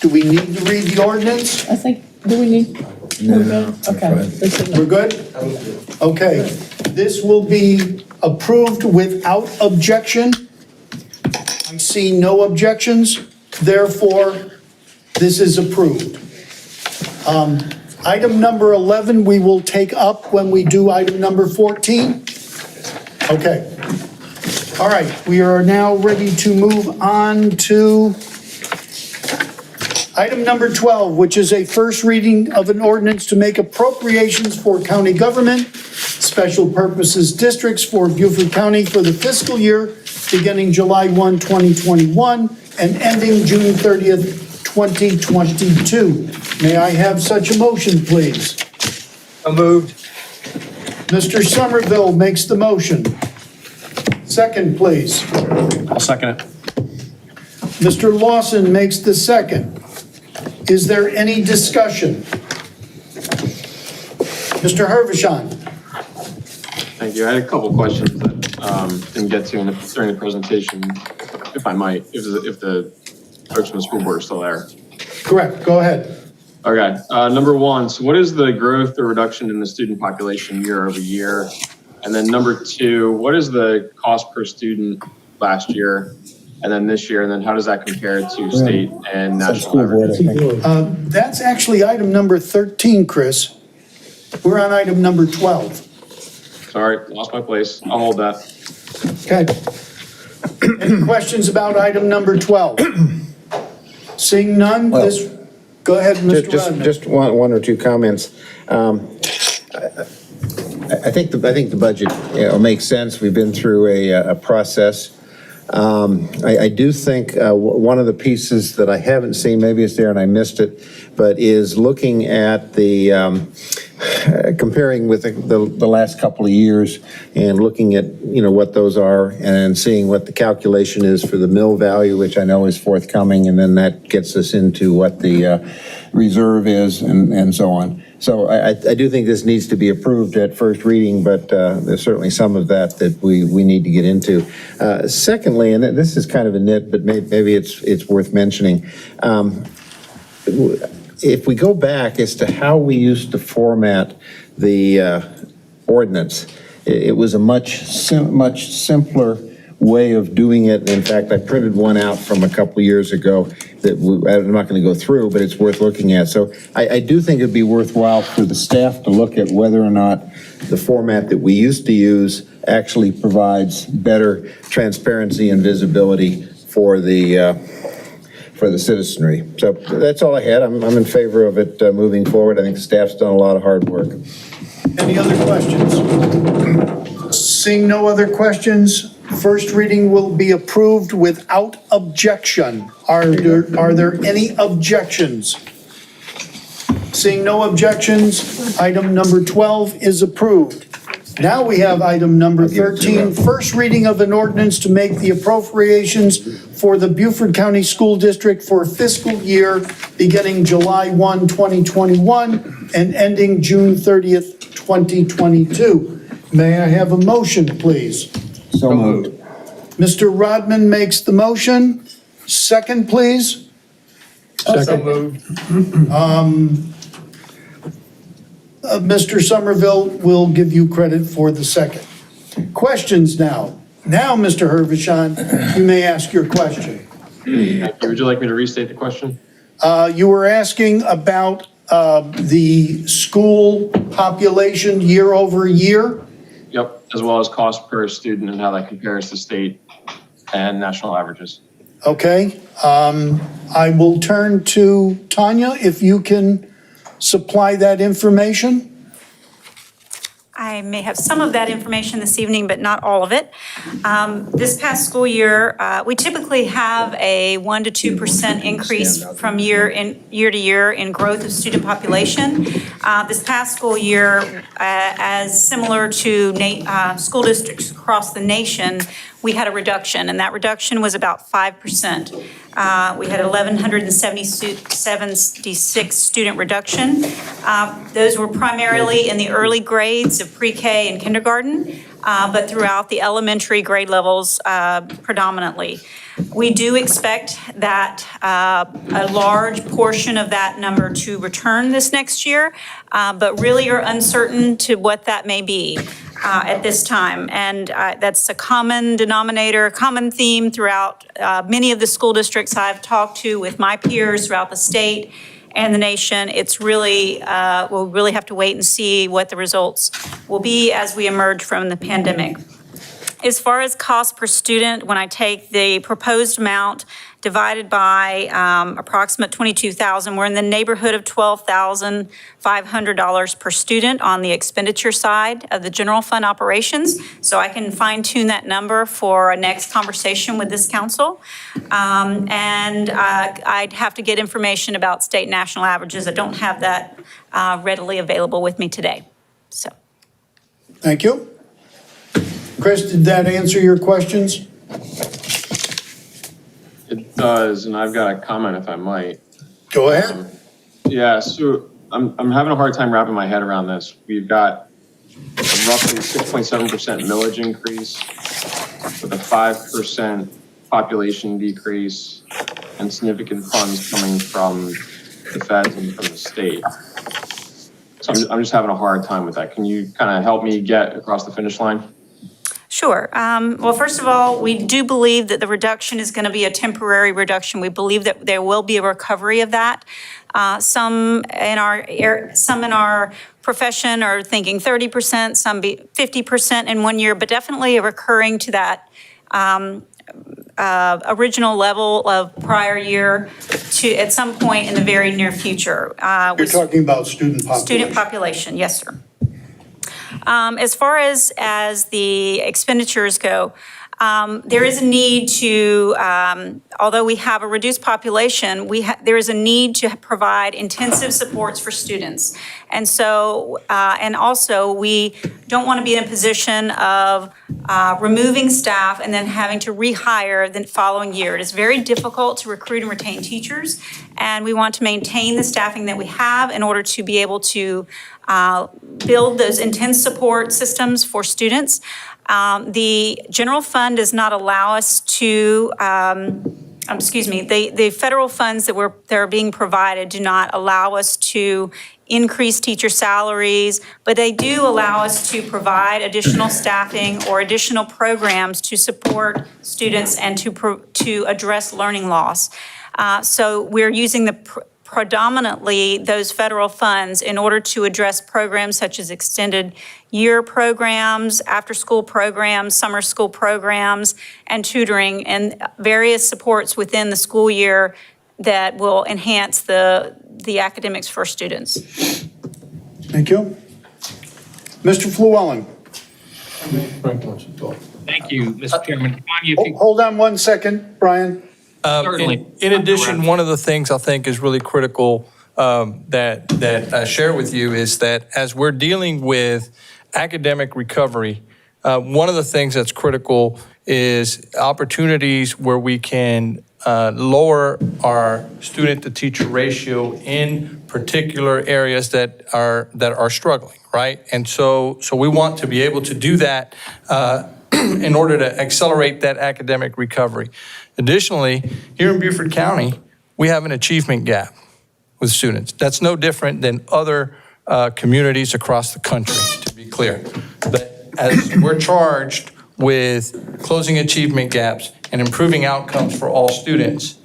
Speaker 4: Do we need to read the ordinance?
Speaker 9: I think, do we need? We're good? Okay.
Speaker 4: We're good? Okay. This will be approved without objection. I see no objections. Therefore, this is approved. Item number 11, we will take up when we do item number 14. Okay. All right, we are now ready to move on to item number 12, which is a first reading of an ordinance to make appropriations for county government, special purposes districts for Beaufort County for the fiscal year beginning July 1, 2021 and ending June 30th, 2022. May I have such a motion, please?
Speaker 14: So moved.
Speaker 4: Mr. Somerville makes the motion. Second, please.
Speaker 16: I'll second it.
Speaker 4: Mr. Lawson makes the second. Is there any discussion? Mr. Hervishon.
Speaker 19: Thank you. I had a couple questions that didn't get to during the presentation, if I might, if the folks from the school board are still there.
Speaker 4: Correct. Go ahead.
Speaker 19: Okay. Number one, so what is the growth or reduction in the student population year over year? And then number two, what is the cost per student last year and then this year? And then how does that compare to state and national averages?
Speaker 4: That's actually item number 13, Chris. We're on item number 12.
Speaker 19: Sorry, lost my place. I'll hold that.
Speaker 4: Okay. Any questions about item number 12? Seeing none,
Speaker 1: Well,
Speaker 4: go ahead, Mr. Rodman.
Speaker 1: Just one or two comments. I think the budget, makes sense. We've been through a process. I do think one of the pieces that I haven't seen, maybe it's there and I missed it, but is looking at the comparing with the last couple of years and looking at what those are and seeing what the calculation is for the mill value, which I know is forthcoming, and then that gets us into what the reserve is and so on. So I do think this needs to be approved at first reading, but there's certainly some of that we need to get into. Secondly, and this is kind of a nit, but maybe it's worth mentioning. If we go back as to how we used to format the ordinance, it was a much simpler way of doing it. In fact, I printed one out from a couple years ago that I'm not going to go through, but it's worth looking at. So I do think it'd be worthwhile for the staff to look at whether or not the format that we used to use actually provides better transparency and visibility for the citizenry. So that's all I had. I'm in favor of it moving forward. I think the staff's done a lot of hard work.
Speaker 4: Any other questions? Seeing no other questions, first reading will be approved without objection. Are there any objections? Seeing no objections, item number 12 is approved. Now we have item number 13, first reading of an ordinance to make the appropriations for the Beaufort County School District for fiscal year beginning July 1, 2021 and ending June 30th, 2022. May I have a motion, please?
Speaker 1: So moved.
Speaker 4: Mr. Rodman makes the motion. Second, please.
Speaker 17: Second moved.
Speaker 4: Mr. Somerville will give you credit for the second. Questions now. Now, Mr. Hervishon, you may ask your question.
Speaker 19: Thank you. Would you like me to restate the question?
Speaker 4: You were asking about the school population year over year?
Speaker 19: Yep, as well as cost per student and how that compares to state and national averages.
Speaker 4: Okay. I will turn to Tanya if you can supply that information.
Speaker 6: I may have some of that information this evening, but not all of it. This past school year, we typically have a 1 to 2% increase from year to year in growth of student population. This past school year, as similar to school districts across the nation, we had a reduction, and that reduction was about 5%. We had 1,176 student reduction. Those were primarily in the early grades of pre-K and kindergarten, but throughout the elementary grade levels predominantly. We do expect that a large portion of that number to return this next year, but really are uncertain to what that may be at this time. And that's a common denominator, a common theme throughout many of the school districts I've talked to with my peers throughout the state and the nation. It's really, we'll really have to wait and see what the results will be as we emerge from the pandemic. As far as cost per student, when I take the proposed amount divided by approximate 22,000, we're in the neighborhood of $12,500 per student on the expenditure side of the general fund operations. So I can fine tune that number for a next conversation with this council. I'd have to get information about state and national averages. I don't have that readily available with me today. So.
Speaker 4: Thank you. Chris, did that answer your questions?
Speaker 19: It does, and I've got a comment if I might.
Speaker 4: Go ahead.
Speaker 19: Yeah, so I'm having a hard time wrapping my head around this. We've got a roughly 6.7% millage increase with a 5% population decrease and significant funds coming from the feds and from the state. So I'm just having a hard time with that. Can you kind of help me get across the finish line?
Speaker 6: Sure. Well, first of all, we do believe that the reduction is going to be a temporary reduction. We believe that there will be a recovery of that. Some in our profession are thinking 30%, some be 50% in 1 year, but definitely a recurring to that original level of prior year to at some point in the very near future.
Speaker 4: You're talking about student population.
Speaker 6: Student population, yes, sir. As far as the expenditures go, there is a need to, although we have a reduced population, there is a need to provide intensive supports for students. And so, and also, we don't want to be in a position of removing staff and then having to rehire the following year. It is very difficult to recruit and retain teachers, and we want to maintain the staffing that we have in order to be able to build those intense support systems for students. The general fund does not allow us to, the federal funds that are being provided do not allow us to increase teacher salaries, but they do allow us to provide additional staffing or additional programs to support students and to address learning loss. So we're using predominantly those federal funds in order to address programs such as extended year programs, after-school programs, summer school programs, and tutoring, and various supports within the school year that will enhance the academics for students.
Speaker 4: Thank you. Mr. Flewellen.
Speaker 15: Thank you, Mr. Chairman.
Speaker 4: Hold on one second, Brian.
Speaker 15: Certainly.
Speaker 5: In addition, one of the things I think is really critical that I share with you is that as we're dealing with academic recovery, one of the things that's critical is opportunities where we can lower our student-to-teacher ratio in particular areas that are struggling, right? And so we want to be able to do that in order to accelerate that academic recovery. Additionally, here in Beaufort County, we have an achievement gap with students. That's no different than other communities across the country, to be clear. But as we're charged with closing achievement gaps and improving outcomes for all students,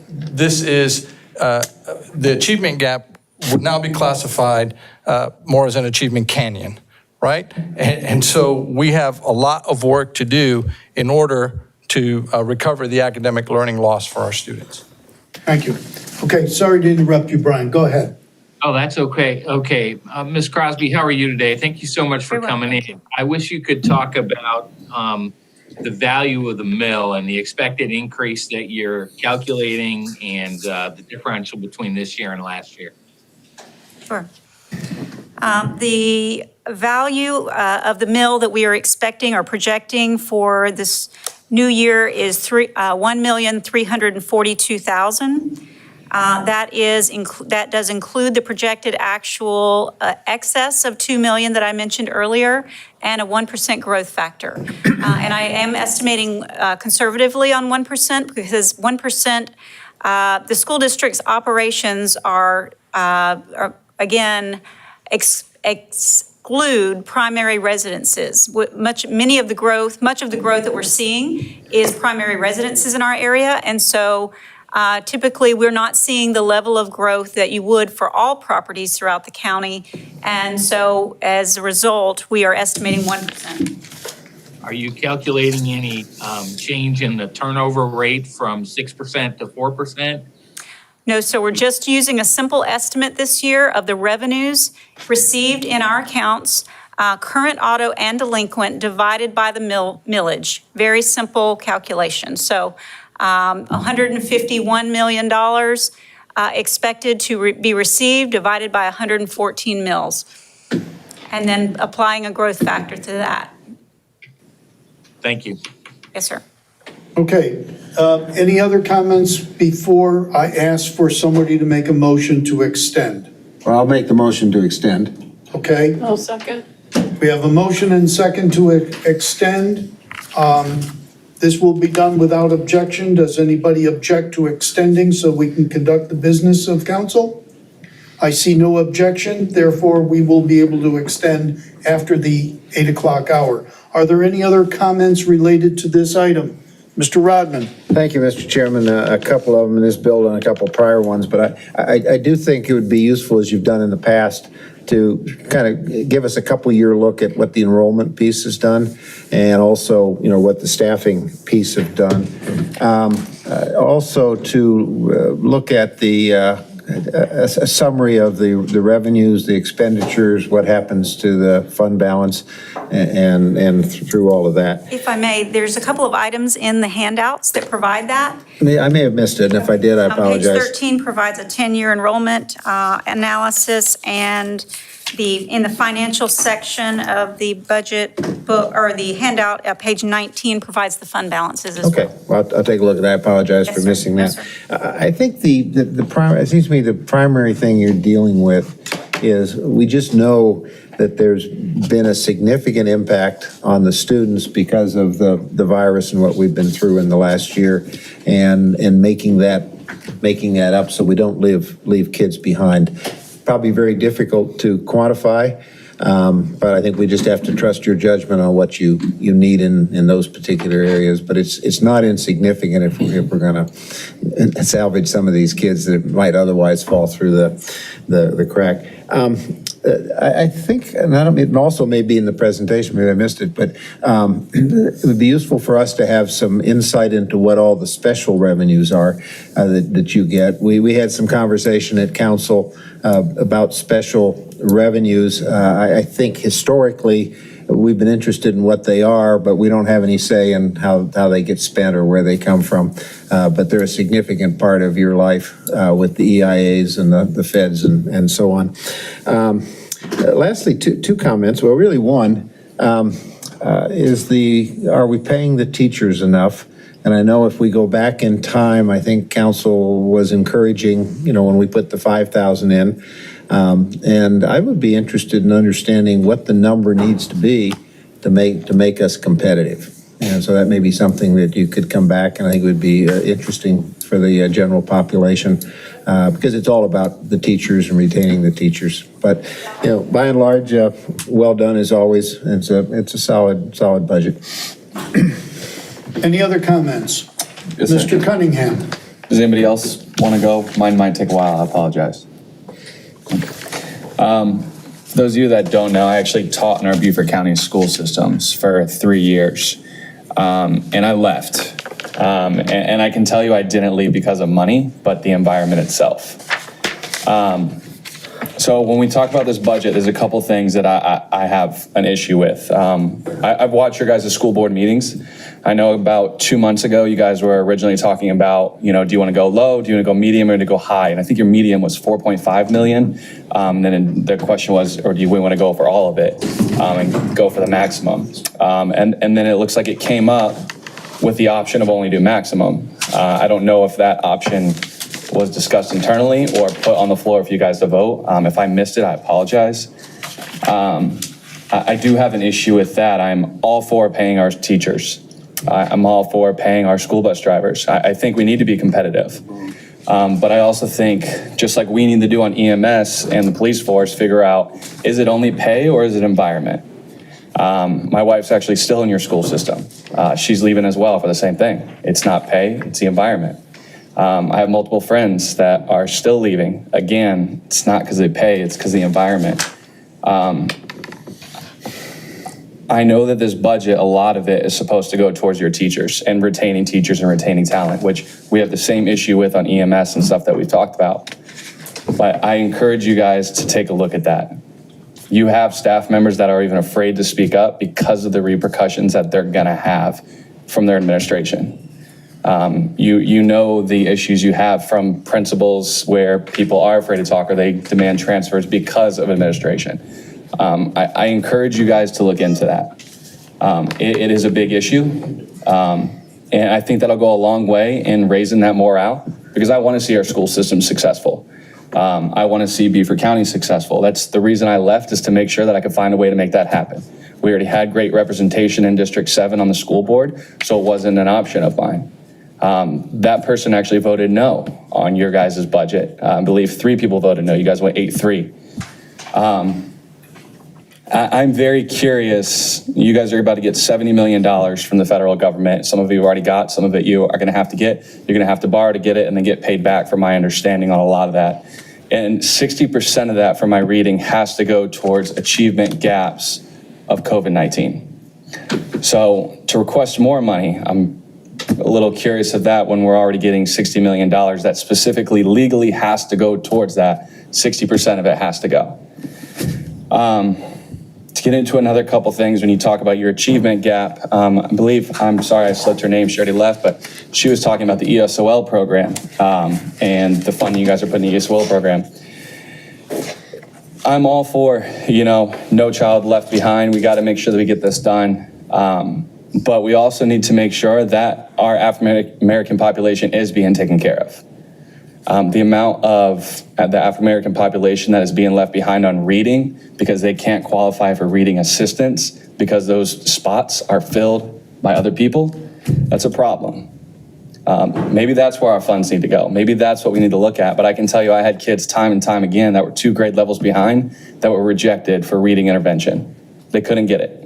Speaker 5: this is, the achievement gap would now be classified more as an achievement canyon, right? And so we have a lot of work to do in order to recover the academic learning loss for our students.
Speaker 4: Thank you. Okay, sorry to interrupt you, Brian. Go ahead.
Speaker 15: Oh, that's okay. Okay. Ms. Crosby, how are you today? Thank you so much for coming in. I wish you could talk about the value of the mill and the expected increase that you're calculating and the differential between this year and last year.
Speaker 6: Sure. The value of the mill that we are expecting or projecting for this new year is $1,342,000. That does include the projected actual excess of $2 million that I mentioned earlier and a 1% growth factor. And I am estimating conservatively on 1% because 1%, the school district's operations are again, exclude primary residences. Much of the growth that we're seeing is primary residences in our area. And so typically we're not seeing the level of growth that you would for all properties throughout the county. And so as a result, we are estimating 1%.
Speaker 15: Are you calculating any change in the turnover rate from 6% to 4%?
Speaker 6: No, so we're just using a simple estimate this year of the revenues received in our accounts, current auto and delinquent divided by the millage. Very simple calculation. So $151 million expected to be received divided by 114 mills. And then applying a growth factor to that.
Speaker 15: Thank you.
Speaker 6: Yes, sir.
Speaker 4: Okay, any other comments before I ask for somebody to make a motion to extend?
Speaker 1: Well, I'll make the motion to extend.
Speaker 4: Okay,
Speaker 9: I'll second.
Speaker 4: we have a motion and second to extend. This will be done without objection. Does anybody object to extending so we can conduct the business of council? I see no objection, therefore we will be able to extend after the 8 o'clock hour. Are there any other comments related to this item? Mr. Rodman.
Speaker 1: Thank you, Mr. Chairman. A couple of them in this bill and a couple prior ones, but I do think it would be useful, as you've done in the past, to kind of give us a couple-year look at what the enrollment piece has done and also, what the staffing piece have done. Also to look at the a summary of the revenues, the expenditures, what happens to the fund balance, and through all of that.
Speaker 6: If I may, there's a couple of items in the handouts that provide that.
Speaker 1: I may have missed it, and if I did, I apologize.
Speaker 6: Page 13 provides a 10-year enrollment analysis, and in the financial section of the budget book, or the handout, page 19 provides the fund balances as well.
Speaker 1: Okay, well, I'll take a look at that. I apologize for missing that. I think it seems to me the primary thing you're dealing with is we just know that there's been a significant impact on the students because of the virus and what we've been through in the last year, and making that up so we don't leave kids behind. Probably very difficult to quantify, but I think we just have to trust your judgment on what you need in those particular areas. But it's not insignificant if we're going to salvage some of these kids that might otherwise fall through the crack. I think, and it also may be in the presentation, maybe I missed it, but it would be useful for us to have some insight into what all the special revenues are that you get. We had some conversation at council about special revenues. I think historically we've been interested in what they are, but we don't have any say in how they get spent or where they come from. But they're a significant part of your life with the EIAs and the feds and so on. Lastly, two comments. Well, really one is are we paying the teachers enough? And I know if we go back in time, I think council was encouraging, when we put the 5,000 in. And I would be interested in understanding what the number needs to be to make us competitive. And so that may be something that you could come back, and I think would be interesting for the general population, because it's all about the teachers and retaining the teachers. But, by and large, well done as always. It's a solid budget.
Speaker 4: Any other comments?
Speaker 2: Yes, sir.
Speaker 4: Mr. Cunningham.
Speaker 2: Does anybody else want to go? Mine might take a while. I apologize. For those of you that don't know, I actually taught in our Beaufort County school systems for 3 years. And I left. And I can tell you I didn't leave because of money, but the environment itself. So when we talk about this budget, there's a couple things that I have an issue with. I've watched your guys' school board meetings. I know about 2 months ago, you guys were originally talking about, do you want to go low? Do you want to go medium, or to go high? And I think your medium was 4.5 million. And then the question was, or do you want to go for all of it and go for the maximum? And then it looks like it came up with the option of only do maximum. I don't know if that option was discussed internally or put on the floor for you guys to vote. If I missed it, I apologize. I do have an issue with that. I'm all for paying our teachers. I'm all for paying our school bus drivers. I think we need to be competitive. But I also think, just like we need to do on EMS and the police force, figure out, is it only pay or is it environment? My wife's actually still in your school system. She's leaving as well for the same thing. It's not pay, it's the environment. I have multiple friends that are still leaving. Again, it's not because they pay, it's because of the environment. I know that this budget, a lot of it is supposed to go towards your teachers and retaining teachers and retaining talent, which we have the same issue with on EMS and stuff that we've talked about. But I encourage you guys to take a look at that. You have staff members that are even afraid to speak up because of the repercussions that they're gonna have from their administration. You know the issues you have from principals where people are afraid to talk or they demand transfers because of administration. I encourage you guys to look into that. It is a big issue. And I think that'll go a long way in raising that morale, because I want to see our school system successful. I want to see Beaufort County successful. That's the reason I left, is to make sure that I could find a way to make that happen. We already had great representation in District 7 on the school board, so it wasn't an option of mine. That person actually voted no on your guys' budget. I believe 3 people voted no. You guys went 8-3. I'm very curious. You guys are about to get $70 million from the federal government. Some of you have already got, some of it you are going to have to get. You're going to have to borrow to get it and then get paid back, from my understanding on a lot of that. And 60% of that, from my reading, has to go towards achievement gaps of COVID-19. So to request more money, I'm a little curious of that when we're already getting $60 million that specifically legally has to go towards that. 60% of it has to go. To get into another couple things, when you talk about your achievement gap, I believe, I'm sorry I slipped her name, she already left, but she was talking about the ESOL program and the funding you guys are putting in the ESOL program. I'm all for, no child left behind. We got to make sure that we get this done. But we also need to make sure that our African American population is being taken care of. The amount of the African American population that is being left behind on reading because they can't qualify for reading assistance because those spots are filled by other people, that's a problem. Maybe that's where our funds need to go. Maybe that's what we need to look at. But I can tell you I had kids time and time again that were 2 grade levels behind that were rejected for reading intervention. They couldn't get it.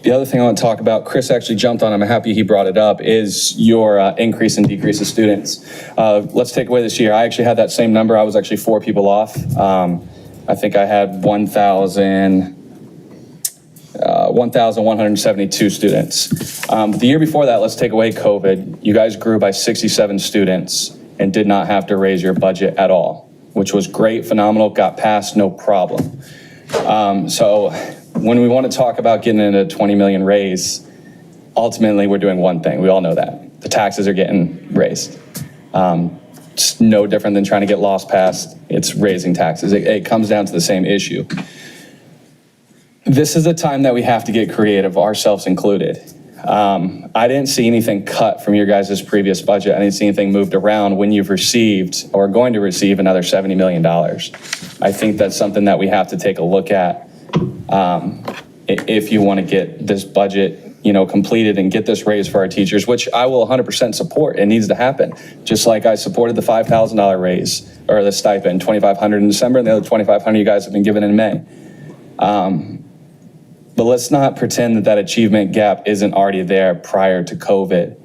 Speaker 2: The other thing I want to talk about, Chris actually jumped on, I'm happy he brought it up, is your increase and decrease of students. Let's take away this year. I actually had that same number. I was actually 4 people off. I think I had 1,172 students. The year before that, let's take away COVID, you guys grew by 67 students and did not have to raise your budget at all, which was great, phenomenal, got passed, no problem. So when we want to talk about getting into a 20 million raise, ultimately we're doing one thing. We all know that. The taxes are getting raised. It's no different than trying to get laws passed. It's raising taxes. It comes down to the same issue. This is a time that we have to get creative, ourselves included. I didn't see anything cut from your guys' previous budget. I didn't see anything moved around when you've received or going to receive another $70 million. I think that's something that we have to take a look at if you want to get this budget, completed and get this raise for our teachers, which I will 100% support. It needs to happen. Just like I supported the $5,000 raise or the stipend, $2,500 in December, and the other $2,500 you guys have been given in May. But let's not pretend that achievement gap isn't already there prior to COVID.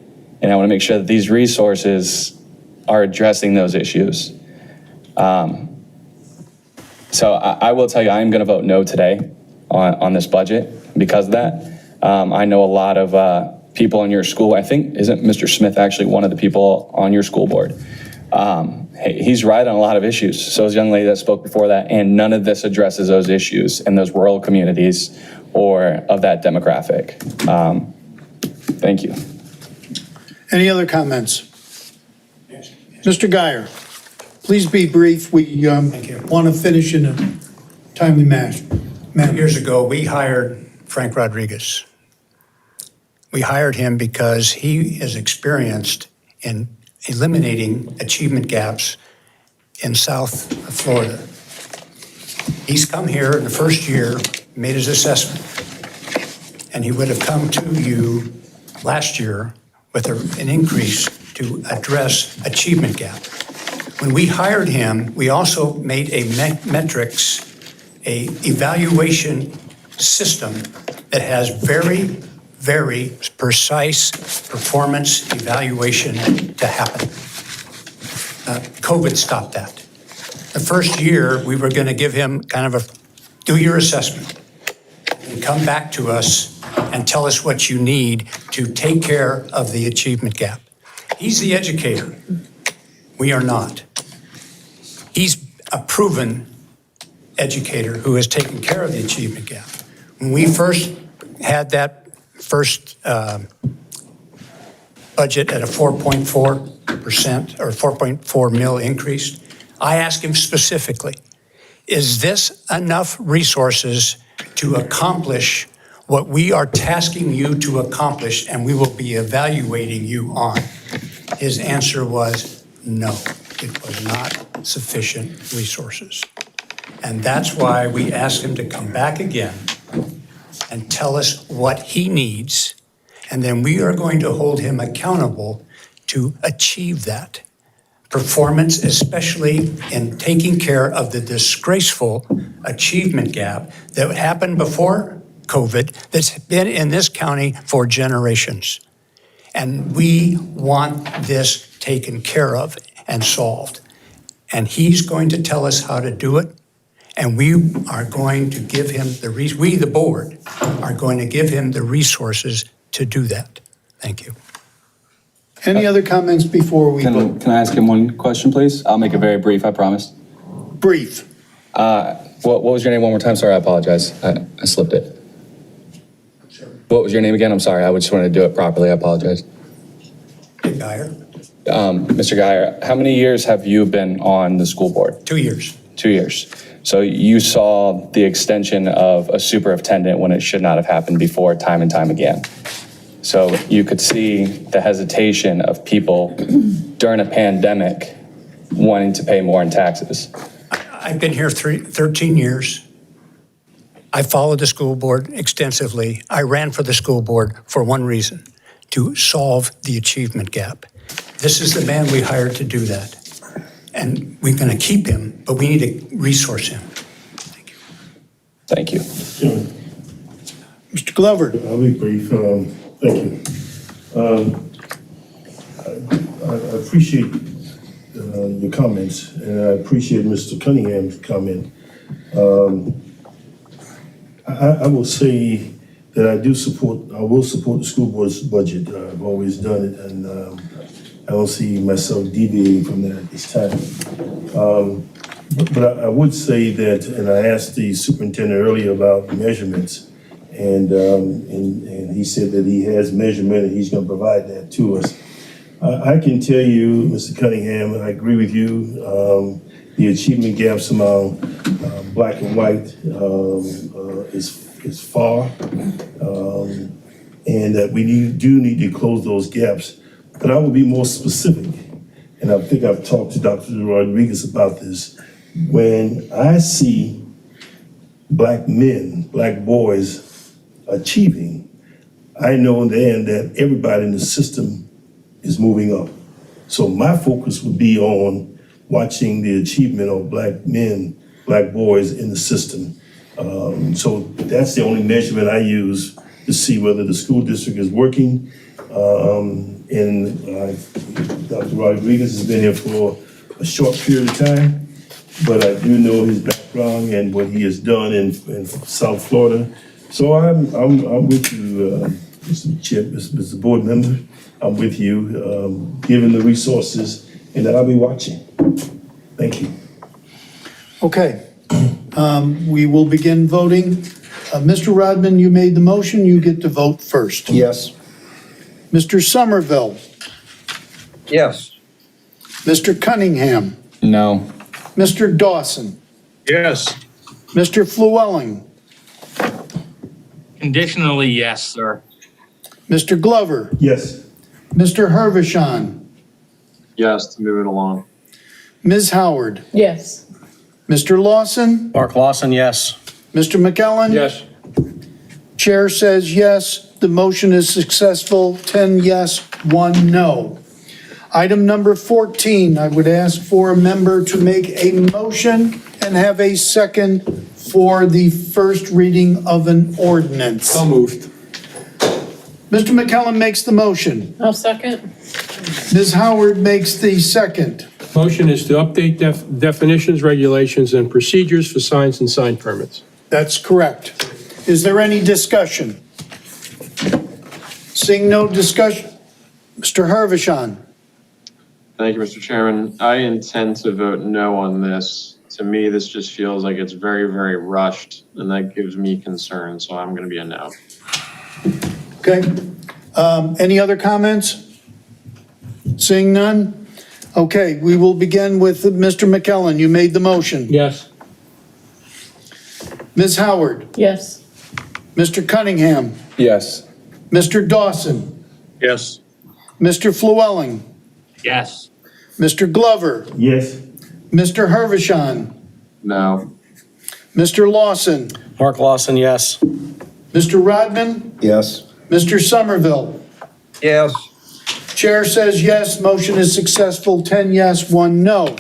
Speaker 2: And I want to make sure that these resources are addressing those issues. So I will tell you, I am going to vote no today on this budget because of that. I know a lot of people in your school. I think, isn't Mr. Smith actually one of the people on your school board? He's right on a lot of issues. So is the young lady that spoke before that, and none of this addresses those issues in those rural communities or of that demographic. Thank you.
Speaker 4: Any other comments? Mr. Guyer, please be brief. We want to finish in a timely manner.
Speaker 8: Years ago, we hired Frank Rodriguez. We hired him because he is experienced in eliminating achievement gaps in South Florida. He's come here in the first year, made his assessment, and he would have come to you last year with an increase to address achievement gap. When we hired him, we also made a metrics, a evaluation system that has very, very precise performance evaluation to happen. COVID stopped that. The first year, we were going to give him kind of a do-your assessment and come back to us and tell us what you need to take care of the achievement gap. He's the educator. We are not. He's a proven educator who has taken care of the achievement gap. When we first had that first budget at a 4.4% or 4.4 mil increase, I asked him specifically, is this enough resources to accomplish what we are tasking you to accomplish and we will be evaluating you on? His answer was no, it was not sufficient resources. And that's why we asked him to come back again and tell us what he needs, and then we are going to hold him accountable to achieve that performance, especially in taking care of the disgraceful achievement gap that happened before COVID that's been in this county for generations. And we want this taken care of and solved. And he's going to tell us how to do it. And we are going to give him we, the board, are going to give him the resources to do that. Thank you.
Speaker 4: Any other comments before we vote?
Speaker 2: Can I ask him one question, please? I'll make it very brief, I promise.
Speaker 4: Brief.
Speaker 2: What was your name one more time? Sorry, I apologize. I slipped it. What was your name again? I'm sorry. I just wanted to do it properly. I apologize.
Speaker 8: Geyer?
Speaker 2: Mr. Geyer, how many years have you been on the school board?
Speaker 8: 2 years.
Speaker 2: 2 years. So you saw the extension of a superintendent when it should not have happened before, time and time again. So you could see the hesitation of people during a pandemic wanting to pay more in taxes.
Speaker 8: I've been here 13 years. I followed the school board extensively. I ran for the school board for one reason, to solve the achievement gap. This is the man we hired to do that. And we're going to keep him, but we need to resource him.
Speaker 2: Thank you.
Speaker 4: Mr. Glover.
Speaker 18: I'll be brief. Thank you. I appreciate your comments, and I appreciate Mr. Cunningham's comment. I will say that I will support the school board's budget. I've always done it, and I don't see myself deviating from that at this time. But I would say that, and I asked the superintendent earlier about measurements, and he said that he has measurement and he's going to provide that to us. I can tell you, Mr. Cunningham, and I agree with you, the achievement gaps among black and white is far, and that we do need to close those gaps. But I will be more specific, and I think I've talked to Dr. Rodriguez about this. When I see black men, black boys achieving, I know then that everybody in the system is moving up. So my focus would be on watching the achievement of black men, black boys in the system. So that's the only measurement I use to see whether the school district is working. And Dr. Rodriguez has been here for a short period of time, but I do know his background and what he has done in South Florida. So I'm with you, Mr. Chair, Mr. Board Member. I'm with you, given the resources, and that I'll be watching. Thank you.
Speaker 4: Okay. We will begin voting. Mr. Rodman, you made the motion. You get to vote first.
Speaker 1: Yes.
Speaker 4: Mr. Somerville.
Speaker 14: Yes.
Speaker 4: Mr. Cunningham.
Speaker 2: No.
Speaker 4: Mr. Dawson.
Speaker 14: Yes.
Speaker 4: Mr. Flewelling.
Speaker 15: Conditionally, yes, sir.
Speaker 4: Mr. Glover.
Speaker 18: Yes.
Speaker 4: Mr. Hervishon.
Speaker 19: Yes, to move it along.
Speaker 4: Ms. Howard.
Speaker 9: Yes.
Speaker 4: Mr. Lawson.
Speaker 16: Mark Lawson, yes.
Speaker 4: Mr. McKellen.
Speaker 17: Yes.
Speaker 4: Chair says yes. The motion is successful. 10 yes, 1 no. Item number 14, I would ask for a member to make a motion and have a second for the first reading of an ordinance.
Speaker 17: So moved.
Speaker 4: Mr. McKellen makes the motion.
Speaker 9: I'll second.
Speaker 4: Ms. Howard makes the second.
Speaker 17: Motion is to update definitions, regulations, and procedures for signs and sign permits.
Speaker 4: That's correct. Is there any discussion? Seeing no discussion, Mr. Hervishon.
Speaker 19: Thank you, Mr. Chairman. I intend to vote no on this. To me, this just feels like it's very, very rushed, and that gives me concern, so I'm going to be a no.
Speaker 4: Okay. Any other comments? Seeing none? Okay, we will begin with Mr. McKellen. You made the motion.
Speaker 17: Yes.
Speaker 4: Ms. Howard.
Speaker 9: Yes.
Speaker 4: Mr. Cunningham.
Speaker 2: Yes.
Speaker 4: Mr. Dawson.
Speaker 14: Yes.
Speaker 4: Mr. Flewelling.
Speaker 15: Yes.
Speaker 4: Mr. Glover.
Speaker 18: Yes.
Speaker 4: Mr. Hervishon.
Speaker 19: No.
Speaker 4: Mr. Lawson.
Speaker 16: Mark Lawson, yes.
Speaker 4: Mr. Rodman.
Speaker 1: Yes.
Speaker 4: Mr. Somerville.
Speaker 14: Yes.
Speaker 4: Chair says yes, motion is successful, 10 yes, 1 no.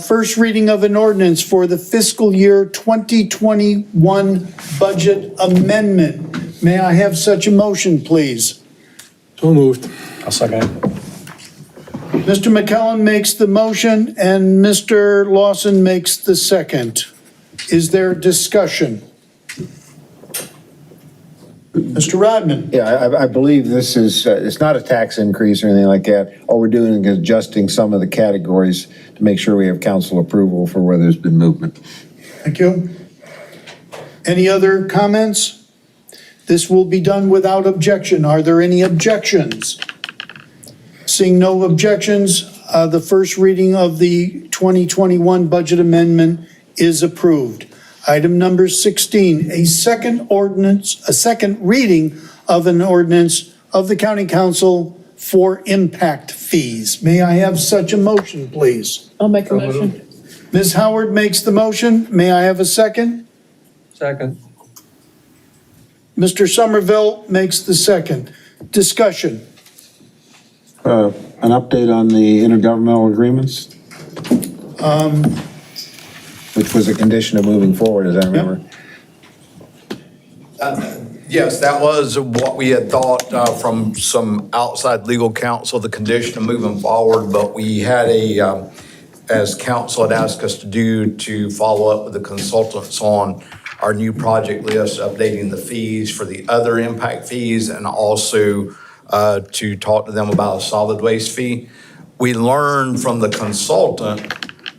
Speaker 4: First reading of an ordinance for the fiscal year 2021 budget amendment. May I have such a motion, please?
Speaker 17: So moved.
Speaker 16: I'll second it.
Speaker 4: Mr. McKellen makes the motion and Mr. Lawson makes the second. Is there discussion? Mr. Rodman?
Speaker 1: Yeah, I believe this is, it's not a tax increase or anything like that. All we're doing is adjusting some of the categories to make sure we have council approval for where there's been movement.
Speaker 4: Thank you. Any other comments? This will be done without objection. Are there any objections? Seeing no objections, the first reading of the 2021 budget amendment is approved. Item number 16, a second reading of an ordinance of the County Council for impact fees. May I have such a motion, please?
Speaker 9: I'll make a motion.
Speaker 4: Ms. Howard makes the motion. May I have a second?
Speaker 14: Second.
Speaker 4: Mr. Somerville makes the second. Discussion.
Speaker 1: An update on the intergovernmental agreements, which was a condition of moving forward, as I remember.
Speaker 10: Yes, that was what we had thought from some outside legal counsel, the condition of moving forward, but we had as council had asked us to do, to follow up with the consultants on our new project list, updating the fees for the other impact fees, and also to talk to them about a solid waste fee. We learned from the consultant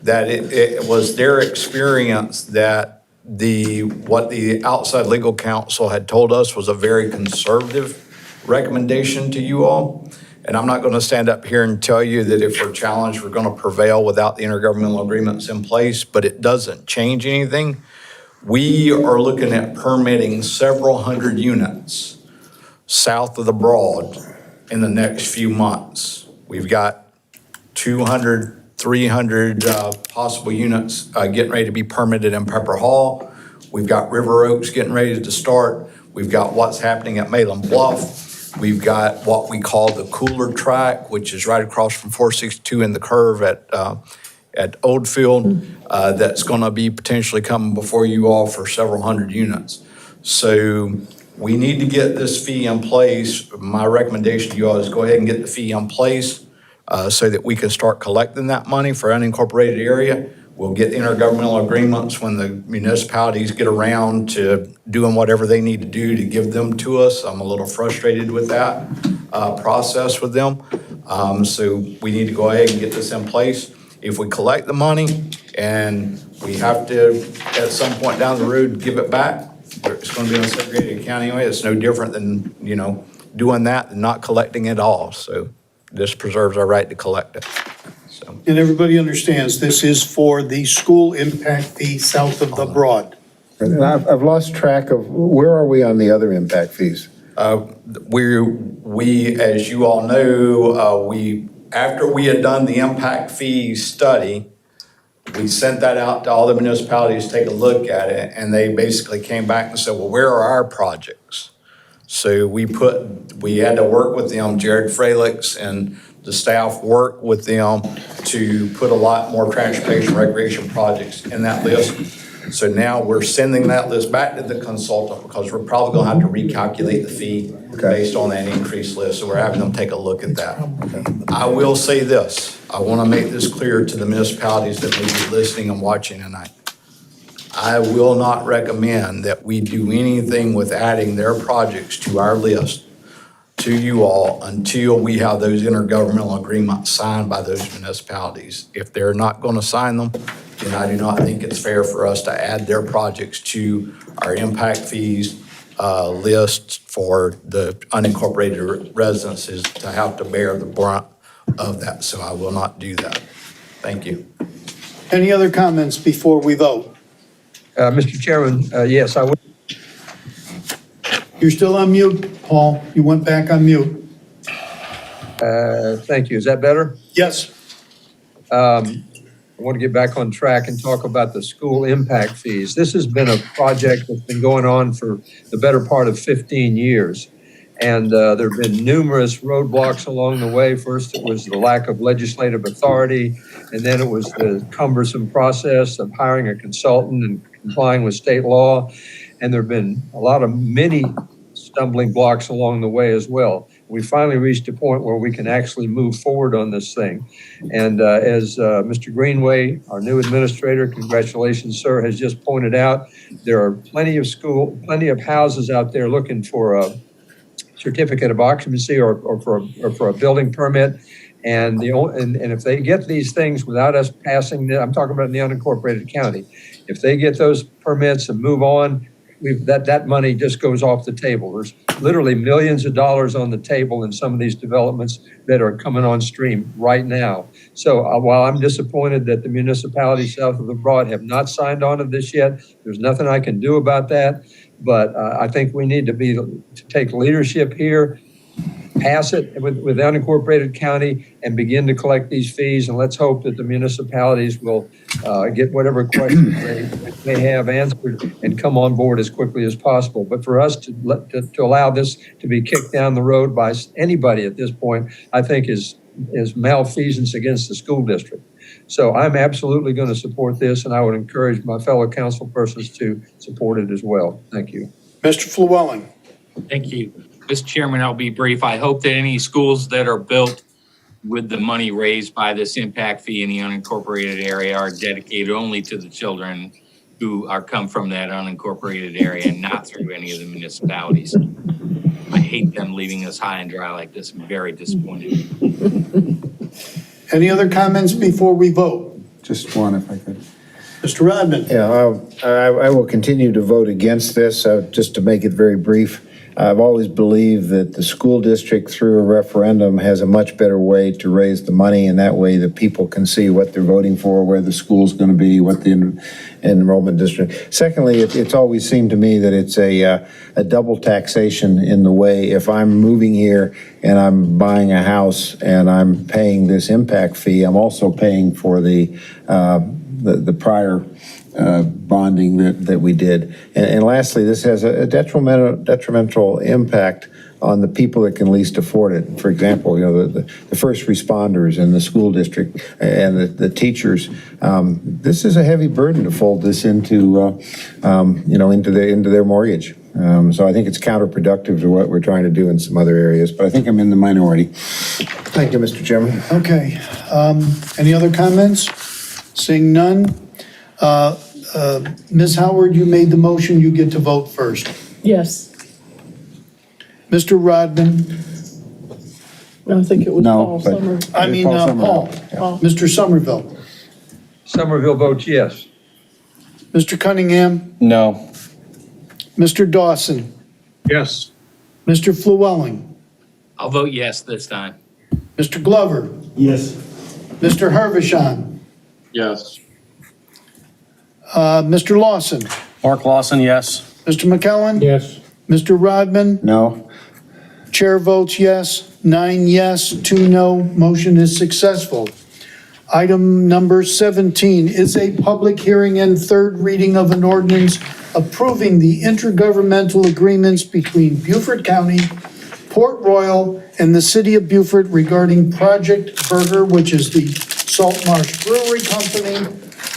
Speaker 10: that it was their experience that what the outside legal counsel had told us was a very conservative recommendation to you all. And I'm not going to stand up here and tell you that if we're challenged, we're going to prevail without the intergovernmental agreements in place, but it doesn't change anything. We are looking at permitting several hundred units south of the Broad in the next few months. We've got 200, 300 possible units getting ready to be permitted in Pepper Hall. We've got River Oaks getting ready to start. We've got what's happening at Malin Bluff. We've got what we call the cooler track, which is right across from 462 in the curve at Oldfield. That's going to be potentially coming before you all for several hundred units. So we need to get this fee in place. My recommendation to you all is go ahead and get the fee in place so that we can start collecting that money for unincorporated area. We'll get intergovernmental agreements when the municipalities get around to doing whatever they need to do to give them to us. I'm a little frustrated with that process with them. So we need to go ahead and get this in place. If we collect the money and we have to, at some point down the road, give it back, it's going to be in a segregated account anyway. It's no different than, doing that and not collecting it all. So this preserves our right to collect it.
Speaker 4: And everybody understands this is for the school impact fee south of the Broad.
Speaker 1: And I've lost track of, where are we on the other impact fees?
Speaker 10: We, as you all know, after we had done the impact fee study, we sent that out to all the municipalities to take a look at it, and they basically came back and said, well, where are our projects? So we had to work with them, Jared Fralix and the staff worked with them to put a lot more transportation recreation projects in that list. So now we're sending that list back to the consultant because we're probably going to have to recalculate the fee based on that increased list. So we're having them take a look at that. I will say this. I want to make this clear to the municipalities that may be listening and watching tonight. I will not recommend that we do anything with adding their projects to our list to you all until we have those intergovernmental agreements signed by those municipalities. If they're not going to sign them, then I do not think it's fair for us to add their projects to our impact fees list for the unincorporated residences to have to bear the brunt of that. So I will not do that. Thank you.
Speaker 4: Any other comments before we vote?
Speaker 14: Mr. Chairman, yes, I would.
Speaker 4: You're still on mute, Paul. You went back on mute.
Speaker 14: Thank you. Is that better?
Speaker 4: Yes.
Speaker 14: I want to get back on track and talk about the school impact fees. This has been a project that's been going on for the better part of 15 years. And there have been numerous roadblocks along the way. First, it was the lack of legislative authority, and then it was the cumbersome process of hiring a consultant and complying with state law. And there have been many stumbling blocks along the way as well. we finally reached a point where we can actually move forward on this thing. And as Mr. Greenway, our new administrator, congratulations, sir, has just pointed out, there are plenty of houses out there looking for a certificate of occupancy or for a building permit. And if they get these things without us passing, I'm talking about in the unincorporated county, if they get those permits and move on, that money just goes off the table. There's literally millions of dollars on the table in some of these developments that are coming on stream right now. So while I'm disappointed that the municipalities south of the Broad have not signed on to this yet, there's nothing I can do about that. But I think we need to take leadership here, pass it with the unincorporated county, and begin to collect these fees. And let's hope that the municipalities will get whatever questions they have answered and come on board as quickly as possible. But for us to allow this to be kicked down the road by anybody at this point, I think is malfeasance against the school district. So I'm absolutely going to support this, and I would encourage my fellow council persons to support it as well. Thank you.
Speaker 4: Mr. Flewelling.
Speaker 15: Thank you. Mr. Chairman, I'll be brief. I hope that any schools that are built with the money raised by this impact fee in the unincorporated area are dedicated only to the children who come from that unincorporated area and not through any of the municipalities. I hate them leaving us high and dry like this. I'm very disappointed.
Speaker 4: Any other comments before we vote?
Speaker 1: Just one, if I could.
Speaker 4: Mr. Rodman.
Speaker 1: Yeah, I will continue to vote against this, just to make it very brief. I've always believed that the school district, through a referendum, has a much better way to raise the money, and that way the people can see what they're voting for, where the school's going to be, what the enrollment district. Secondly, it's always seemed to me that it's a double taxation in the way, if I'm moving here and I'm buying a house and I'm paying this impact fee, I'm also paying for the prior bonding that we did. And lastly, this has a detrimental impact on the people that can least afford it. For example, the first responders and the school district and the teachers. This is a heavy burden to fold this into their mortgage. So I think it's counterproductive to what we're trying to do in some other areas, but I think I'm in the minority. Thank you, Mr. Chairman.
Speaker 4: Okay. Any other comments? Seeing none. Ms. Howard, you made the motion. You get to vote first.
Speaker 9: Yes.
Speaker 4: Mr. Rodman.
Speaker 9: I think it was
Speaker 1: No,
Speaker 9: Paul
Speaker 1: but-
Speaker 9: Sommers.
Speaker 4: I mean, Paul.
Speaker 9: Paul.
Speaker 4: Mr. Somerville.
Speaker 14: Somerville votes yes.
Speaker 4: Mr. Cunningham.
Speaker 2: No.
Speaker 4: Mr. Dawson.
Speaker 14: Yes.
Speaker 4: Mr. Flewelling.
Speaker 15: I'll vote yes this time.
Speaker 4: Mr. Glover.
Speaker 18: Yes.
Speaker 4: Mr. Hervishon.
Speaker 19: Yes.
Speaker 4: Mr. Lawson.
Speaker 16: Mark Lawson, yes.
Speaker 4: Mr. McKellen.
Speaker 17: Yes.
Speaker 4: Mr. Rodman.
Speaker 1: No.
Speaker 4: Chair votes yes, 9 yes, 2 no. Motion is successful. Item number 17 is a public hearing and third reading of an ordinance approving the intergovernmental agreements between Beaufort County, Port Royal, and the City of Beaufort regarding Project Burger, which is the Salt Marsh Brewery Company,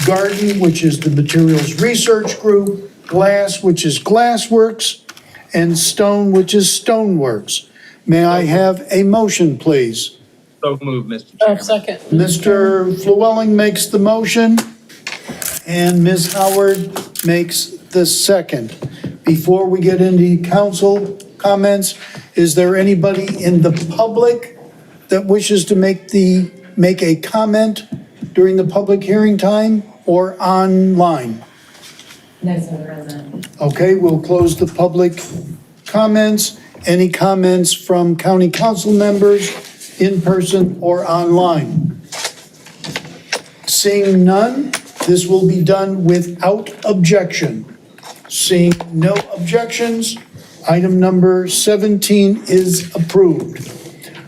Speaker 4: Garden, which is the Materials Research Group, Glass, which is Glassworks, and Stone, which is Stoneworks. May I have a motion, please?
Speaker 15: So moved, Mr. Chairman.
Speaker 9: Second.
Speaker 4: Mr. Flewelling makes the motion, and Ms. Howard makes the second. Before we get into council comments, is there anybody in the public that wishes to make a comment during the public hearing time or online?
Speaker 3: No, sir, President.
Speaker 4: Okay, we'll close the public comments. Any comments from county council members, in person or online? Seeing none, this will be done without objection. Seeing no objections, item number 17 is approved.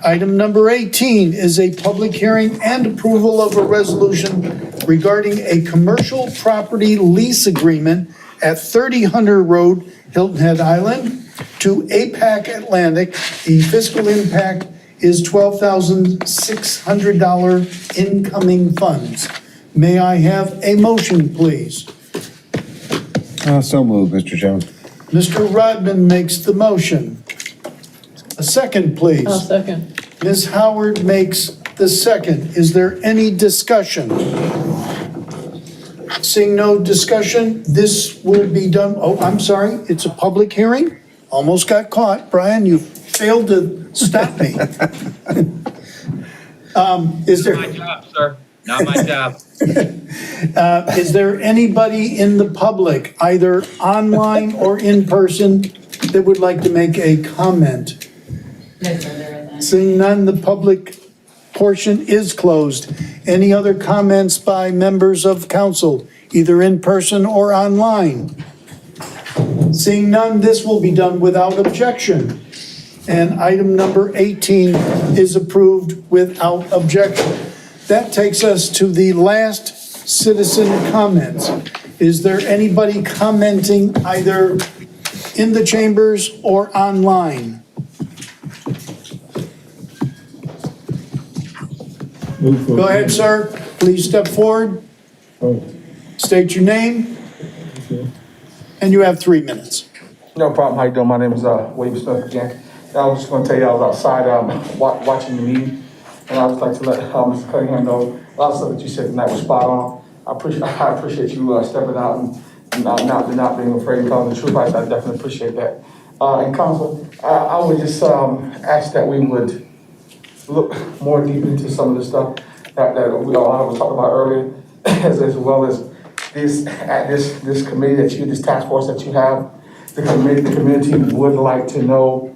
Speaker 4: Item number 18 is a public hearing and approval of a resolution regarding a commercial property lease agreement at 30 Hunter Road, Hilton Head Island, to APAC Atlantic. The fiscal impact is $12,600 incoming funds. May I have a motion, please?
Speaker 1: So moved, Mr. Chairman.
Speaker 4: Mr. Rodman makes the motion. A second, please.
Speaker 9: I'll second.
Speaker 4: Ms. Howard makes the second. Is there any discussion? Seeing no discussion, this will be done, oh, I'm sorry, it's a public hearing? Almost got caught. Brian, you failed to stop me. Is there?
Speaker 15: Not my job, sir. Not my job.
Speaker 4: Is there anybody in the public, either online or in person, that would like to make a comment? Seeing none, the public portion is closed. Any other comments by members of council, either in person or online? Seeing none, this will be done without objection. And item number 18 is approved without objection. That takes us to the last citizen comments. Is there anybody commenting either in the chambers or online? Go ahead, sir. Please step forward. State your name. And you have 3 minutes.
Speaker 13: No problem. How you doing? My name is William Smith again. I was just going to tell you I was outside watching the meeting, and I would like to let Mr. Cunningham know a lot of stuff that you said tonight was spot on. I appreciate you stepping out and not being afraid of telling the truth. I definitely appreciate that. And council, I would just ask that we would look more deep into some of the stuff that we all was talking about earlier, as well as this committee this task force that you have. The community would like to know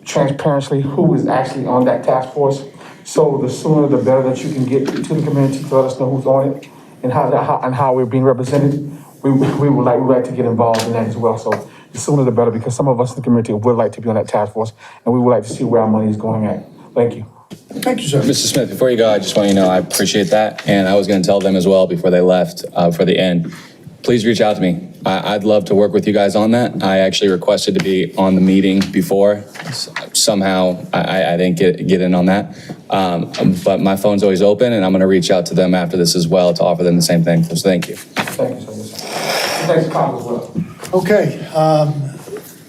Speaker 13: transparently who is actually on that task force. So the sooner the better that you can get to the community to let us know who's on it and how we're being represented. We would like to get involved in that as well. So the sooner the better, because some of us in the community would like to be on that task force, and we would like to see where our money is going at. Thank you.
Speaker 4: Thank you, sir.
Speaker 2: Mr. Smith, before you go, I just want you to know I appreciate that. And I was going to tell them as well before they left for the end. Please reach out to me. I'd love to work with you guys on that. I actually requested to be on the meeting before. Somehow I didn't get in on that. But my phone's always open, and I'm going to reach out to them after this as well to offer them the same thing. So thank you.
Speaker 13: Thank you, sir. Thanks for coming as well.
Speaker 4: Okay,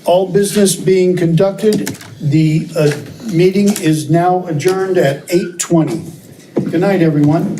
Speaker 4: all business being conducted, the meeting is now adjourned at 8:20. Good night, everyone.